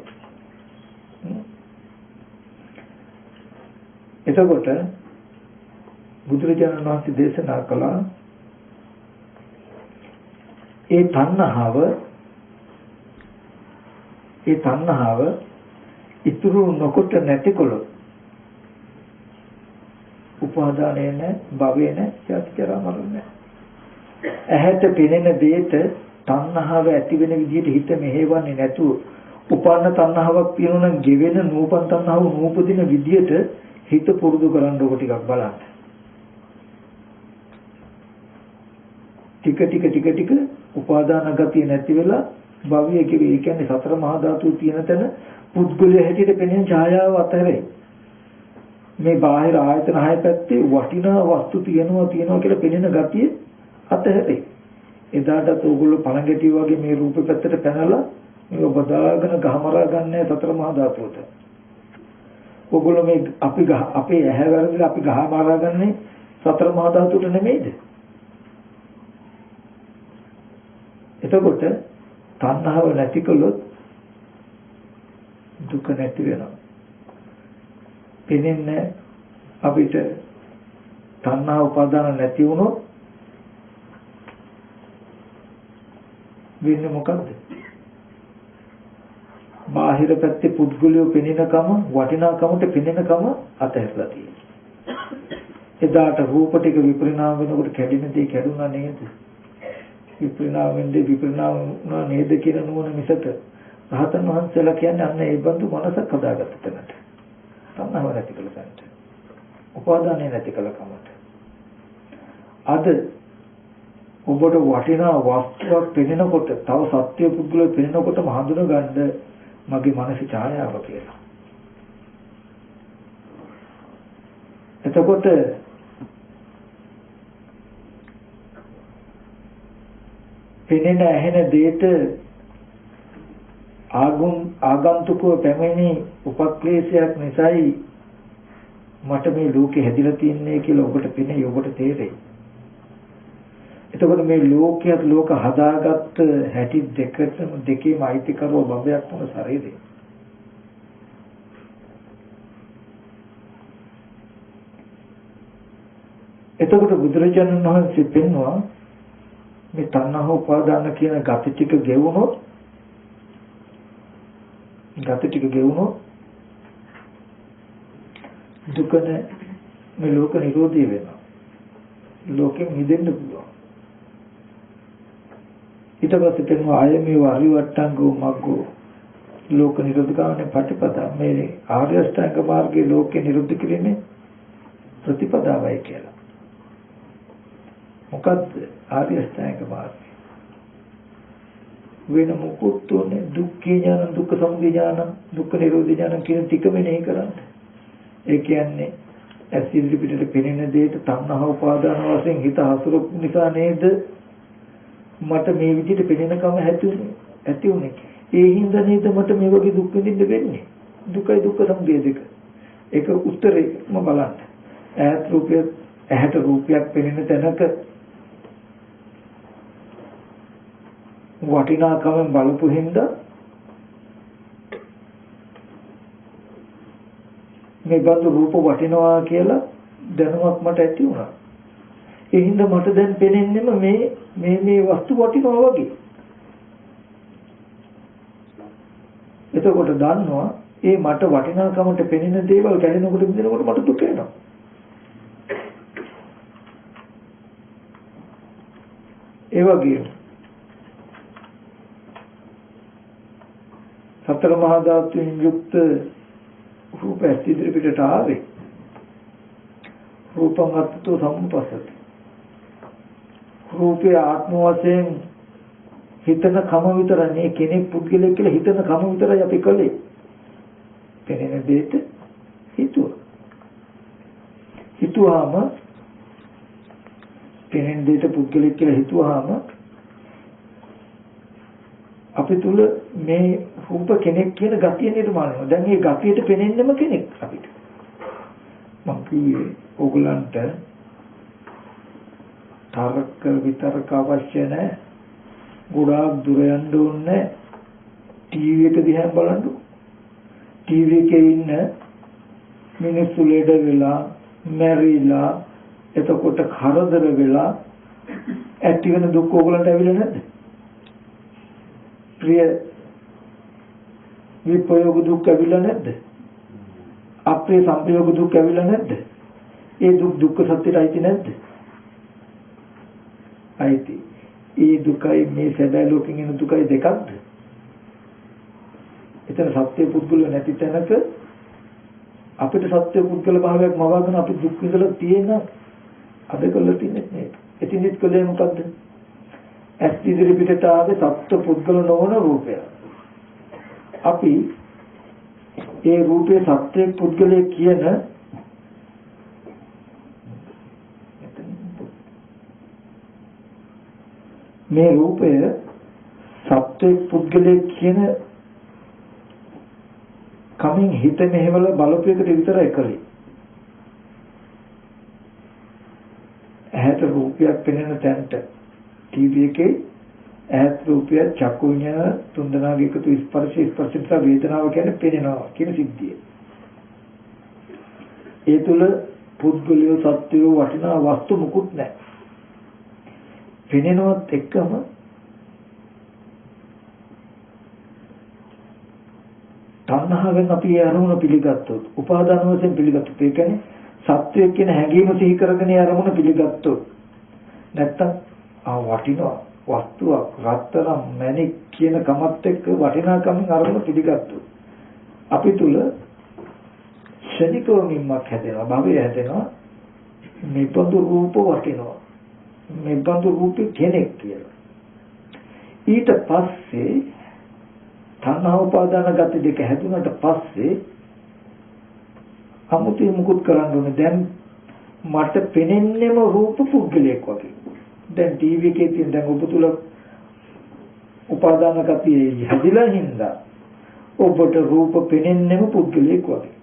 එතකොට බුදුරජාණන් වහන්සේ දේශනා කළා ඒ තණ්හාව ඉතුරු නොකොට නැතිකොළොත් උපාදානය නැහැ, භවය නැහැ, ජාති ජරා මරණ නැහැ. ඇහැට පෙනෙන දෙයට තණ්හාව ඇති වෙන විදිහට හිත මෙහෙවන්නේ නැතුව උපන්න තණ්හාවක් තියෙනවා නම් ගෙවෙන නූපන් තණ්හාව නූපදින විදිහට හිත පුරුදු කරන්න ඕක ටිකක් බලන්න. ටික උපාදාන ගතිය නැති වෙලා භවය කිව්වේ ඒ කියන්නේ සතර මහා ධාතු තියෙන තැන පුද්ගලයා හැටියට පෙනෙන ඡායාව අතරේ මේ බාහිර ආයතන හය පැත්තේ වටිනා වස්තු තියෙනවා කියලා පෙනෙන ගතිය අතරේ එදාටත් ඕගොල්ලෝ පළඟැටි වගේ මේ රූප පැත්තට පැනලා මේක බදාගෙන ගහමරා ගන්නෑ සතර මහා ධාතුවට. ඕගොල්ලෝ මේ අපේ ඇහැ වර්ධලා අපි ගහමරා ගන්නේ සතර මහා ධාතුවට නෙමෙයිද? එතකොට තණ්හාව නැති කළොත් දුක නැති වෙනවා. පෙනෙන්නේ අපිට තණ්හා උපාදාන නැති වුණොත් වෙන්නේ මොකද්ද? බාහිර පැත්තේ පුද්ගලයෝ පෙනෙනකම වටිනාකමට පෙනෙනකම අතහැරලා තියෙනවා. එදාට රූප ටික විපරිණාම වෙනකොට කැඩෙන දේ කැඩුණා නේද? විපරිණාම වෙන්නේ විපරිණාම වුණා නේද කියන නුවණ මිසක රහතන් වහන්සේලා කියන්නේ අන්න ඒ බඳු මනසක් හදාගත්ත තැනට. තණ්හාව නැති කළ තැනට. උපාදානය නැති කළ කමට. අද ඔබට වටිනා වස්තුවක් පෙනෙනකොට තව සත්‍ය පුද්ගලයෙක් පෙනෙනකොටම හඳුනගන්න මගේ මානසික ඡායාව කියලා. එතකොට පෙනෙන ඇහෙන දෙයට ආගන්තුකව පැමිණි උපක්ලේශයක් නිසායි මට මේ ලෝකෙ හැදිලා තියන්නේ කියලා ඔබට පෙනේ ඔබට තේරෙයි. එතකොට මේ ලෝකයක් ලෝක හදාගත්ත හැටි දෙකේම අයිතිකරව බබයක් වුණ ශරීරය. එතකොට බුදුරජාණන් වහන්සේ පෙන්වුවා මේ තණ්හා උපාදාන කියන ගති ටික ගෙවුනොත් දුක මේ ලෝක නිරෝධී වෙනවා. ලෝකෙ මිදෙන්න පුළුවන්. ඊට පස්සේ පෙන්වුවා ආය මේ වරිවට්ටංගෝ මග්ගෝ ලෝක නිරෝධගාමී ප්‍රතිපදා මේ ආර්ය අෂ්ටාංග මාර්ගයේ ලෝකෙ නිරුද්ධ කිරීමේ ප්‍රතිපදාවයි කියලා. මොකද්ද ආර්ය අෂ්ටාංග මාර්ගය? වෙන මොකුත් උනේ දුක්ඛ ඥාන, දුක්ඛ සමුදය ඥාන, දුක්ඛ නිරෝධ ඥාන කියන ටික මෙනෙහි කරන්න. ඒ කියන්නේ ඇසිරි පිටට පෙනෙන දෙයට තණ්හා උපාදාන වශයෙන් හිත හසුරුවු නිසා නේද මට මේ විදිහට පෙනෙනකම ඇති උනේ. ඒ හින්දා නේද මට මේ වගේ දුක් විඳින්න වෙන්නේ. දුකයි දුක්ඛ සමුදය දෙක. ඒක උත්තරේම බලන්න. ඇහැට රූපයක් පෙනෙන තැනක වටිනාකම බලපු හින්දා මේ බඳු රූප වටිනවා කියලා දැනුමක් මට ඇති වුණා. ඒ හින්දා මට දැන් පෙනෙන්නේම මේ වස්තු වටිනවා වගේ. එතකොට දන්නවා ඒ මට වටිනාකමට පෙනෙන දේවල් කැඩෙනකොට බිඳෙනකොට මට දුක එනවා. ඒ වගේම සතර මහා ධාතුන් යුක්ත රූප ඇස්තිද්‍රි පිටට ආවේ රූපං අත්තෝ සම්පස්සති. රූපේ ආත්ම වශයෙන් හිතන කම විතරයි මේ කෙනෙක් පුද්ගලෙක් කියලා හිතන කම විතරයි අපි කළේ. පෙනෙන දෙයට හිතුවාම පෙනෙන දෙයට පුද්ගලෙක් කියලා හිතුවාම අපි තුල මේ රූප කෙනෙක් කියන ගතිය නිර්මාණය වෙනවා. දැන් මේ ගතියට පෙනෙන්නම කෙනෙක් අපිට. මම කියේ ඕගලන්ට තරක විතරක අවශ්‍ය නැහැ. ගොඩාක් දුර යන්න ඕනේ. ටීවී එක දිහා බලන්න. ටීවී එකේ ඉන්න මිනිස්සු ලෙඩ වෙලා, මැරිලා, එතකොට කරදර වෙලා ඇති වෙන දුක් ඕගලන්ට ඇවිල්ලා නැද්ද? ප්‍රිය විපයෝග දුක් ඇවිල්ලා නැද්ද? අප්‍රිය සංපයෝග දුක් ඇවිල්ලා නැද්ද? ඒ දුක්ඛ සත්‍යයට අයිති නැද්ද? අයිති. ඒ දුකයි මේ සැබෑ ලෝකෙන් එන දුකයි දෙකක්ද? එතන සත්‍ය පුද්ගල නැති තැනක අපිට සත්‍ය පුද්ගල භාවයක් මවාගෙන අපි දුක් විඳලා තියෙන අද කළ තියෙන්නේ නේද? එතින්දිත් කළේ මොකද්ද? ඇස් ඉදිරි පිටට ආවේ සත්‍ය පුද්ගල නොවන රූපය. අපි ඒ රූපේ සත්‍ය පුද්ගලයේ කියන මේ රූපය සත්‍ය පුද්ගලයේ කියන කමින් හිත මෙහෙවල බලපෑකට විතරයි කලේ. ඇහැට රූපයක් පෙනෙන තැනට ටීවී එකේ ඇහත් රූපය චක්කු විඤ්ඤාණ තුන්දෙනාගේ එකතු ස්පර්ශ වේදනාව කියන්නේ පෙනෙනවා කියන සිද්ධිය. ඒ තුල පුද්ගලිය සත්‍යය වටිනා වස්තු මුකුත් නැහැ. පෙනෙනවත් එක්කම තණ්හාවෙන් අපි අරමුණ පිළිගත්තොත්, උපාදාන වශයෙන් පිළිගත්තොත්, ඒ කියන්නේ සත්‍යය කියන හැඟීම සිහි කරගෙන අරමුණ පිළිගත්තොත්, නැත්තම් වටිනවා වස්තුවක් රත්තරන් මණික් කියන කමත් එක්ක වටිනාකමින් අරමුණ පිළිගත්තොත්, අපි තුල ශනිකව නිම්මක් හැදෙනවා, භවය හැදෙනවා. මේබඳු රූප වටිනවා, මේබඳු රූපේ කෙනෙක් කියලා. ඊට පස්සේ තණ්හා උපාදාන ගති දෙක හැදුනට පස්සේ අමුතු මුකුත් කරන්න ඕනේ. දැන් මට පෙනෙන්නේම රූප පුද්ගලයෙක් වගේ. දැන් ටීවී එකේ තියෙන දැන් ඔබ තුල උපාදාන ගතිය හැදිලා හින්දා ඔබට රූප පෙනෙන්නේම පුද්ගලයෙක් වගේ.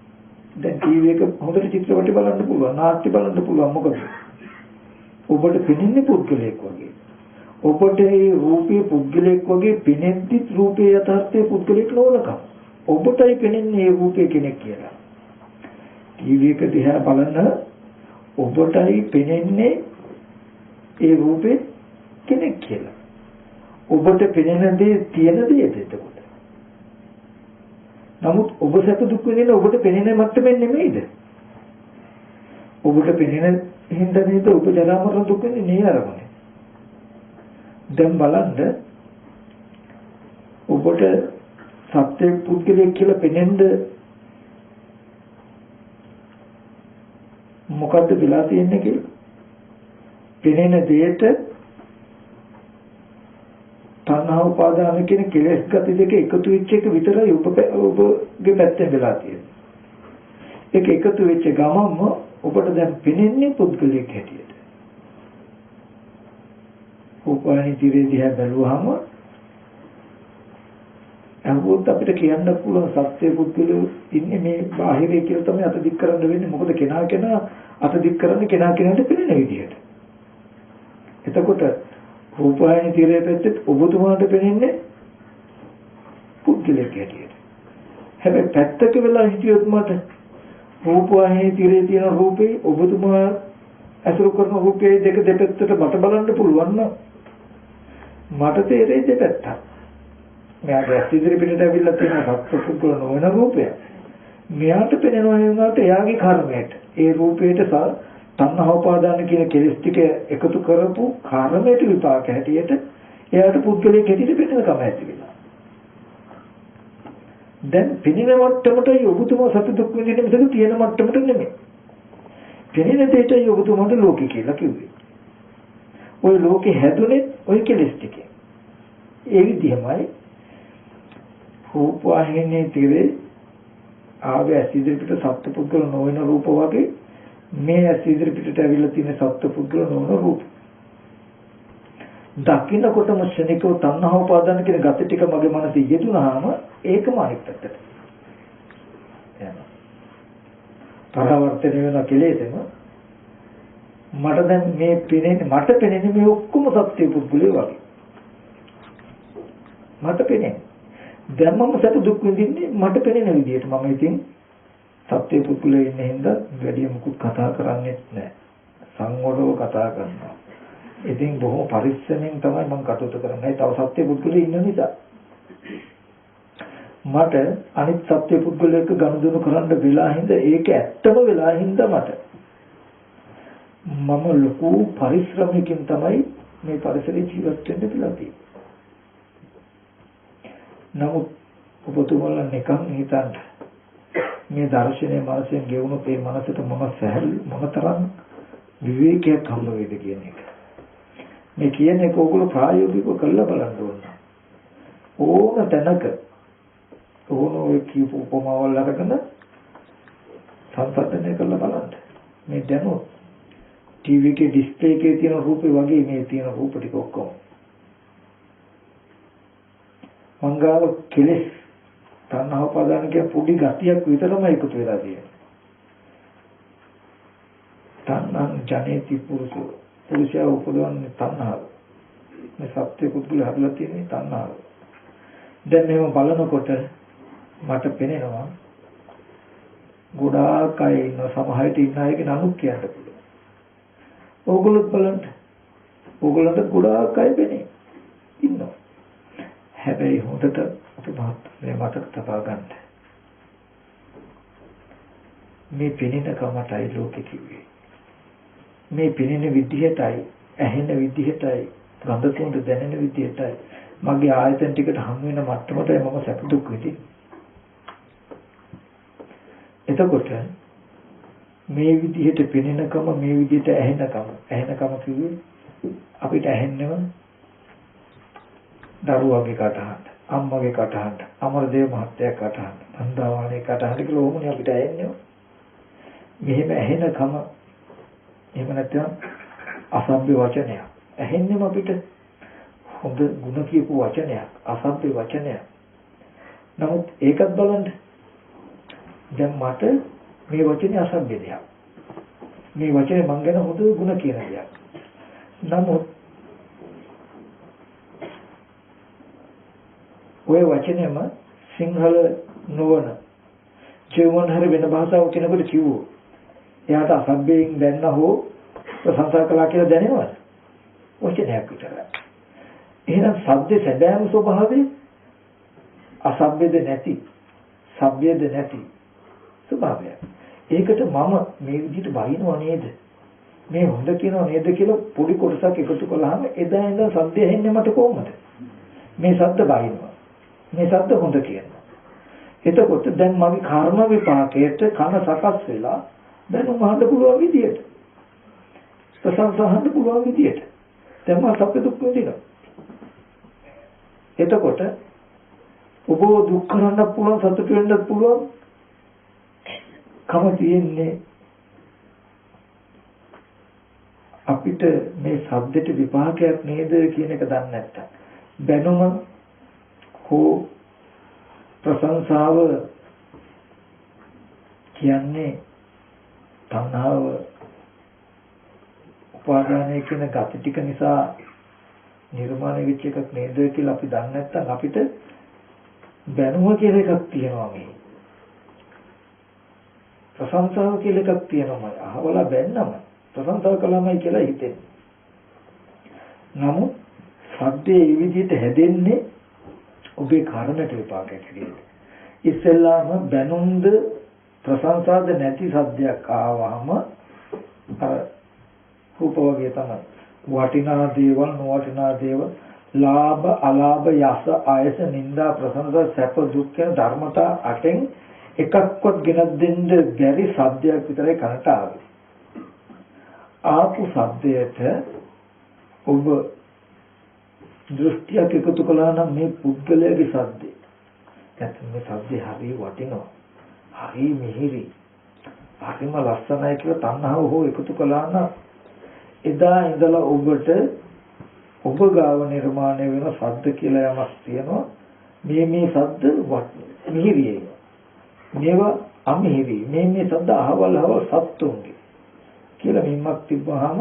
දැන් ටීවී එක හොඳට චිත්‍රපටි බලන්න පුළුවන්, නාට්‍ය බලන්න පුළුවන්. මොකද ඔබට පෙනෙන්නේ පුද්ගලයෙක් වගේ. ඔබට මේ රූපේ පුද්ගලයෙක් වගේ පෙනෙද්දිත් රූපේ යථාර්ථයේ පුද්ගලයෙක් නොවනකම් ඔබටයි පෙනෙන්නේ මේ රූපේ කෙනෙක් කියලා. ටීවී එක දිහා බලන ඔබටයි පෙනෙන්නේ ඒ රූපේ කෙනෙක් කියලා. ඔබට පෙනෙන දේ තියෙන දේද එතකොට. නමුත් ඔබ සැප දුක් විඳින ඔබට පෙනෙන මට්ටමෙන් නෙමෙයිද? ඔබට පෙනෙන හින්දා නේද ඔබ ජරා මරණ දුක් විඳින්නේ නේ අරමුණේ. දැන් බලන්න ඔබට සත්‍ය පුද්ගලයෙක් කියලා පෙනෙන්න මොකද්ද වෙලා තියෙන්නේ කියලා. පෙනෙන දෙයට තණ්හා උපාදාන කියන කෙලෙස් ගති දෙක එකතු වෙච්ච එක විතරයි ඔබගේ පැත්තෙන් වෙලා තියෙන්නේ. ඒක එකතු වෙච්ච ගමන්ම ඔබට දැන් පෙනෙන්නේ පුද්ගලයෙක් හැටියට. උපායනි තිරේ දිහා බැලුවාම අහුවොත් අපිට කියන්න පුළුවන් සත්‍ය පුද්ගලයෝ ඉන්නේ මේ බාහිරේ කියලා තමයි අත දික් කරන්න වෙන්නේ. මොකද කෙනා අත දික් කරන්නේ කෙනාට පෙනෙන විදිහට. එතකොට රූපాయని තිරේ පැත්තේ ඔබතුමාට පෙනෙන්නේ පුද්ගලයෙක් හැටියට. හැබැයි පැත්තක වෙලා හිටියොත් මට රූපాయని තිරේ තියෙන රූපේ ඔබතුමා අසුරු කරන රූපයේ දෙක දෙපැත්තට මට බලන්න පුළුවන් නම් මට තේරෙයි දෙපැත්ත. මෙයාගේ ඇස් ඉදිරි පිටට ඇවිල්ලා තියෙන සත්පුද්ගල නොවන රූපය. මෙයාට පෙනෙනවා වුණාට එයාගේ කර්මයට ඒ රූපයට තණ්හා උපාදාන කියන කෙලෙස් ටික එකතු කරපු කර්මයට විපාක හැටියට එයාට පුද්ගලයෙක් හැටියට පෙනෙන කම ඇති වෙනවා. දැන් පෙනෙන මට්ටමටයි ඔබතුමා සතු දුක් විඳින්න මිසක තියෙන මට්ටමට නෙමෙයි. පෙනෙන දෙයටයි ඔබතුමාට ලෝකේ කියලා කිව්වේ. ওই ලෝකේ හැදුනේ ওই කෙලෙස් ටිකේ. ඒ විදිහමයි රූපවාහිනියේ තිරේ ආවේ ඇස් ඉදිරි පිට සත්පුද්ගල නොවන රූප වගේ මේ ඇස් ඉදිරි පිටට ඇවිල්ලා තියෙන සත්පුද්ගල නොවන රූප. දකින්නකොටම ශනිකව තණ්හා උපාදාන කියන ගති ටික මගේ මනසේ යෙදුනහම ඒකම අනිත් පැත්තට යනවා. පරවර්තන වෙන කෙලෙසම මට දැන් මේ පෙනෙන්නේ මේ ඔක්කොම සත්‍ය පුද්ගලයෝ වගේ. මට පෙනෙන්නේ දැන් මම සතු දුක් විඳින්නේ මට පෙනෙන විදිහට. මම ඉතින් සත්‍ය පුද්ගලයෝ ඉන්න හින්දා වැඩි මුකුත් කතා කරන්නේ නැහැ. සංවරව කතා කරනවා. ඉතින් බොහොම පරිස්සමෙන් තමයි මම කටයුතු කරන්නේ. තව සත්‍ය පුද්ගලයෝ ඉන්න නිසා මට අනිත් සත්‍ය පුද්ගලයෙක් ගනුදෙනු කරන්න වෙලා හින්දා ඒක ඇත්තම වෙලා හින්දා මට මම ලොකු පරිශ්‍රමයකින් තමයි මේ පරිසරයේ ජීවත් වෙන්න කියලා තියෙන්නේ. නමුත් ඔබතුමාලා නිකන් හිතන්න මේ දර්ශනයේ මානසයෙන් ගෙවුණොත් ඒ මනසට මොනතරම් විවේකයක් හම්බ වේද කියන එක. මේ කියන එක ඕගොල්ලෝ ප්‍රායෝගිකව කරලා බලන්න ඕන. ඕන තැනක ඕන ඔය කියපු උපමාවල් අරගෙන සම්පූර්ණය කරලා බලන්න. මේ දැනුත් ටීවී එකේ ඩිස්ප්ලේ එකේ තියෙන රූපේ වගේ මේ තියෙන රූප ටික ඔක්කොම. මංගාව කෙලස් තණ්හාව පදාන කිය පොඩි ගතියක් විතරම එකතු වෙලා තියෙනවා. තණ්හං ජනේති පුරුෂයා උපදවන්නේ තණ්හාව. මේ සත්‍ය පුද්ගල හදලා තියෙන්නේ තණ්හාව. දැන් මේව බලනකොට මට පෙනෙනවා ගොඩාක් අය ඉන්න සමහරට ඉන්න අයගේ නමුත් කියන්න පුළුවන්. ඕගොල්ලෝ බලන්න. ඕගොල්ලන්ට ගොඩාක් අය පෙනේ. ඉන්නවා. හැබැයි හොඳට මේ මතක තබා ගන්න. මේ පෙනෙන කමටයි ලෝකෙ කිව්වේ. මේ පෙනෙන විදිහටයි, ඇහෙන විදිහටයි, ගඳ සුවඳ දැනෙන විදිහටයි මගේ ආයතන ටිකට හම් වෙන මට්ටමටයි මම සැප දුක් විඳින්නේ. එතකොට මේ විදිහට පෙනෙනකම මේ විදිහට ඇහෙනකම කිව්වේ අපිට ඇහෙන්නම දරුවගේ කටහඬ, අම්මගේ කටහඬ, අමරදේව මහත්තයාගේ කටහඬ, නන්දාවාණේ කටහඬ කියලා ඕමනේ අපිට ඇහෙන්නේ. මෙහෙම ඇහෙනකම එහෙම නැත්නම් අසභ්‍ය වචනයක් ඇහෙන්නම අපිට හොඳ ಗುಣ කියපු වචනයක්, අසභ්‍ය වචනයක්. නමුත් ඒකත් බලන්න. දැන් මට මේ වචනේ අසභ්‍ය දෙයක්. මේ වචනේ මං ගැන හොඳ ಗುಣ කියන දෙයක්. නමුත් ඔය වචනේම සිංහල නොවන ජීවන හර වෙන භාෂාවක් කෙනෙකුට කිව්වොත් එයාට අසභ්‍යයෙන් දැන්න හෝ ප්‍රශංසා කළා කියලා දැනෙනවද? වචනයක් විතරයි. එහෙනම් සබ්දේ සැබෑම ස්වභාවය අසභ්‍යද නැති, සભ્યද නැති ස්වභාවය. ඒකට මම මේ විදිහට බයිනව නේද? මේ හොඳ කියනව නේද කියලා පොඩි කොටසක් එකතු කළාම එදා ඉඳන් සද්ද ඇහෙන්නේ මට කොහොමද? මේ සද්ද බයිනවා. මේ සද්ද හොඳ කියනවා. එතකොට දැන් මගේ කර්ම විපාකයට කන සකස් වෙලා දැන් උමහන්න පුළුවන් විදියට. ප්‍රසංසහන්න පුළුවන් විදියට. දැන් මම සැප දුක් විඳිනවා. එතකොට ඔබ දුක් කරන්න පුළුවන්, සතුට වෙන්න පුළුවන් කම තියෙන්නේ අපිට මේ සද්දෙට විපාකයක් නේද කියන එක දන්නේ නැත්තම්. බැනුම හෝ ප්‍රශංසාව කියන්නේ තණ්හාව උපාදානයේ කියන gati ටික නිසා නිර්මාණය වෙච්ච එකක් නේද කියලා අපි දන්නේ නැත්නම් අපිට බැනුම කියලා එකක් තියෙනවා මේ. ප්‍රශංසාව කියලා එකක් තියෙනවා. අහවලා බැන්නම ප්‍රශංසාව කළාමයි කියලා හිතෙන්නේ. නමුත් සද්දේ මේ විදිහට හැදෙන්නේ ඔබේ කර්මයට විපාකයක් හැටියට. ඉස්සෙල්ලාම බැනුම්ද ප්‍රශංසාද නැති සද්දයක් ආවම අර රූප වගේ තමයි. වටිනා දේවල්, නොවටිනා දේවල්, ලාභ, අලාභ, යස, ආයස, නිന്ദා, ප්‍රශංසා, සැප, දුක් කියන ධර්මතා අටෙන් එකක්වත් ගෙනත් දෙන්න බැරි සද්දයක් විතරයි කනට ආවේ. ආපු සද්දයට ඔබ දෘෂ්ටියක් එකතු කළා නම් මේ පුද්ගලයාගේ සද්දේ. නැත්නම් මේ සද්දේ හරිය වටිනවා. හරි මිහිරි. හරිම ලස්සනයි කියලා තණ්හාව හෝ එකතු කළා නම් එදා ඉඳලා ඔබට ඔබ ගාව නිර්මාණය වෙන සද්ද කියලා යමක් තියෙනවා. මේ සද්ද මිහිරියි. මේවා අමිහිරි. මේ සද්ද අහවල් සත්තුන්ගේ කියලා මිම්මක් තිබ්බහම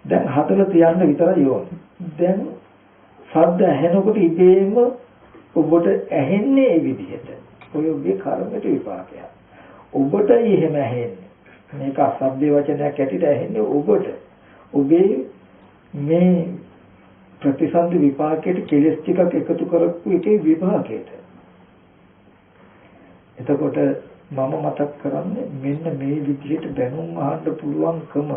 දැන් හදලා තියන්න විතරයි ඕනේ. දැන් සද්ද ඇහෙනකොට ඉබේම ඔබට ඇහෙන්නේ ඒ විදිහට. ඔය ඔබේ කර්මයට විපාකයක්. ඔබටයි එහෙම ඇහෙන්නේ. මේක අසභ්‍ය වචනයක් ඇටිට ඇහෙන්නේ ඔබට. ඔබේ මේ ප්‍රතිසන්දි විපාකයට කෙලස් ටිකක් එකතු කරපු එකේ විපාකයට. එතකොට මම මතක් කරන්නේ මෙන්න මේ විදිහට දැනුම් අහන්න පුළුවන්කම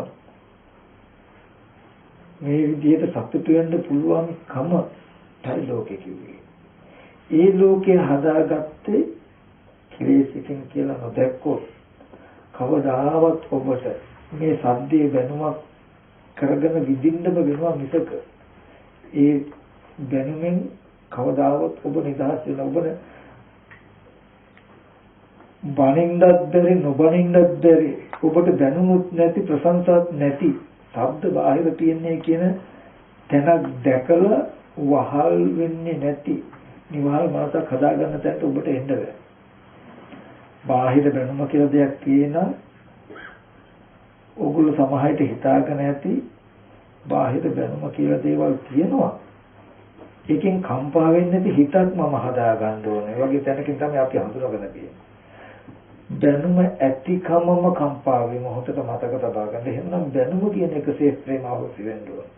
මේ විදිහට සතුට වෙන්න පුළුවන් කම තමයි ලෝකේ කිව්වේ. ඒ ලෝකේ හදාගත්තේ ක්ලේශිකින් කියලා නොදැක්කොත් කවදාවත් ඔබට මේ සද්දේ වෙනුවක් කරගෙන විඳින්නම වෙනවා මිසක ඒ දැනුමින් කවදාවත් ඔබ නිදහස් වෙන ඔබ බණින්නත් බැරි නොබණින්නත් බැරි ඔබට දැනුමුත් නැති ප්‍රශංසාවක් නැති ශබ්ද බාහිර තියන්නේ කියන තැනක් දැකලා වහල් වෙන්නේ නැති නිවහල් මාසක් හදාගන්න තැනට ඔබට එන්න බෑ. බාහිර දැනුම කියලා දෙයක් තියෙනවා. ඔගොල්ලෝ සමහරට හිතාගෙන ඇති බාහිර දැනුම කියලා දේවල් තියෙනවා. ඒකෙන් කම්පා වෙන්නේ නැති හිතක් මම හදාගන්න ඕනේ. ඒ වගේ තැනකින් තමයි අපි හඳුනගෙන තියෙන්නේ. දැනුම ඇතිකමම කම්පා වේ මොහොතට මතක තබා ගන්න. එහෙනම් දැනුම කියන එක ශේත්‍රේම අවශ්‍ය වෙන්න ඕනේ.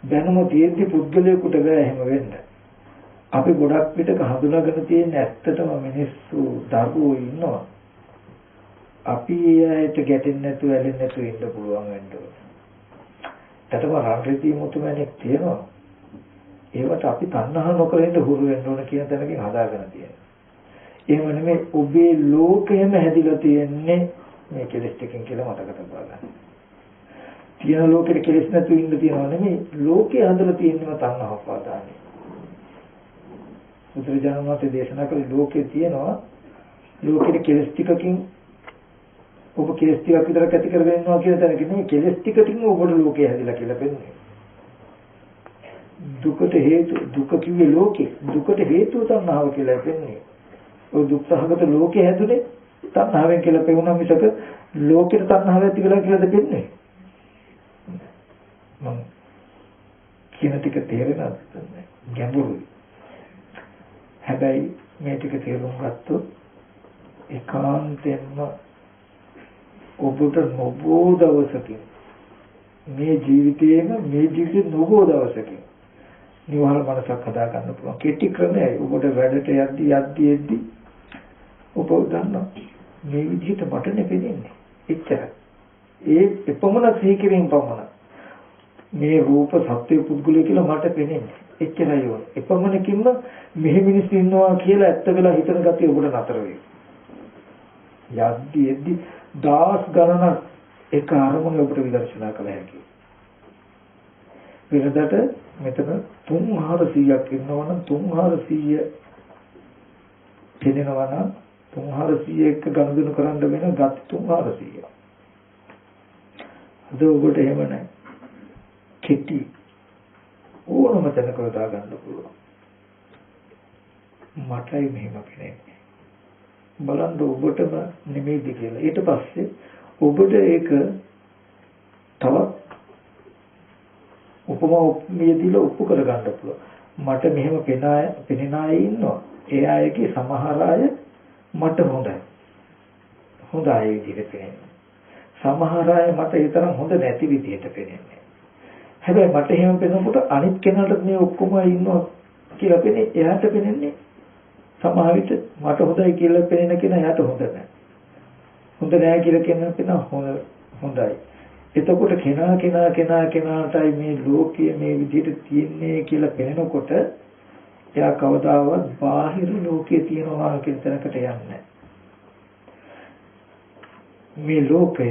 දැනුම තියෙද්දි පුද්ගලයෙකුට බෑ එහෙම වෙන්න. අපි ගොඩක් පිටක හඳුනාගෙන තියෙන ඇත්තටම මිනිස්සු දරුවෝ ඉන්නවා. අපි ඒයට ගැටෙන්නේ නැතුව ඇලෙන්නේ නැතුව ඉන්න පුළුවන් වෙන්න ඕනේ. ඒකම රාග්‍රී මුතුමැණික් තියෙනවා. ඒවට අපි තණ්හා නොකර ඉන්න හුරු වෙන්න ඕන කියන තැනකින් හදාගෙන තියෙනවා. එහෙම නෙමෙයි ඔබේ ලෝකයම හැදිලා තියෙන්නේ මේ කෙලෙස් ටිකෙන් කියලා මතක තබා ගන්න. තියෙන ලෝකෙට කෙලෙස් නැතුව ඉන්න තියනවා නෙමෙයි ලෝකේ හදලා තියෙනවා තණ්හා උපාදානයි. බුදුරජාණන් වහන්සේ දේශනා කළ ලෝකේ තියෙනවා ලෝකෙට කෙලෙස් ටිකකින් ඔබ කෙලෙස් ටිකක් විතරක් ඇති කරගෙන ඉන්නවා කියන තැනක නෙමෙයි කෙලෙස් ටිකකින් ඔබට ලෝකේ හැදිලා කියලා පෙන්නන්නේ. දුකට හේතු දුක කිව්වේ ලෝකේ දුකට හේතුව තණ්හාව කියලා පෙන්නන්නේ. ඔය දුක්ඛහගත ලෝකේ හැදුනේ තණ්හාවෙන් කියලා පෙවුනා මිසක ලෝකෙට තණ්හාව ඇති වෙලා කියලාද පෙන්නේ. මම කියන ටික තේරෙනවද? ගැඹුරුයි. හැබැයි මේ ටික තේරුම් ගත්තොත් ඒකාන්තයෙන්ම ඔබට නොබෝ දවසකින් මේ ජීවිතේම මේ ජීවිතේ නොබෝ දවසකින් නිවහල් මනසක් හදා ගන්න පුළුවන්. කෙටි ක්‍රමයයි. ඔබට වැඩට යද්දි ඔබ දන්නවා මේ විදිහට මට නෙපෙන්නේ. එච්චරයි. ඒ එපමණ සීකිරින් පමණ මේ රූප සත්‍ය පුද්ගලය කියලා මට පෙනෙන්නේ. එච්චරයි ඕන. එපමණකින්ම මෙහි මිනිස්සු ඉන්නවා කියලා ඇත්ත වෙලා හිතන ගතිය ඔබට නතර වෙයි. යද්දි දාස් ගණනක් එක අරමුණ ඔබට විදර්ශනා කළ හැකියි. වෙනදට මෙතන 3400ක් ඉන්නවනම් 3400 පෙනෙනවා නම් 3400 එක ගනුදෙනු කරන්න වෙන ගති 3400. අද ඔබට එහෙම නැහැ. කෙටි ඕනම තැනක වදා ගන්න පුළුවන්. මටයි මෙහෙම පෙනෙන්නේ. බලන්න ඔබටම නෙමෙයිද කියලා. ඊට පස්සේ ඔබට ඒක තවත් උපමාවේදීලා ඔප්පු කර ගන්න පුළුවන්. මට මෙහෙම පෙනෙන අය ඉන්නවා. ඒ අයගේ සමහර අය මට හොඳයි. හොඳ අය විදිහට පෙනෙනවා. සමහර අය මට ඒ තරම් හොඳ නැති විදිහට පෙනෙන්නේ. හැබැයි මට එහෙම පෙනෙනකොට අනිත් කෙනාට මේ ඔක්කොම ඉන්නවා කියලා පෙනේ. එයාට පෙනෙන්නේ සමහර විට මට හොඳයි කියලා පෙනෙන කෙනා එයාට හොඳ නැහැ. හොඳ නැහැ කියලා කෙනා හොඳයි. එතකොට කෙනාටයි මේ ලෝකයේ මේ විදිහට තියෙන්නේ කියලා පෙනෙනකොට එයා කවදාවත් බාහිර ලෝකයේ තියනවා කියන තැනකට යන්නේ නැහැ. මේ ලෝකය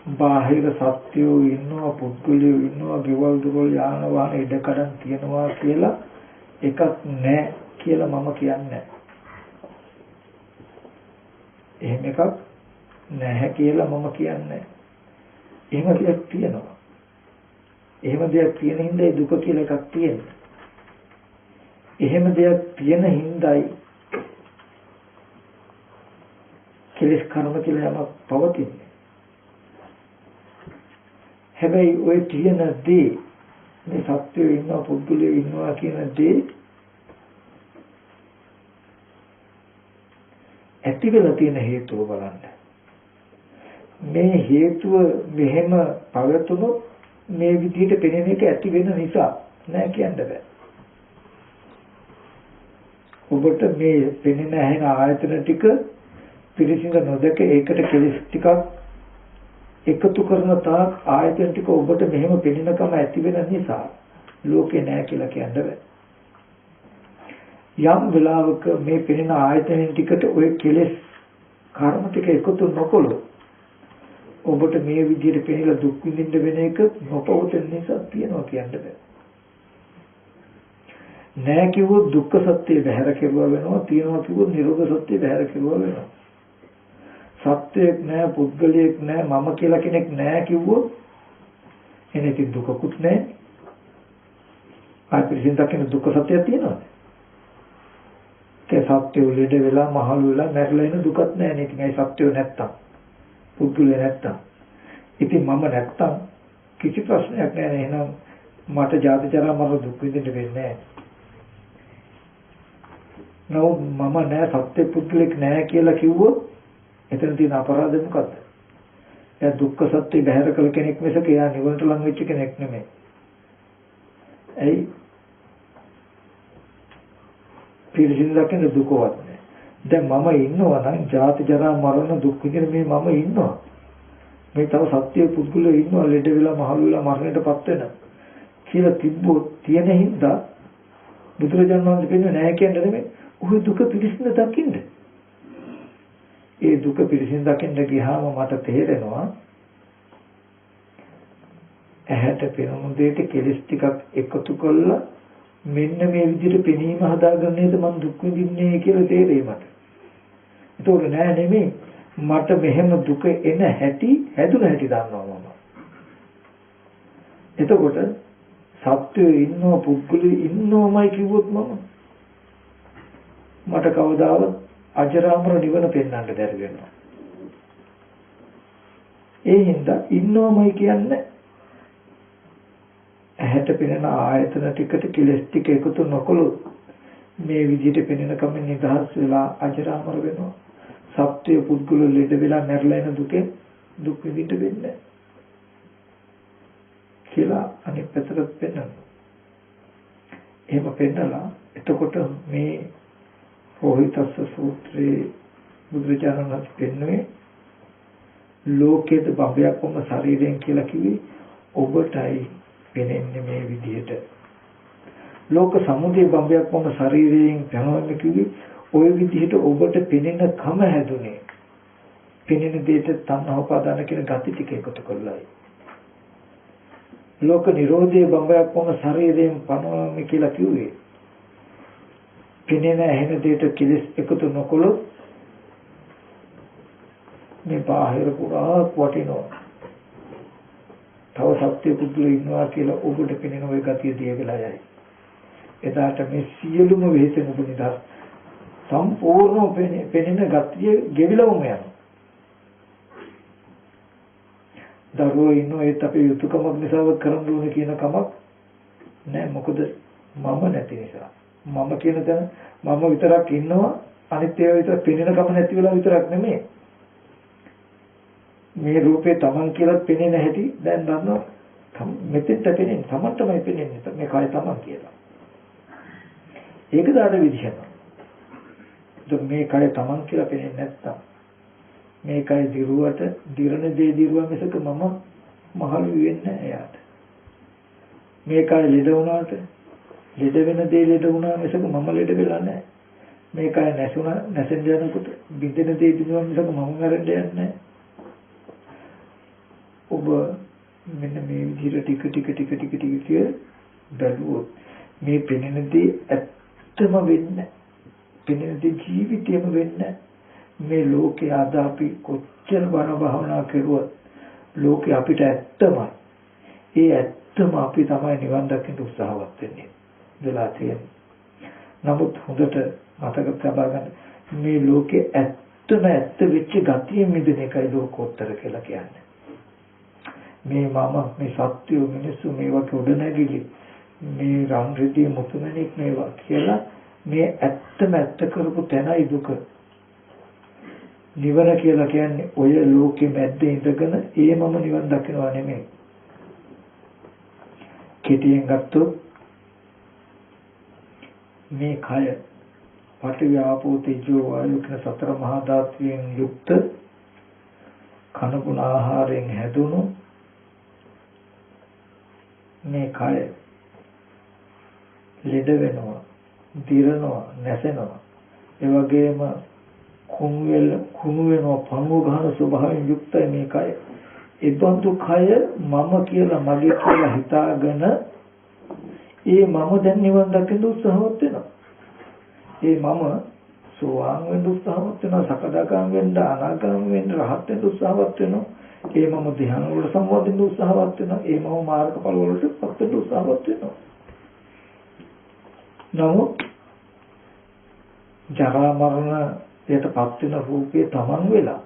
බාහිර සත්‍යෝ ඉන්නවා පුද්ගලයෝ ඉන්නවා ගෙවල් දොරවල් යාන වාහන ඉඩකඩම් තියනවා කියලා එකක් නැහැ කියලා මම කියන්නේ. එහෙම එකක් නැහැ කියලා මම කියන්නේ. එහෙම දෙයක් තියෙනවා. එහෙම දෙයක් තියෙන හින්දායි දුක කියලා එකක් තියෙන්නේ. එහෙම දෙයක් තියෙන හින්දායි කෙලෙස් කර්ම කියලා යමක් පවතින්නේ. හැබැයි ඔය තියෙන දේ මේ සත්‍යය ඉන්නවා පුද්ගලයෝ ඉන්නවා කියන දේ ඇති වෙලා තියෙන හේතුව බලන්න. මේ හේතුව මෙහෙම පවතුනොත් මේ විදිහට පෙනෙන එක ඇති වෙන නිසා නෑ කියන්න බෑ. ඔබට මේ පෙනෙන ඇහෙන ආයතන ටික පිළිසිඳ නොදක ඒකට කෙලස් ටිකක් එකතු කරන තාක් ආයතන ටික ඔබට මෙහෙම පෙනෙනකම ඇති වෙන නිසා ලෝකේ නැහැ කියලා කියන්න බෑ. යම් වෙලාවක මේ පෙනෙන ආයතන ටිකට ඔය කෙලෙස් කර්ම ටික එකතු නොකොළොත් ඔබට මේ විදිහට පෙනෙලා දුක් විඳින්න වෙන එක නොපවතින නිසා තියනවා කියන්න බෑ. නැහැ කිව්වොත් දුක්ඛ සත්‍ය බැහැර කෙරුවා වෙනවා, තියනවා කිව්වොත් නිරෝධ සත්‍ය බැහැර කෙරුවා වෙනවා. සත්‍යයක් නැහැ, පුද්ගලයෙක් නැහැ, මම කියලා කෙනෙක් නැහැ කිව්වොත් එනකින් දුකකුත් නැහැ. ආපිරිසින් දකින්න දුක්ඛ සත්‍යයක් තියෙනවද? ඒ සත්‍ය උලෙඩ වෙලා මහලු වෙලා මැරලා ඉන්න දුකක් නැහැ නේ. ඉතින් ඒ සත්‍ය නැත්තම් පුද්ගලයා නැත්තම් ඉතින් මම නැත්තම් කිසි ප්‍රශ්නයක් නැහැ. එහෙනම් මට ජාති ජරා මරණ දුක් විඳින්න වෙන්නේ නැහැ. මම නැහැ සත්‍ය පුද්ගලෙක් නැහැ කියලා කිව්වොත් එතන තියෙන අපරාධය මොකද්ද? එයා දුක්ඛ සත්‍ය බැහැර කළ කෙනෙක් මිසක එයා නිවනට ලං වෙච්ච කෙනෙක් නෙමෙයි. ඇයි? පිළිසින් දකින්න දුකවත් නැහැ. දැන් මම ඉන්නවා නම් ජාති ජරා මරණ දුක් විඳින මේ මම ඉන්නවා. මේ තව සත්‍ය පුද්ගලයෝ ඉන්නවා ලෙඩ වෙලා මහලු වෙලා මරණයටපත් වෙන කියලා තිබ්බොත් තියෙන හින්දා බුදුරජාණන් වහන්සේ කියන්නේ නැහැ කියන්නේ නෙමෙයි. ඔය දුක පිළිසින් දකින්න. ඒ දුක පිළිසින් දකින්න ගියාම මට තේරෙනවා ඇහැට පෙනුණු දෙයට කෙලස් ටිකක් එකතු කළා මෙන්න මේ විදිහට පෙනීම හදාගන්න නේද මම දුක් විඳින්නේ කියලා තේරෙයි මට. ඒක නෑ නෙමෙයි මට මෙහෙම දුක එන හැටි හැදුන හැටි දන්නවා මම. එතකොට සත්‍යය ඉන්නව පුද්ගලෙ ඉන්නවමයි කිව්වොත් මට කවදාවත් අජරාමර නිවන පෙන්වන්න බැරි වෙනවා. ඒ හින්දා ඉන්නවමයි කියන්නේ ඇහැට පෙනෙන ආයතන ටිකට කෙලස් ටික එකතු නොකළොත් මේ විදිහට පෙනෙන කම නිදහස් වෙලා අජරාමර වෙනවා. සත්‍ය පුද්ගල ලෙඩ වෙලා මැරලා යන දුකෙන් දුක් විඳින්න වෙන්නේ කියලා අනිත් පැත්තට පෙන්නනවා. එහෙම පෙන්නලා එතකොට මේ රෝහිතස්ස සූත්‍රයේ බුදුරජාණන් වහන්සේ පෙන්වන්නේ ලෝකයේ බඹයක්ම ශරීරයෙන් කියලා කිව්වේ ඔබටයි පෙනෙන්නේ මේ විදිහට. ලෝක සමුදය බඹයක්ම ශරීරයෙන් පෙනෙන්නේ කිව්වේ ওই විදිහට ඔබට පෙනෙන කම හැදුනේ. පෙනෙන දෙයට තණ්හා උපාදාන කියන gati ටික එකතු කරලායි. ලෝක නිරෝධයේ බඹයක්ම ශරීරයෙන් පනවන්නේ කියලා කිව්වේ. පෙනෙන ඇහෙන දෙයට කිලිස් එකතු නොකළොත් මේ බාහිර පුරා වටිනවා. තව සත්‍ය පුදුල ඉන්නවා කියලා ඔබට පෙනෙන ওই gatiය දිය වෙලා යයි. එදාට මේ සියලුම වෙහෙසෙන ඔබ නිදහස් සම්පූර්ණ පෙනෙන ගතිය ගෙවිලවම යනවා. දරුවෝ ඉන්නෝ ඒත් අපේ යුතුයකමක් නිසා කරන්න ඕනේ කියන කමක් නෑ. මොකද මම නැති නිසා. මම කියන තැන මම විතරක් ඉන්නවා. අනිත් ඒවා විතර පෙනෙන කම නැති වෙලා විතරක් නෙමෙයි. මේ රූපේ Taman කියලා පෙනෙන හැටි දැන් දන්නවා. මෙතෙන්ට පෙනෙන Taman තමයි පෙනෙන්නේ. මේ කය Taman කියලා. ඒක දාඩ විදිහම. මේ කය Taman කියලා පෙනෙන්නේ නැත්තම් මේ කය දිරුවට දිරණ දේ දිරුවා මිසක මම මහලු වෙන්නේ නැහැ එයාට. මේ කය ලෙඩ වුණාට ලෙඩ වෙන දේ ලෙඩ වුණා මිසක මම ලෙඩ වෙලා නැහැ. මේ කය නැසුණා නැසෙන් යනකොට බින්දෙන දේ දිනුවා මිසක මම මැරෙන්න යන්නේ නැහැ. ඔබ මෙන්න මේ විදිහට ටික බැලුවොත් මේ පෙනෙන දේ ඇත්තම වෙන්නේ. පෙනෙන දේ ජීවිතේම වෙන්නේ. මේ ලෝකේ අද අපි කොච්චර බණ භාවනා කරුවත් ලෝකේ අපිට ඇත්තමයි. ඒ ඇත්තම අපි තමයි නිවන් දකින්න උත්සාහවත් වෙන්නේ. වෙලා තියෙන්නේ. නමුත් හොඳට මතක තබා ගන්න මේ ලෝකේ ඇත්තම ඇත්ත වෙච්ච ගතිය මිදෙන එකයි ලෝකෝත්තර කියලා කියන්නේ. මේ මම මේ සත්‍ය මිනිස්සු මේ වගේ උඩ නැගිලි මේ රන් රිදී මුතුමැණික් මේවා කියලා මේ ඇත්තම ඇත්ත කරපු තැනයි දුක. නිවන කියලා කියන්නේ ඔය ලෝකෙ මැද්දේ ඉඳගෙන ඒ මම නිවන් දකිනවා නෙමෙයි. කෙටියෙන් ගත්තොත් මේ කය පඨවි ආපෝ තේජෝ වායු කියන සතර මහා ධාතුන් යුක්ත කන බොන ආහාරයෙන් හැදුණු මේ කය ලෙඩ වෙනවා, දිරනවා, නැසෙනවා. ඒ වගේම කුණු වෙනවා, පංගු ගන්න ස්වභාවයෙන් යුක්තයි මේ කය. ඒ බඳු කය මම කියලා මගේ කියලා හිතාගෙන ඒ මම දැන් නිවන් දකින්න උත්සාහවත් වෙනවා. ඒ මම සෝවාන් වෙන්න උත්සාහවත් වෙනවා, සකදාගාමී වෙන්න, අනාගාමී වෙන්න, රහත් වෙන්න උත්සාහවත් වෙනවා. ඒ මම ධ්‍යාන වලට සම්බන්ධ වෙන්න උත්සාහවත් වෙනවා. ඒ මම මාර්ගඵල වලට පත් වෙන්න උත්සාහවත් වෙනවා. නමුත් ජරා මරණයටපත් වෙන රූපේ තමන් වෙලා,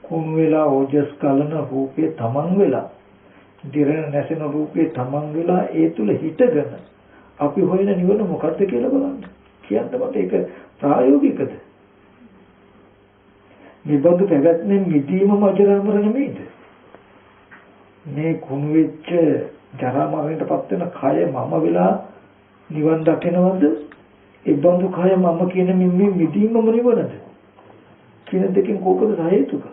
කුණු වෙලා ඕජස් කලන රූපේ තමන් වෙලා, දිරණ නැසෙන රූපේ තමන් වෙලා ඒ තුල හිටගෙන අපි හොයන නිවන මොකද්ද කියලා බලන්න. කියන්න මට ඒක ප්‍රායෝගිකද? නිබඳු පැවැත්මෙන් මිදීමම අජරාමර නෙමෙයිද? මේ කුණු වෙච්ච ජරා මරණයටපත් වෙන කය මම වෙලා නිවන් දකිනවද? ඒ බඳු කය මම කියන මේ මිදීමම නිවනද? කියන දෙකෙන් කෝකද සහේතුක?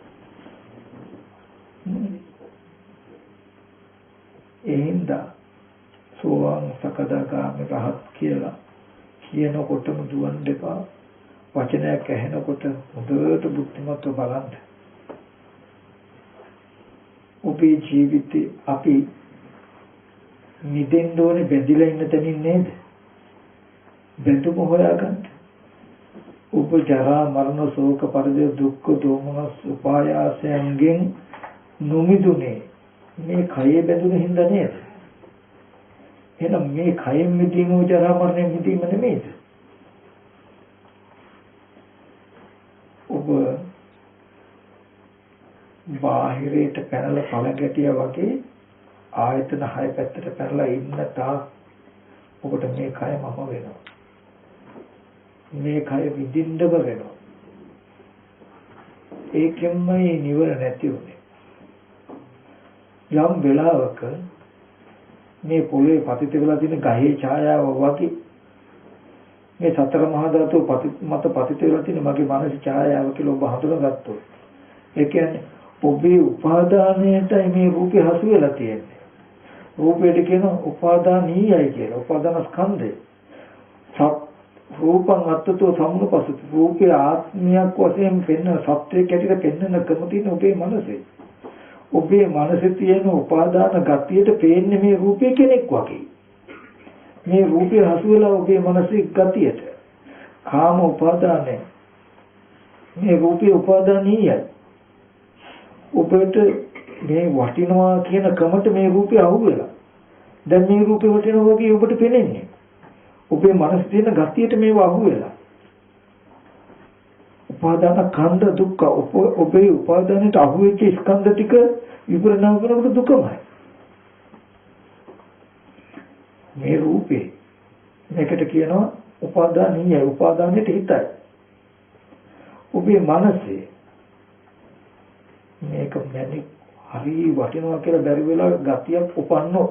එහෙනම් සෝවාන් සකදාගාමී රහත් කියලා කියනකොටම දුවන් දෙපා වචනයක් ඇහෙනකොට හොඳට බුද්ධිමත්ව බලන්න. ඔබේ ජීවිතේ අපි නිදෙන්න ඕනේ බැඳිලා ඉන්න තැනින් නේද? බැඳුම හොයාගන්න. ඔබ ජරා මරණ ශෝක පරිදේ දුක්ඛ දෝමනස් උපායාසයන්ගෙන් නොමිදුනේ මේ කයේ බැඳුන හින්දා නේද? එහෙනම් මේ කයෙන් මිදීම ජරා මරණයෙන් මිදීම නෙමෙයිද? ඔබ බාහිරයට පැනලා පළගැටියා වගේ ආයතන 6 පැත්තට පැනලා ඉන්න තාක් ඔබට මේ කය මම වෙනවා. මේ කය විඳින්නම වෙනවා. ඒකෙන්මයි නිවන නැති උනේ. යම් වෙලාවක මේ පොළවේ පතිත වෙලා තියෙන ගහේ ඡායාව වගේ මේ සතර මහා ධාතු මත පතිත වෙලා තියෙන මගේ මානසික ඡායාව කියලා ඔබ හඳුනාගත්තොත් ඒ කියන්නේ ඔබේ උපාදානයටයි මේ රූපේ හසු වෙලා තියෙන්නේ. රූපයට කියන උපාදානීයයි කියලා. උපාදාන ස්කන්ධය. රූපං අත්තතෝ සම්මුපස්සති. රූපේ ආත්මයක් වශයෙන් පෙන්න සත්‍යයක් ඇටියට පෙන්නන ක්‍රම තියෙන ඔබේ මනසේ. ඔබේ මනසේ තියෙන උපාදාන ගතියට පේන්නේ මේ රූපේ කෙනෙක් වගේ. මේ රූපේ හසු වෙලා ඔබේ මනසේ ගතියට. කාම උපාදානය. මේ රූපේ උපාදානීයයි. ඔබට මේ වටිනවා කියන ක්‍රමයට මේ රූපේ අහුවෙලා. දැන් මේ රූපේ වටිනවා වගේ ඔබට පේන්නේ. ඔබේ මනසේ තියෙන ගතියට මේව අහුවෙලා. උපාදාන ඛණ්ඩ දුක්ඛ ඔබේ උපාදානයට අහුවෙච්ච ස්කන්ධ ටික විපරිණාම කරනකොට දුකමයි. මේ රූපේ මේකට කියනවා උපාදානීය. උපාදානයට හිතයි. ඔබේ මනසේ මේක මැනික් හරි වටිනවා කියලා බැරි වෙලා ගතියක් උපන්නෝ.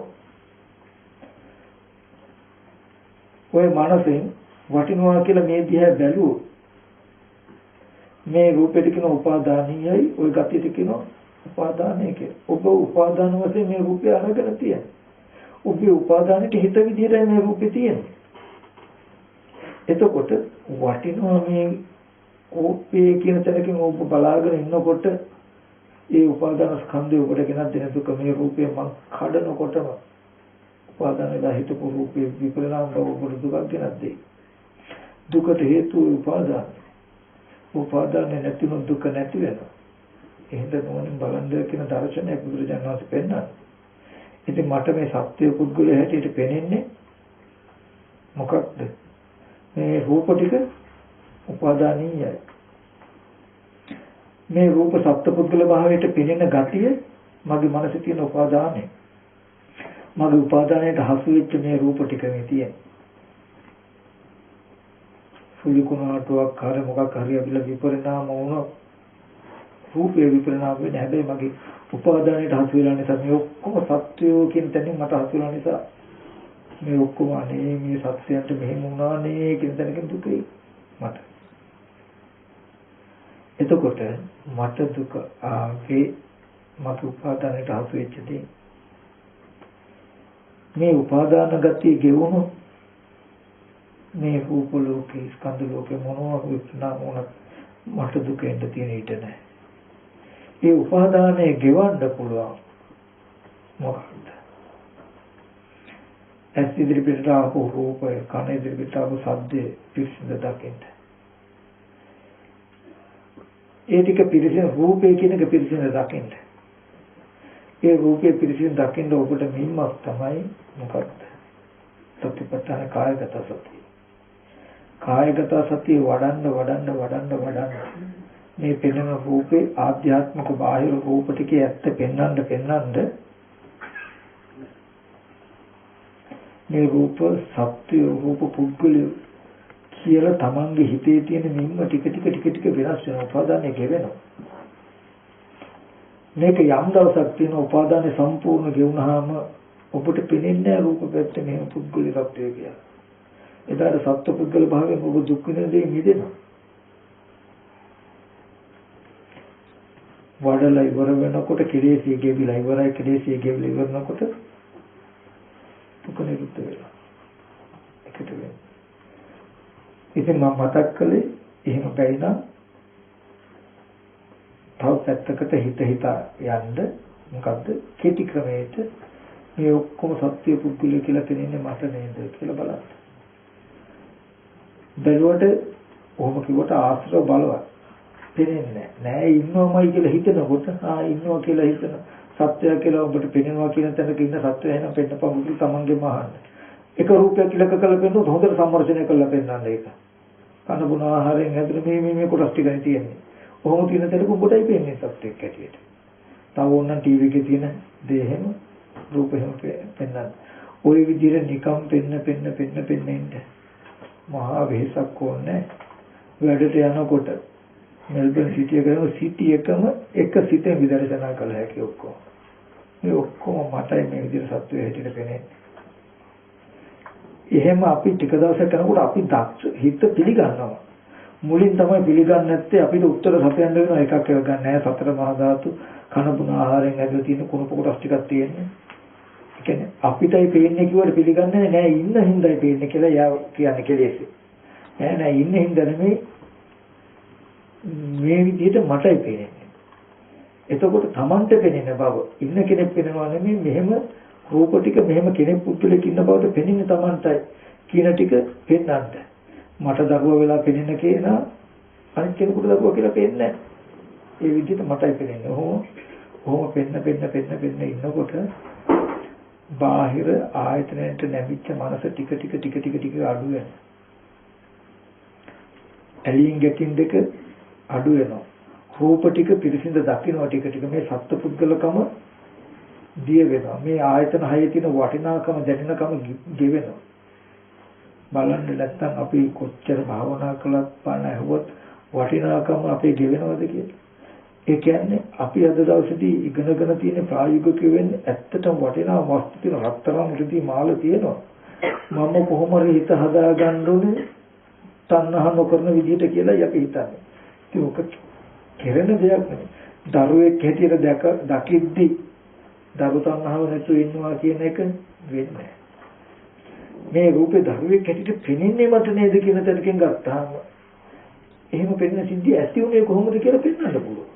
ඔය මනසෙන් වටිනවා කියලා මේ දිහා බැලුවොත් මේ රූපෙට කියන උපාදානීයයි ওই ගතියට කියන උපාදානය කියලා. ඔබ උපාදාන වශයෙන් මේ රූපය අරගෙන තියෙනවා. ඔබේ උපාදානෙට හිත විදිහටයි මේ රූපේ තියෙන්නේ. එතකොට වටිනවා මේ රූපේ කියන තැනකින් ඔබ බලාගෙන ඉන්නකොට ඒ උපාදාන ස්කන්ධය ඔබට ගෙනත් දෙන දුක මේ රූපේ මං කඩනකොටම උපාදානයේ හිතපු රූපේ විපරිණාම බව ඔබට දුකක් ගෙනත් දෙයි. දුකට හේතුව උපාදාන. උපාදාන නැතිනම් දුක නැති වෙනවා. එහෙනම් මොනින් බලන්ද කියන දර්ශනය බුදුරජාණන් වහන්සේ පෙන්නනවා. ඉතින් මට මේ සත්‍ය පුද්ගලයා හැටියට පෙනෙන්නේ මොකක්ද? මේ රූප ටික උපාදානීයයි. මේ රූප සත්පුද්ගල භාවයට පෙනෙන ගතිය මගේ මනසේ තියෙන උපාදානය. මගේ උපාදානයට හසු වෙච්ච මේ රූප ටික මේ තියෙන. සුලිකුණාටුවක් කාර්ය මොකක් හරි අපිලා විපරිණාම වුණොත් රූපේ විපරිණාම වෙන්නේ. හැබැයි මගේ උපාදානයට හසු වෙලා නිසා මේ ඔක්කොම සත්‍යෝ කියන තැනින් මට හසු වෙලා නිසා මේ ඔක්කොම අනේ මේ සත්‍යයන්ට මෙහෙම වුණානේ කියන තැනකින් දුකයි මට. එතකොට මට දුක ආවේ මට උපාදානයට හසු වෙච්ච දේ. මේ උපාදාන ගතිය ගෙවුණු මේ රූප ලෝකේ ස්කන්ධ ලෝකේ මොනවා වුණා වුණත් මට දුක එන්න තියෙන ඊට නැහැ. ඒ උපාදානය ගෙවන්න පුළුවන් මොකක්ද? ඇස් ඉදිරියට ආපු රූපය, කන ඉදිරියට ආපු ශබ්දය පිරිසිඳ දකින්න. ඒ ටික පිරිසිඳ රූපය කියන එක පිරිසිඳ දකින්න. ඒ රූපේ පිරිසිඳ දකින්න ඔබට මින්මක් තමයි මොකක්ද? සතිපට්ඨාන කායගත සතිය. කායගත සතිය වඩන්න මේ පෙනෙන රූපේ ආධ්‍යාත්මික බාහිර රූප ටිකේ ඇත්ත පෙන්වන්න මේ රූප සත්‍ය රූප පුද්ගලිය කියලා තමන්ගේ හිතේ තියෙන මින්ම ටික ටික වෙනස් වෙනවා. උපාදානය ගෙවෙනවා. මේක යම් දවසක් තියෙන උපාදානය සම්පූර්ණ ගෙවුනහම ඔබට පෙනෙන්නේ රූප පැත්තේ මෙහෙම පුද්ගලිකත්වය කියලා. එදාට සත්‍ය පුද්ගල භාවයෙන් ඔබ දුක් විඳින දේ මිදෙනවා. වඩලා ඉවර වෙනකොට කෙලෙසිය ගෙවිලා ඉවරයි. කෙලෙසිය ගෙවිලා ඉවරනකොට දුක නිරුද්ධ වෙනවා. එකට වෙනවා. ඉතින් මම මතක් කළේ එහෙම බැයිනම් තව පැත්තකට හිත යන්න මොකද්ද කෙටි ක්‍රමයට මේ ඔක්කොම සත්‍ය පුද්ගලය කියලා පෙනෙන්නේ මට නේද කියලා බලන්න. බැලුවට ඔහොම කිව්වට ආශ්‍රව බලවත් පෙනෙන්නේ නැහැ. ඉන්නවමයි කියලා හිතනකොට ඉන්නවා කියලා හිතන සත්‍යය කියලා ඔබට පෙනෙනවා කියන තැනක ඉන්න සත්‍යය එහෙනම් පෙන්නපම් මුළු තමන්ගේම අහන්න. එක රූපයක් ඉලක්ක කරලා පෙන්නොත් හොඳට සම්මර්ෂණය කරලා පෙන්නන්න ඒක. කන බොන ආහාරයෙන් ඇතුළේ මේ කොටස් ටිකයි තියෙන්නේ. ඔහොම තියෙන තැනක ඔබටයි පෙන්නේ සත්‍යයක් ඇටියට. තව ඕනනම් ටීවී එකේ තියෙන දේ එහෙම රූප එහෙම පෙන්නන්න. ওই විදිහට නිකම් පෙන්න ඉන්න. මහා වෙහසක් ඕනේ. වැඩට යනකොට මෙල්බන් සිටි එකම සිටි එකම එක සිතෙන් විදර්ශනා කළ හැකි ඔක්කොම. මේ ඔක්කොම මටයි මේ විදිහට සත්‍යය හැටියට පෙනෙන්නේ. එහෙම අපි ටික දවසක් යනකොට අපි හිත පිළිගන්නවා. මුලින් තමයි පිළිගන්නේ නැත්තේ අපිට උත්තර සපයන්න වෙනවා එකක් ගන්න නැහැ. සතර මහා ධාතු කන බුන ආහාරයෙන් ඇතුළේ තියෙන කුණු කොටස් ටිකක් තියෙන්නේ. ඒ කියන්නේ අපිටයි පේන්නේ කිව්වට පිළිගන්නේ නැහැ. ඉන්න හින්දායි පේන්නේ කියලා යා කියන්නේ කෙලෙස්. නෑ ඉන්න හින්දා නෙමෙයි මේ විදිහට මටයි පේන්නේ. එතකොට Tamante පෙනෙන බව ඉන්න කෙනෙක් වෙනවා නෙමෙයි මෙහෙම රූප ටික මෙහෙම කෙනෙක් පුද්ගලෙක් ඉන්න බවට පෙනෙන්නේ Tamanටයි කියන ටික පෙන්නන්න. මට දරුවා වෙලා පෙනෙන කෙනා අනිත් කෙනෙකුට දරුවා කියලා පෙන්නේ නැහැ. ඒ විදිහට මටයි පෙනෙන්නේ. ඔහොම පෙන්න ඉන්නකොට බාහිර ආයතනයට නැමිච්ච මනස ටික ටික අඩු වෙනවා. ඇලින් ගැටින් දෙක අඩු වෙනවා. රූප ටික පිරිසිඳ දකින්නවා ටික මේ සත්පුද්ගලකම දිය වෙනවා. මේ ආයතන හයේ තියෙන වටිනාකම දැනෙනකම ගෙවෙනවා. බලන්න නැත්තම් අපි කොච්චර භාවනා කළත් පාන ඇහුවත් වටිනාකම අපේ ගෙවෙනවද කියලා. ඒ කියන්නේ අපි අද දවසේදී ඉගෙනගෙන තියෙන ප්‍රායෝගික වෙන්නේ ඇත්තටම වටිනා වස්තු තියෙන රත්තරන් රිදී මාල තියෙනවා. මම කොහොම හරි හිත හදාගන්න ඕනේ තණ්හා නොකරන විදිහට කියලා අපි හිතන්නේ. ඒක කෙරෙන දෙයක් නෙවෙයි. දරුවෙක් හැටියට දකිද්දි දරු තණ්හාව නැතුව ඉන්නවා කියන එක වෙන්නේ. මේ රූපේ දරුවෙක් හැටියට පෙනෙන්නේ මට නේද කියන තැනකින් ගත්තාම එහෙම පෙනෙන සිද්ධිය ඇති උනේ කොහොමද කියලා පෙන්වන්න පුළුවන්.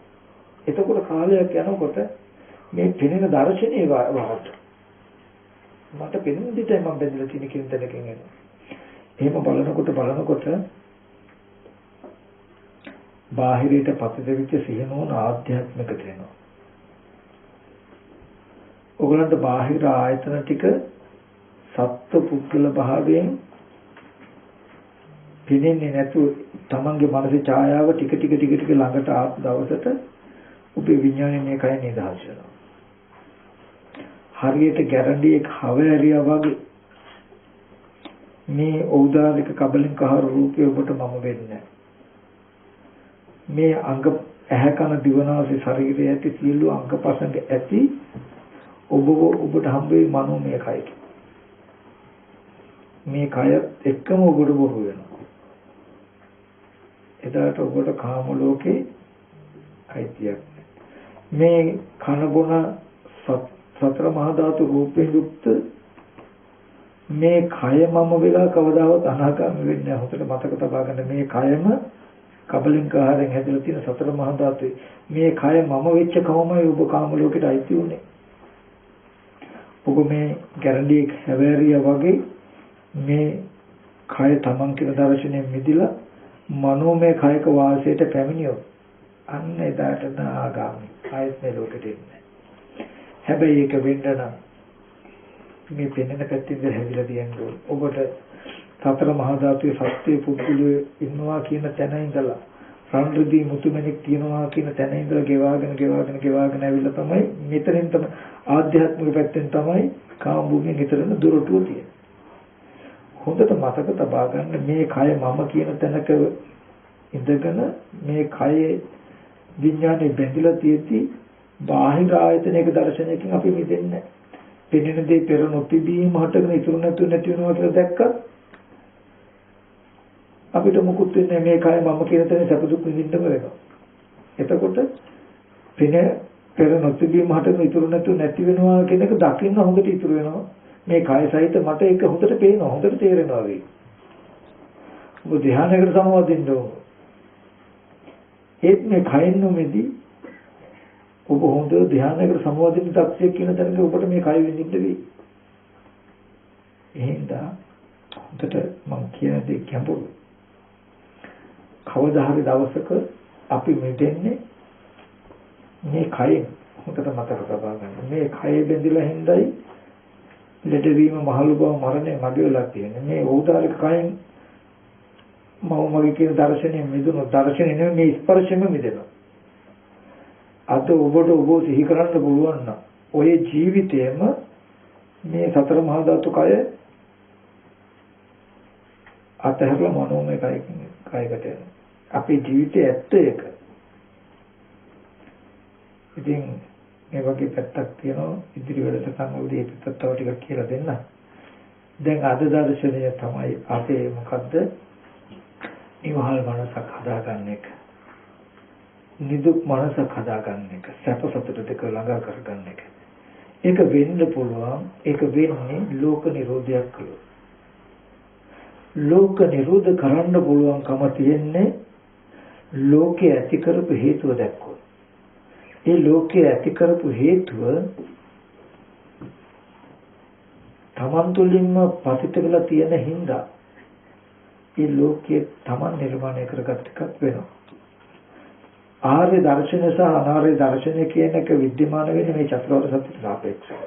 එතකොට කාලයක් යනකොට මේ පෙනෙන දර්ශනේ වහට මට පෙනෙන දෙයයි මම බෙදලා තියෙන කියන තැනකින් එනවා. එහෙම බලනකොට බාහිරයට පතිතවිච්ච සිහිනෝන ආධ්‍යාත්මික වෙනවා. ඔයගලන්ට බාහිර ආයතන ටික සත්ත්ව පුද්ගල භාවයෙන් පෙනෙන්නේ නැතුව තමන්ගේ මනසේ ඡායාව ටික ටික ළඟට ආපු දවසට ඔබේ විඥානයේ මේකයි නිදහස් වෙනවා. හරියට ගැරන්ඩියෙක් හවෑරියා වගේ මේ ඖදාරික කබලින්ක ආහාර රූපය ඔබට මම වෙන්නේ. මේ අංග ඇහැ කන දිවනාසය ශරීරය ඇති සියලු අංගපසංග ඇති ඔබට හම්බ වෙයි මනෝමය කයක. මේ කය එක්කම ඔබට බොරු වෙනවා. එදාට ඔබට කාම ලෝකේ අයිතියක් මේ කන බොන සතර මහා ධාතු රූපයෙන් යුක්ත මේ කය මම වෙලා කවදාවත් අනාගාමී වෙන්නේ නැහැ. හොඳට මතක තබා ගන්න මේ කයම කබලින්ක ආහාරයෙන් හැදලා තියෙන සතර මහා ධාතුයි. මේ කය මම වෙච්ච කවමයි ඔබ කාම ලෝකෙට අයිති උනේ. ඔබ මේ ගැරන්ඩි හැවෑරියා වගේ මේ කය තමන් කියන දර්ශනයෙන් මිදිලා මනෝමය කයක වාසයට පැමිණියොත් අන්න එදාට නාගාමී ආයත් මේ ලෝකෙට එන්නේ. හැබැයි ඒක වෙන්න නම් මේ පෙනෙන පැත්තෙන් හැදිලා තියෙනවා. ඔබට සතර මහා ධාතුවේ සත්‍ය පුදුලේ ඉන්නවා කියන තැන ඉඳලා සංෘද්ධි මුතුමැණික් තියනවා කියන තැන ඉඳලා ගෙවාගෙන ඇවිල්ලා තමයි මෙතනින් තමයි ආධ්‍යාත්මික පැත්තෙන් තමයි කාම භූමිය නිතරම දුරටුව තියෙන්නේ. හොඳට මතක තබා ගන්න මේ කය මම කියන තැනක ඉඳගෙන මේ කයේ විඥානේ බැඳිලා තියෙති බාහිර ආයතනයක දර්ශනයකින් අපි මිදෙන්නේ. පෙනෙන දේ පෙර නොතිබීම හටගෙන ඉතුරු නැති වෙනවා කියලා දැක්කත් අපිට මොකුත් වෙන්නේ මේ කය මම කියන තැන සැප දුක් විඳින්නම වෙනවා. එතකොට පෙර නොතිබීම හටගෙන ඉතුරු නැති වෙනවා කියන එක දකින්න හොඳට ඉතුරු වෙනවා. මේ කය සහිත මට ඒක හොඳට පේනවා, හොඳට තේරෙනවා වෙයි. ඔබ ධ්‍යානයකට සමවදින්න ඕන. ඒත් මේ කයින් නොමෙදී ඔබ හොඳ ධ්‍යානයකට සමවදින්න තත්ත්වයක් කියන තැනක ඔබට මේ කය විඳින්න වෙයි. එහෙනම් හොඳට මම කියන දේ ගැඹුරුයි. කවදා හරි දවසක අපි මෙතෙන්නේ මේ කයෙන් හොඳට මතක තබා ගන්න. මේ කය බැඳිලා හින්දායි ලෙඩවීම මහලු බව මරණය මගේ වෙලා තියෙන්නේ. මේ ඕදාරික කයෙන් මගේ කියන දර්ශනය මිදුණු දර්ශනය නෙමෙයි මේ ස්පර්ශෙම මිදෙනවා. අද ඔබට ඔබ සිහි කරන්න පුළුවන් නම් ඔය ජීවිතේම මේ සතර මහා ධාතු කය අතහැරලා මනෝමය කයකට යනවා. අපේ ජීවිතයේ ඇත්ත ඒක. ඉතින් මේ වගේ පැත්තක් තියෙනවා. ඉදිරි වැඩසටහන් වලදී ඒ පැත්ත තව ටිකක් කියලා දෙන්න. දැන් අද දර්ශනය තමයි අපේ මොකද්ද? නිවහල් මනසක් හදාගන්න එක. නිදුක් මනසක් හදාගන්න එක. සැප සතුට දෙක ළඟා කරගන්න එක. ඒක වෙන්න පුළුවන්. ඒක වෙන්නේ ලෝක නිරෝධයක් කළොත්. ලෝක නිරෝධ කරන්න පුළුවන්කම තියෙන්නේ ලෝකයේ ඇති කරපු හේතුව දැක්කොත්. ඒ ලෝකයේ ඇති කරපු හේතුව තමන් තුළින්ම පතිත වෙලා තියෙන හින්දා ඒ ලෝකයේ තමන් නිර්මාණය කරගත් එකක් වෙනවා. ආර්ය දර්ශනය සහ අනාර්ය දර්ශනය කියන එක विद्यमान වෙන්නේ මේ චතුරාර්ය සත්‍යයට සාපේක්ෂව.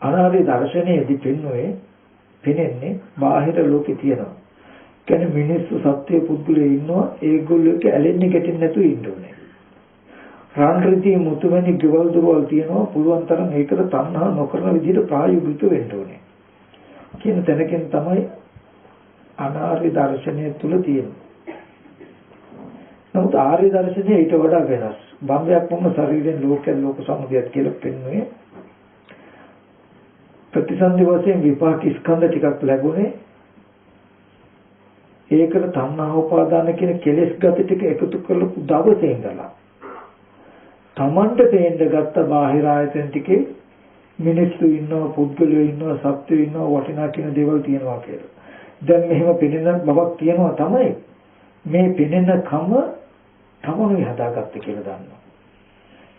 අනාර්ය දර්ශනයේදී පෙනෙන්නේ බාහිර ලෝකේ තියෙනවා. කියන්නේ මිනිස්සු සත්‍ය පුද්ගලයෝ ඉන්නවා, ඒගොල්ලෝට ඇලෙන්නේ ගැටෙන්නේ නැතුව ඉන්න ඕනේ. රාන් රීති මුතුමැණි ගෙවල් දොරවල් තියෙනවා, පුළුවන් තරම් ඒකට තණ්හා නොකරන විදිහට ප්‍රායෝගික වෙන්න ඕනේ. කියන තැනකින් තමයි අනාර්ය දර්ශනය තුල තියෙන්නේ. නමුත් ආර්ය දර්ශනය ඊට වඩා වෙනස්. බම්බයක් වුණ ශරීරයෙන් ලෝක සමුදයක් කියලා පෙන්වන්නේ. ප්‍රතිසන්දි වශයෙන් විපාක ස්කන්ධ ටිකක් ලැබුණේ. ඒකට තණ්හා උපාදාන කියන කෙලෙස් ගති ටික එකතු කරලා දවසේ ඉඳලා තමන්ට තේන්න ගත්ත බාහිර ආයතන ටිකේ මිනිස්සු ඉන්නවා, පුද්ගලයෝ ඉන්නවා, සත්ත්වයෝ ඉන්නවා, වටිනා කියන දේවල් තියෙනවා කියලා. දැන් මෙහෙම පෙනෙන බවක් තියෙනවා තමයි. මේ පෙනෙන කම තමනුයි හදාගත්තේ කියලා දන්නවා.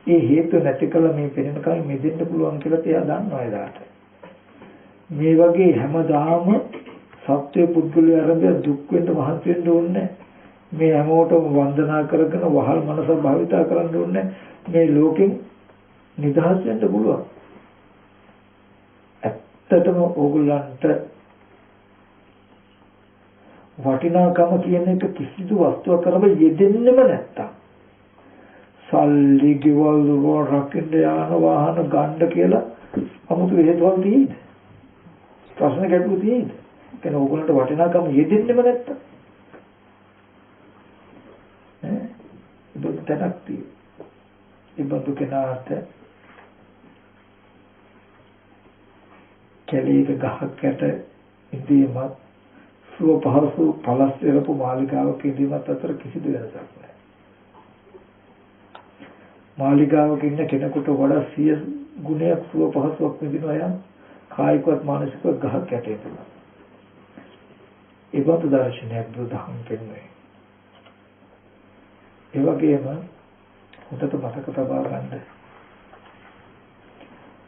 ඒ හේතු නැති කළ මේ පෙනෙන කම මෙදෙන්න පුළුවන් කියලා එයා දන්නවා එදාට. මේ වගේ හැමදාම සත්‍ය පුද්ගලයා ආරම්භය දුක් වෙන්න මහන්සි වෙන්න ඕනේ. මේ හැමෝටම වන්දනා කරගෙන වහල් මනස භාවිතා කරන්න ඕනේ. මේ ලෝකෙන් නිදහස් වෙන්න පුළුවන්. ඇත්තටම ඕගොල්ලන්ට වටිනාකම කියන එක කිසිදු වස්තුවක් කරව යෙදෙන්නෙම නැත්තම් සල්ලි ගෙවල් වල රකින්න යාන වාහන ගන්න කියලා 아무තු හේතුවක් තියෙයිද? ප්‍රශ්න ගැටලු තියෙයිද? කියන්නේ ඕගොල්ලන්ට වටිනාකම යෙදෙන්නෙම නැත්තම් දුක් තනක් තියෙයි. ඉබ්බතු කෙනාට කැලේක ගහක් යට ඉඳීමත් සුව පහසු පළස් වෙරපු මාලිකාවක ඉඳීමත් අතර කිසිදු වෙනසක් නැහැ. මාලිගාවක ඉන්න කෙනෙකුට වඩා 100 ගුණයක් සුව පහසුවක් විඳිනවා යම් කායිකවත් මානසිකවත් ගහක් යටේ තුන. ඒවත් දර්ශනයක් බුදුදහම කියන්නේ. ඒ වගේම හොඳට මතක තබා ගන්න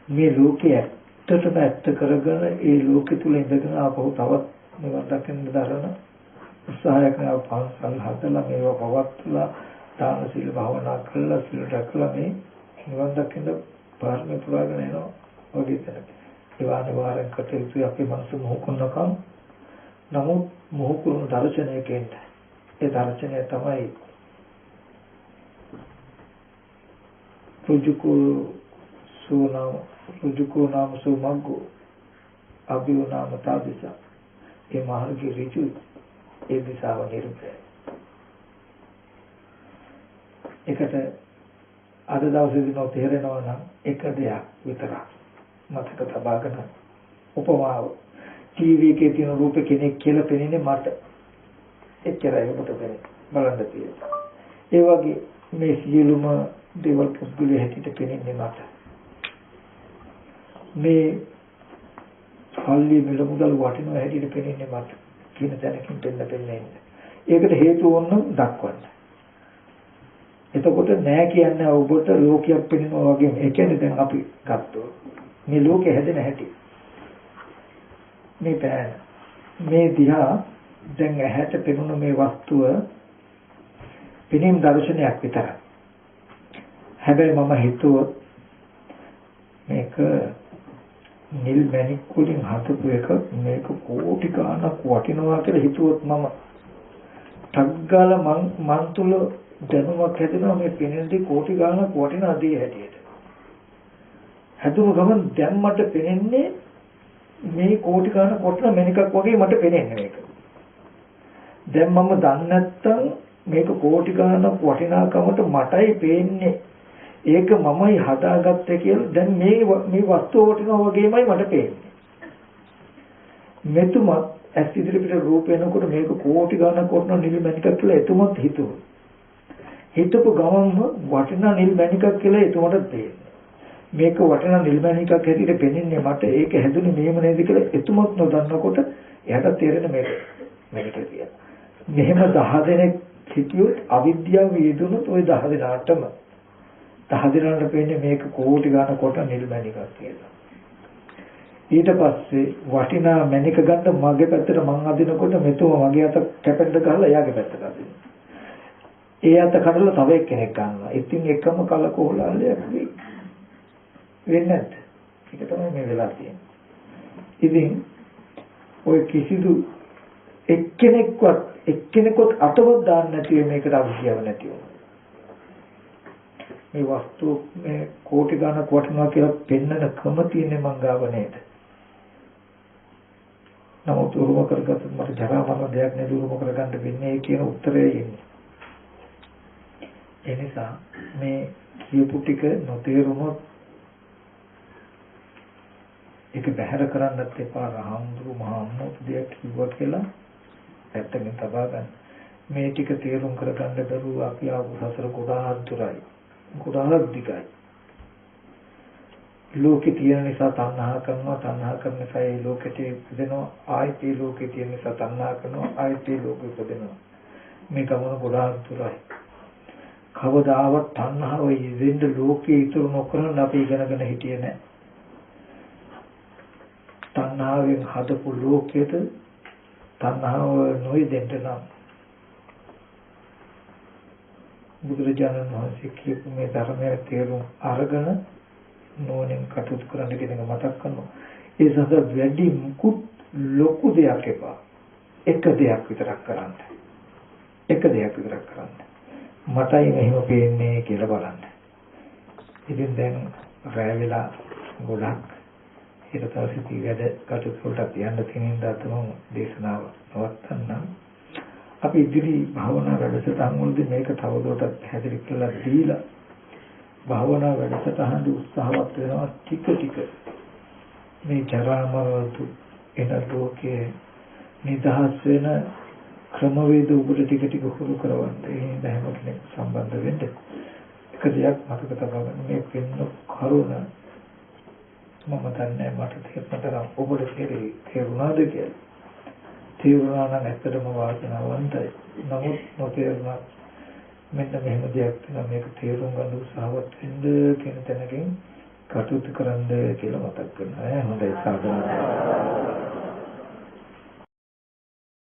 මේ ලෝකයේ ඇත්තටම ඇත්ත කරගෙන ඒ ලෝකෙ තුල ඉඳගෙන ආපහු තවත් නිවන් දකින්න දරන උත්සාහයක් නෑ පන්සල් හදලා මේවා පවත්ලා දාන සීල භාවනා කළා සීල රැකලා මේ නිවන් දකින්න පාරමී පුරාගෙන යනවා වගේ තැනක. ඒවා අනිවාර්යෙන් කටයුතු අපේ මනස මොහොකුණකම් නමුත් මොහොකුණු දර්ශනයකින් ඒ දර්ශනය තමයි රුජුකෝ නාම සුමග්ගෝ අභියෝ නාම තාදිස ඒ මාර්ගයේ ඍජු ඒ දිශාව නිරූපණය. ඒකට අද දවසේදී නෝ තේරෙනවා නම් එක දෙයක් විතරක් මතක තබාගෙන උපමාව ටීවී එකේ තියෙන රූප කෙනෙක් කියලා පෙනෙන්නේ මට එච්චරයි ඔබට බලන්න තියෙන්නේ. ඒ වගේ මේ සියලුම දේවල් පුද්ගලයා හැටියට පෙනෙන්නේ මට. මේ සල්ලි මිල මුදල් වටිනවා හැටියට පෙනෙන්නේ මට කියන තැනකින් පෙන්නේ. ඒකට හේතුව වොන්න දක්වන්න. එතකොට නෑ කියන්නේ ඔබට ලෝකයක් පෙනෙනවා වගේ. ඒ කියන්නේ දැන් අපි ගත්තොත් මේ ලෝකේ හැදෙන හැටි. මේ පෑන මේ දිහා දැන් ඇහැට පෙනුන මේ වස්තුව පෙනීම් දර්ශනයක් විතරයි. හැබැයි මම හිතුවොත් මේක නිල් මැණික් වලින් හදපු එක මේක කෝටි ගණක් වටිනවා කියලා හිතුවොත් මම ටග්ගාල මන් තුල දැනුමක් හැදෙනවා මේ පෙනෙන්නේ කෝටි ගණක් වටිනා දේ හැටියට. හැදුණු ගමන් දැන් මට පෙනෙන්නේ මේ කෝටි ගණක් වටිනා මැණිකක් වගේ මට පෙනෙන්නේ මේක. දැන් මම දන්නේ නැත්තම් මේක කෝටි ගණක් වටිනාකමට මටයි පේන්නේ. ඒක මමයි හදාගත්තේ කියලා දැන් මේ වස්තුව වටිනවා වගේමයි මට පේන්නේ. මෙතුමත් ඇස් ඉදිරි පිට රූප වෙනකොට මේක කෝටි ගණක් වටිනා නිල් මැණිකක් කියලා එතුමත් හිතුවා. හිතපු ගමන්ම වටිනා නිල් මැණිකක් කියලා එතුමට තේරෙනවා. මේක වටිනා නිල් මැණිකක් හැටියට පෙනෙන්නේ මට ඒක හැදුනේ මෙහෙම නේද කියලා එතුමත් නොදන්නකොට එයාට තේරෙන මේක මැණික කියලා. මෙහෙම 10 දෙනෙක් හිටියොත් අවිද්‍යාව වේදුනොත් ওই 10 දෙනාටම 10 දෙනාට පේන්නේ මේක කෝටි ගණන් කොට නිල් මැණිකක් කියලා. ඊට පස්සේ වටිනා මැණික ගන්න මගේ පැත්තට මං අදිනකොට මෙතුම මගේ අත කැපෙන්න ගහලා එයාගේ පැත්තට අදිනවා. ඒ අත කඩලා තව එක්කෙනෙක් ගන්නවා. ඉතින් එකම කලකෝලල්ලයක් වෙන්නේ නැද්ද? ඒක තමයි මේ වෙලා තියෙන්නේ. ඉතින් ඔය කිසිදු එක්කෙනෙක්වත් අතවත් දාන්න නැතිව මේකට අවිද්‍යාව නැති වුණා. මේ වස්තු මේ කෝටි ගණක් වටිනවා කියලා පෙන්නන ක්‍රම තියෙන්නේ මං ගාව නේද? නමුත් උරුම කරගත්තොත් මට ජරා මරණ දෙයක් නේද උරුම කරගන්න වෙන්නේ කියන උත්තරය එන්නේ. ඒ නිසා මේ කියපු ටික නොතේරුනොත් ඒක බැහැර කරන්නත් එපා. රහම්දුරු මහම්මෝත් දෙයක් කිව්වා කියලා ඇත්තකින් තබා ගන්න. මේ ටික තේරුම් කරගන්න බැරුව අපි ආපු සසර ගොඩාක් දුරයි. ගොඩාක් දිගයි. ලෝකේ තියෙන නිසා තණ්හා කරන නිසා ඒ ලෝකෙට ඉපදෙනවා. ආයෙත් ඒ ලෝකේ තියෙන නිසා තණ්හා කරනවා. ආයෙත් ඒ ලෝකෙ ඉපදෙනවා. මේ ගමන ගොඩාක් දුරයි. කවදාවත් තණ්හාව යෙදෙන්න ලෝකේ ඉතුරු නොකරන අපි ඉගෙනගෙන හිටියේ නැහැ. තණ්හාවෙන් හදපු ලෝකෙට තණ්හාව නොයෙදෙන්න නම් බුදුරජාණන් වහන්සේ කියපු මේ ධර්මයේ තේරුම් අරගෙන නෝනෙන් කටයුතු කරන්න කියන එක මතක් කරනවා. ඒ සඳහා වැඩි මුකුත් ලොකු දෙයක් එපා. එක දෙයක් විතරක් කරන්න. මටයි මෙහෙම පේන්නේ කියලා බලන්න. ඉතින් දැන් රැ වෙලා ගොඩක් ඊට පස්සේ වැඩ කටයුතු වලට යන්න තියෙන දවසම දේශනාව නවත්තන්නම්. අපි ඉදිරි භාවනා වැඩසටහන් වලදී මේක තවදුරටත් පැහැදිලි කරලා දීලා භාවනා වැඩසටහන උත්සාහවත් වෙනවා ටික මේ ජරා මරණ එන ලෝකයේ නිදහස් වෙන ක්‍රමවේද උඹට ටික හුරු කරවන්න. ඒ හින්දා හැම කෙනෙක් සම්බන්ධ වෙන්න. දෙයක් මතක තබා ගන්න මේ පින්න කරුණ මම දන්නේ මට තේරුණා ඔබට තේරුණාද කියලා. තේරුණා නම් ඇත්තටම වාසනාවන්තයි. නමුත් නොතේරුණා මෙන්න මෙහෙම දෙයක් තියෙනවා මේක තේරුම් ගන්න උත්සාහවත් වෙන්න කියන තැනකින් කටයුතු කරන්න කියලා මතක් කරනවා. හොඳයි සාදරව